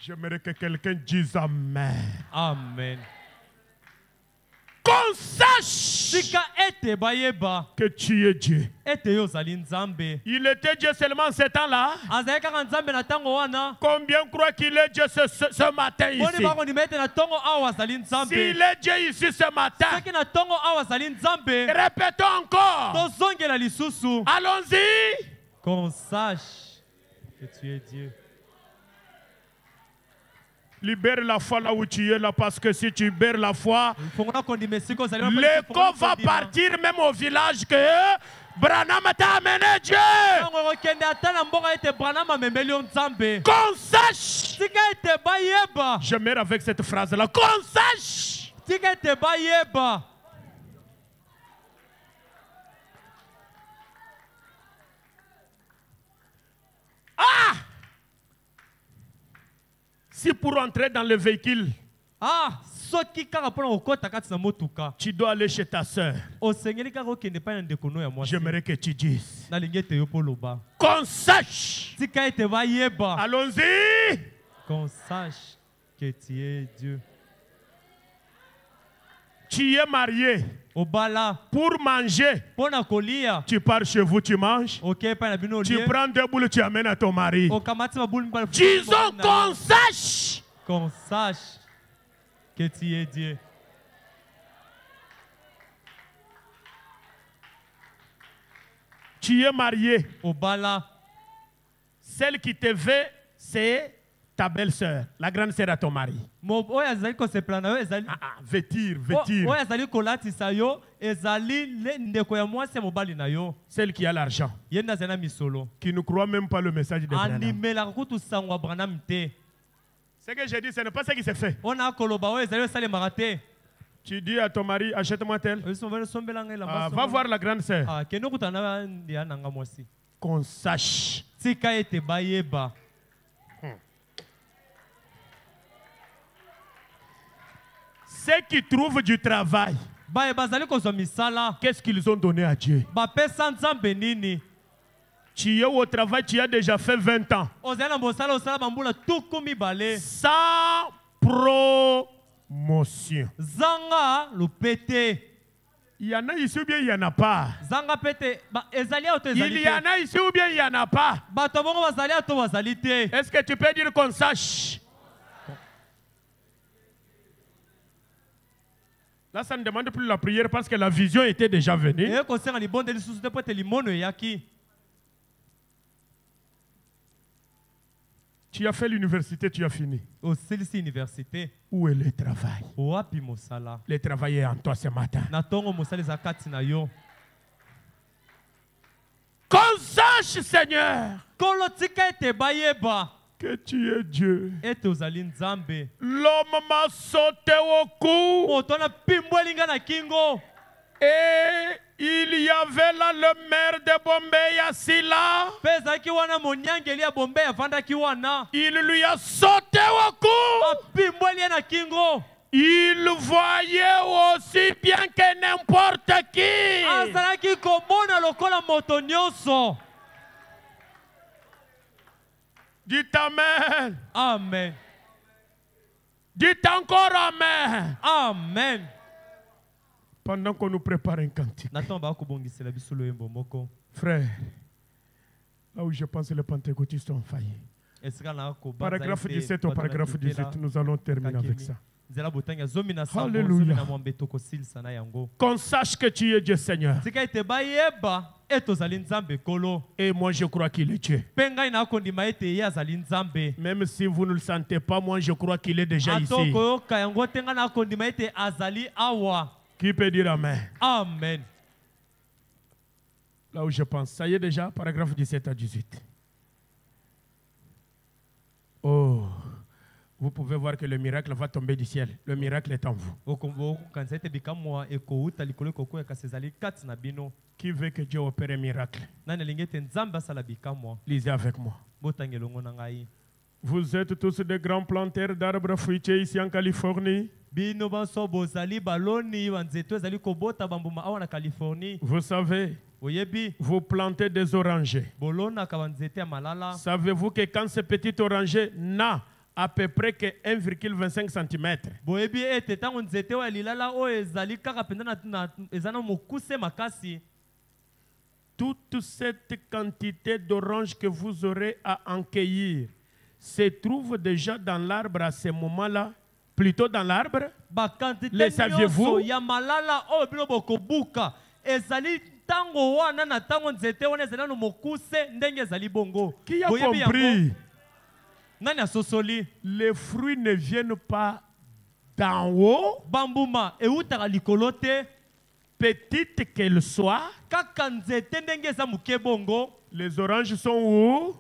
J'aimerais que quelqu'un dise Amen. Amen. Qu'on sache Tika ete bayeba. que tu es Dieu. Ete yo zali nzambe. Il était Dieu seulement en ce temps-là. Azali kaka nzambe na ntango wana. Combien croient qu'il est Dieu ce matin Boni ici? bakondima ete na ntongo awa azali nzambe. S'il est Dieu ici ce matin, Soki na ntongo awa azali nzambe. répétons encore. Tozongela lisusu. Allons-y. Qu'on sache que tu es Dieu. Libère la foi là où tu es là, parce que si tu libères la foi, Fongona kondima esika ozali na l'écho va partir même au village que Branham t'a amené Dieu. Ntango okende ata na mboka ete Branham amemeli yo nzambe. Qu'on sache. Tika ete bayeba. Je meurs avec cette phrase-là. Qu'on sache. Tika ete bayeba. Ah! Si pour entrer dans le véhicule, Ah, soki kaka mpona kokota kati na motuka. tu dois aller chez ta sœur, Osengeli kaka okende epai na ndeko no ya mwasi. j'aimerais que tu dises. Nalingi ete yo mpo loba. Qu'on sache. Tika ete bayeba. Allons-y. Qu'on sache que tu es Dieu. Tu es marié. Obala. Pour manger, Mpona kolia. tu pars chez vous, tu manges. Ok, epai na bino Tu olie. prends 2 boules, tu amènes à ton mari. Okamati babuli mibale. Disons qu'on sache. Qu'on sache que tu es Dieu. Tu es marié. Obala. Celle qui te veut, c'est ta belle-sœur, la grande sœur à ton mari. Oyo azali kosepela na yo ezali. Vêtir. Oyo azali kolatisa yo ezali ndeko ya mwasi ya mobali na yo. Celle qui a l'argent, Ye nde azali na misolo. qui ne croit même pas le message de Branham. Animelaka kutu sango ya Branham te. Ce que j'ai dit, ce n'est pas ce qui se fait. Ona koloba oyo ezali osalemaka te. Tu dis à ton mari, achète-moi tel. Osombelanga elamba. Va voir la grande sœur. Kende okutana na ya nanga mwasi. Qu'on sache. Tika ete bayeba. Ceux qui trouvent du travail, Baye bazali kozwa misala. qu'est-ce qu'ils ont donné à Dieu? Bapesa nzambe nini? Tu es au travail, tu as déjà fait 20 ans. Ozali na mosala osala bambula tuku mibale. Sans promotion. Zanga lupete. Il y en a ici ou bien il n'y en a pas? Zanga pete. Ezali ato ezali Il y en te. a ici ou bien il n'y en a pas? Bato bongo bazali ato bazali te. Est-ce que tu peux dire qu'on sache? Là, ça ne demande plus la prière parce que la vision était déjà venue. Eye kosenga libonde lisusu te po ete limono eyaki. Tu as fait l'université, tu as fini. Osilisi université. Où est le travail? Wapi mosala. Le travail est en toi ce matin. Na tongo mosala eza kati na yo. Qu'on sache, Seigneur, Kolo tika ete bayeba. que tu es Dieu. Ete ozali nzambe. L'homme m'a sauté au cou Moto na pimbwelinga na kingo. et il y avait là le maire de Bombay assis là. Pe ezalaki wana monyangeli ya Bombay avandaki wana. Il lui a sauté au cou Apimbweli ye na kingo. Il voyait aussi bien que n'importe qui. azalaki komona lokola moto nyonso. Dites Amen. Amen. Dites encore Amen. Amen. Pendant qu'on nous prépare un cantique. Nathan bakobongisela biso loyembo moko. Frère, là où je pense que les pentecôtistes ont failli. Paragraphe 17 au paragraphe 18, nous allons terminer avec ça. Alléluia. Qu'on sache que tu es Dieu Seigneur. Et moi je crois qu'il est Dieu. Même si vous ne le sentez pas, moi je crois qu'il est déjà ici. Qui peut dire Amen? Amen. Là où je pense, ça y est déjà, paragraphe 17 à 18. Oh, vous pouvez voir que le miracle va tomber du ciel. Le miracle est en vous. Qui veut que Dieu opère un miracle? Lisez avec moi. Vous êtes tous des grands planteurs d'arbres fruitiers ici en Californie. Vous savez, vous plantez des orangers. Savez-vous que quand ce petit oranger n'a à peu près que 1,25 cm, toute cette quantité d'oranges que vous aurez à en cueillir se trouve déjà dans l'arbre à ce moment-là, plutôt dans l'arbre. Le saviez-vous? Qui a compris? Les fruits ne viennent pas d'en haut, petites qu'elles soient. Les oranges sont où?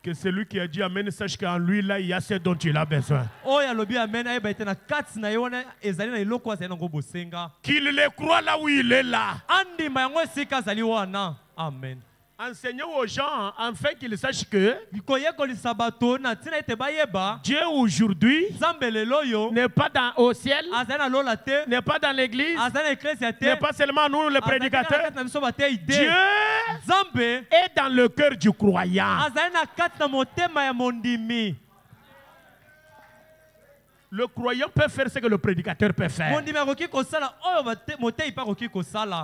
Que celui qui a dit Amen sache qu'en lui là il y a ce dont il a besoin. Qu'il le croit là où il est là. Amen. Enseignez aux gens afin qu'ils sachent que Dieu aujourd'hui n'est pas au ciel, n'est pas dans l'église, n'est pas seulement nous les prédicateurs. Dieu est dans le cœur du croyant. Le croyant peut faire ce que le prédicateur peut faire.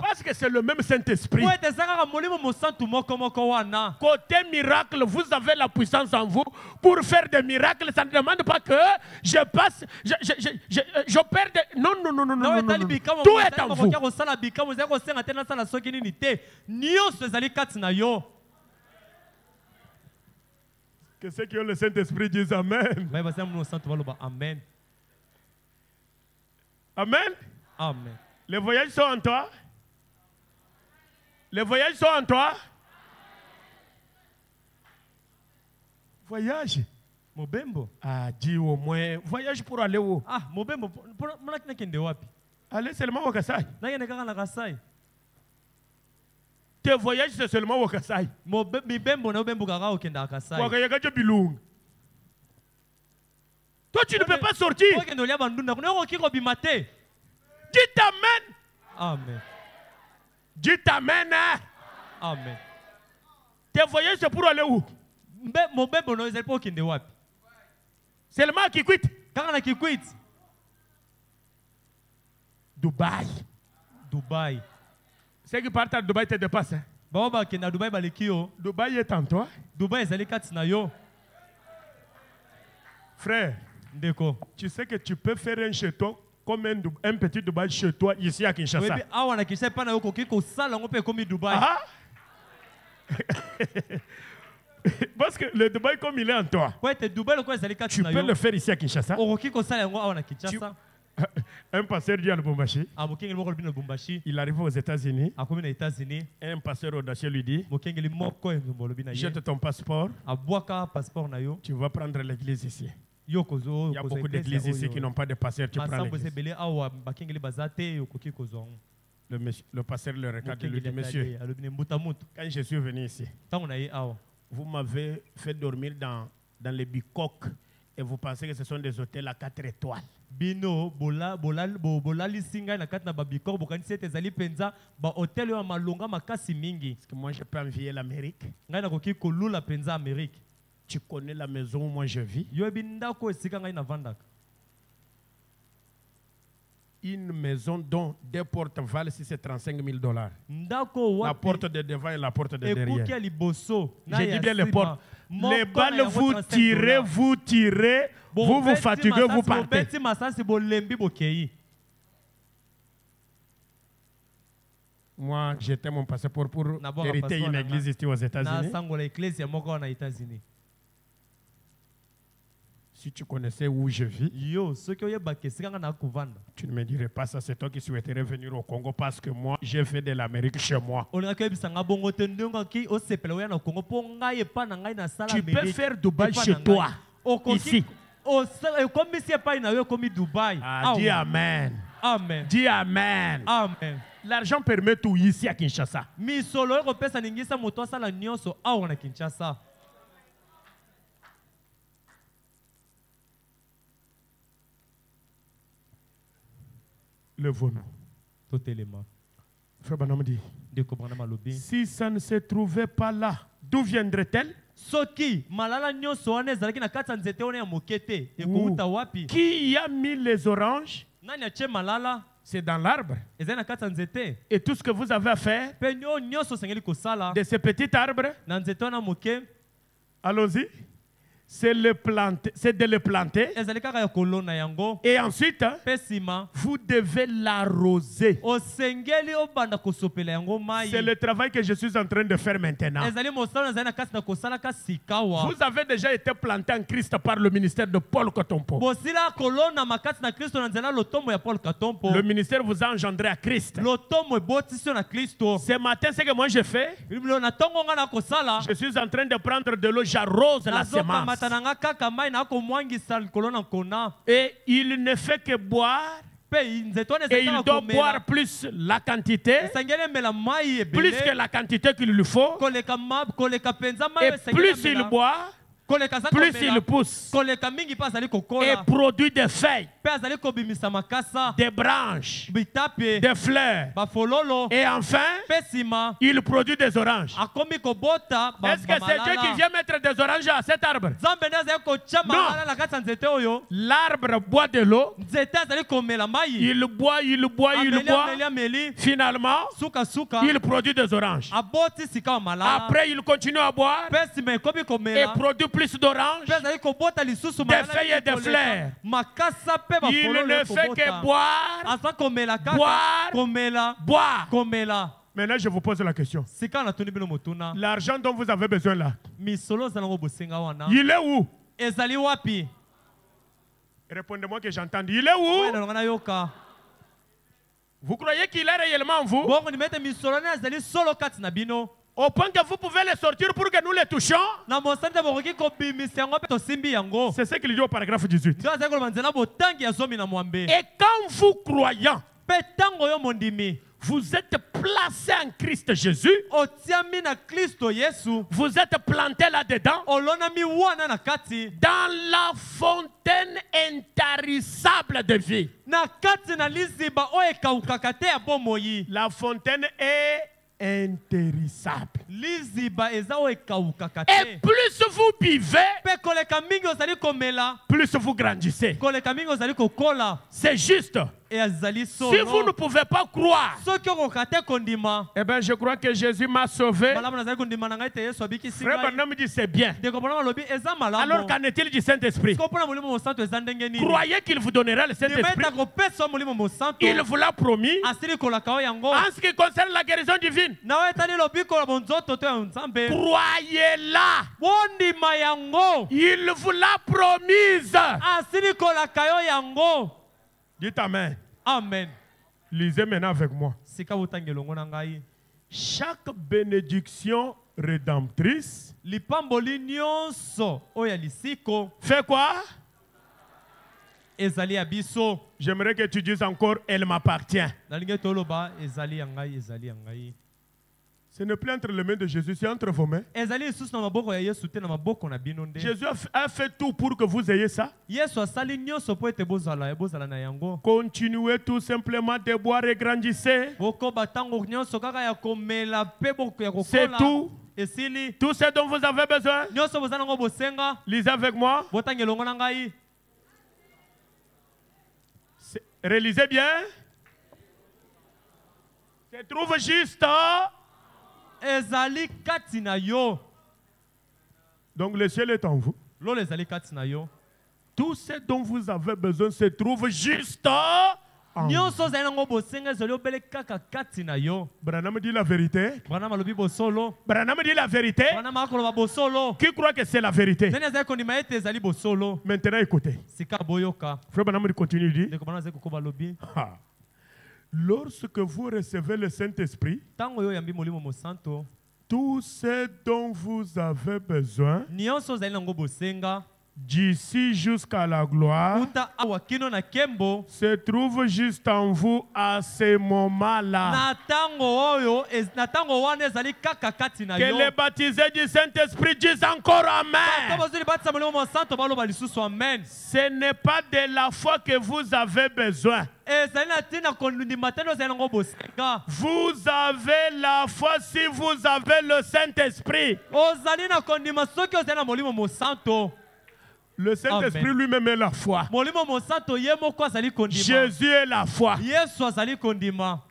Parce que c'est le même Saint-Esprit. Côté miracle, vous avez la puissance en vous pour faire des miracles. Ça ne demande pas que je passe, j'opère des... Non. Tout est en vous. Que ceux qui ont le Saint-Esprit disent Amen. Amen. Amen. Amen. Les voyages sont en toi. Les voyages sont en toi. Voyage. Mobembo. Ah, dis au moins. Voyage pour aller où? Ah, Mobembo. Aller seulement au Kassai. Kasai. Tes voyages c'est seulement au Kassai. Mobembo na Obembo kaka okenda Kasai. Wakayakaje Bilung. Toi tu ne peux pas sortir. Dites Amen. Amen. Dites Amen. Hein? Amen. Tes voyages c'est pour aller où? Seulement qui quitte. Dubaï. Dubaï. Ceux qui partent à Dubaï te dépassent. Hein? Dubaï est en toi. Frère, tu sais que tu peux faire un chez toi comme un petit Dubaï chez toi ici à Kinshasa. Ah? Parce que le Dubaï comme il est en toi, tu peux le faire ici à Kinshasa. Un pasteur dit à Lubumbashi, il arrive aux États-Unis, un pasteur audacieux lui dit, jette ton passeport, tu vas prendre l'église ici. Il y a beaucoup d'églises ici qui n'ont pas de pasteur, tu prends l'église. Le pasteur le regarde et lui dit, monsieur, quand je suis venu ici, vous m'avez fait dormir dans les bicoques et vous pensez que ce sont des hôtels à 4 étoiles. Bino bolali singa na kati na babikor bokanisi ete ezali penza ba hotel ya malonga makasi mingi. Parce que moi je peux envier l'Amérique. Ngai nakoki kolula penza Amérique. Tu connais la maison où moi je vis? Yo bindako esika ngai na vandaka. Une maison dont deux portes valent si c'est $35,000. La porte de devant et la porte de derrière. J'ai dit bien les portes. Les balles, vous tirez, vous fatiguez, vous partez. Moi, j'étais mon passeport pour hériter une église ici aux États-Unis. Si tu connaissais où je vis, tu ne me dirais pas ça. C'est toi qui souhaiterais venir au Congo parce que moi, j'ai fait de l'Amérique chez moi. Tu peux faire Dubaï chez toi, ici. Ah, dis Amen. Amen. Dis Amen. Amen. L'argent permet tout ici à Kinshasa. Levons-nous. Frère Branham dit, si ça ne se trouvait pas là, d'où viendrait-elle? Qui a mis les oranges? C'est dans l'arbre. Et tout ce que vous avez à faire de ce petit arbre, allons-y. C'est de le planter. Et ensuite, vous devez l'arroser. C'est le travail que je suis en train de faire maintenant. Vous avez déjà été planté en Christ par le ministère de Paul Katompo. Le ministère vous a engendré à Christ. Ce matin, ce que moi je fais, je suis en train de prendre de l'eau, j'arrose la semence. Et il ne fait que boire. Et il doit boire plus la quantité, plus que la quantité qu'il lui faut. Et plus il boit, plus il pousse et produit des feuilles, des branches, des fleurs, et enfin il produit des oranges. Est-ce que c'est Dieu qui vient mettre des oranges à cet arbre? Non. L'arbre boit de l'eau, il boit, finalement il produit des oranges. Après il continue à boire et produit plus d'oranges, des feuilles et des fleurs. Il ne fait que boire. Maintenant, je vous pose la question. L'argent dont vous avez besoin là, il est où? Répondez-moi que j'entende. Il est où? Vous croyez qu'il est réellement en vous? Au point que vous pouvez les sortir pour que nous les touchions? C'est ce qu'il dit au paragraphe 18. Et quand vous croyant, vous êtes placé en Christ Jésus, vous êtes planté là-dedans, dans la fontaine intarissable de vie. La fontaine est intéressable. Et plus vous buvez, plus vous grandissez. C'est juste. Si vous ne pouvez pas croire, eh bien je crois que Jésus m'a sauvé. Frère Branham dit c'est bien. Alors qu'en est-il du Saint-Esprit? Croyez qu'il vous donnera le Saint-Esprit. Il vous l'a promis. En ce qui concerne la guérison divine, croyez-la. Il vous l'a promise. Dites Amen. Amen. Lisez maintenant avec moi. Chaque bénédiction rédemptrice fait quoi? ezali abiso. J'aimerais que tu dises encore, elle m'appartient. Nalingi toloba ezali yangai, ezali yangai. Ce n'est plus entre les mains de Jésus, c'est entre vos mains. Ezali isusu na maboko ya Yesu te na maboko na bino nde. Jésus a fait tout pour que vous ayez ça. Yesu asali nyonso po ete bozala na yango. Continuez tout simplement de boire et grandissez. Boko batango nyonso kaka ya komela pe boko ya kokola. C'est tout. Esili. Tout ce dont vous avez besoin. Nyonso bozana ngo bosenga. Lisez avec moi. Botangelongo na ngai. Réalisez bien. Se trouve juste. Ezali kati na yo. Donc le ciel est en vous. Lolo ezali kati na yo. Tout ce dont vous avez besoin se trouve juste en vous. Nyonso zali ngo bosenga ezali obele kaka kati na yo. Branham dit la vérité. Branham alobi bosolo. Branham dit la vérité. Branham akoloba bosolo. Qui croit que c'est la vérité? Nani azali kondima ete ezali bosolo. Maintenant écoutez. Sika boyoka. Frère Branham continue dit. Ndeko bana azali kokoba lobi. Lorsque vous recevez le Saint-Esprit, Tango yo yambi molimo mosanto. tout ce dont vous avez besoin, Nyonso zali ngo bosenga. d'ici jusqu'à la gloire, Uta awa kino na kembo. se trouve juste en vous à ce moment-là. Na tango oyo na tango wana ezali kaka kati na Que yo. les baptisés du Saint-Esprit disent encore Amen. Kama zili batisa molimo mosanto baloba lisusu amen. Ce n'est pas de la foi que vous avez besoin. Ezali na tina kondima teno ezali ngo bosenga. Vous avez la foi si vous avez le Saint-Esprit. Ozali na kondima soki ozali na molimo mosanto. Le Saint-Esprit lui-même est la foi. Molimo mosanto ye moko azali kondima. Jésus est la foi. Yesu azali kondima.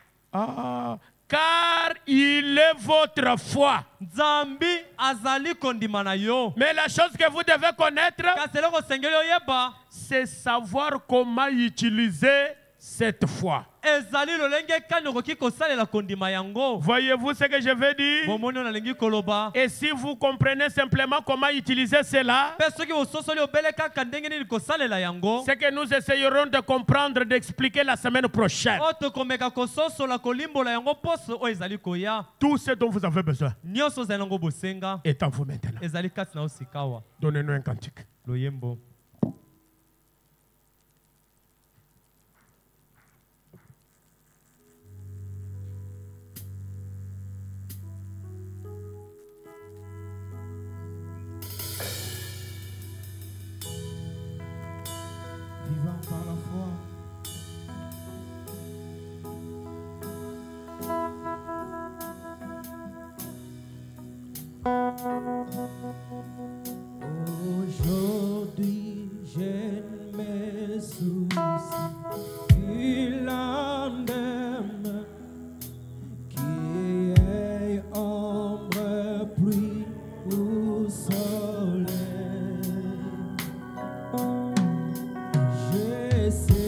Car il est votre foi. Nzambi azali kondima na yo. Mais la chose que vous devez connaître, Kasi eloko sengeli oyeba. c'est savoir comment utiliser cette foi. Ezali lolenge kani okoki kosalela kondima yango. Voyez-vous ce que je veux dire? Bomoni nalingi koloba. Et si vous comprenez simplement comment utiliser cela, Pe soki bososoli obele kaka ndenge nini kosalela yango. c'est que nous essayerons de comprendre, d'expliquer la semaine prochaine. O tokomeka kososola kolimbola yango poso oyo ezali koya. Tout ce dont vous avez besoin Nyonso ozali nango bosenga. est en vous maintenant. Ezali kati na osikawa. Donnez-nous un cantique. Loyembo. Vivant par la foi. Aujourd'hui, j'ai mes soucis. Il en aime qui est ombre, pluie ou soleil. Je sais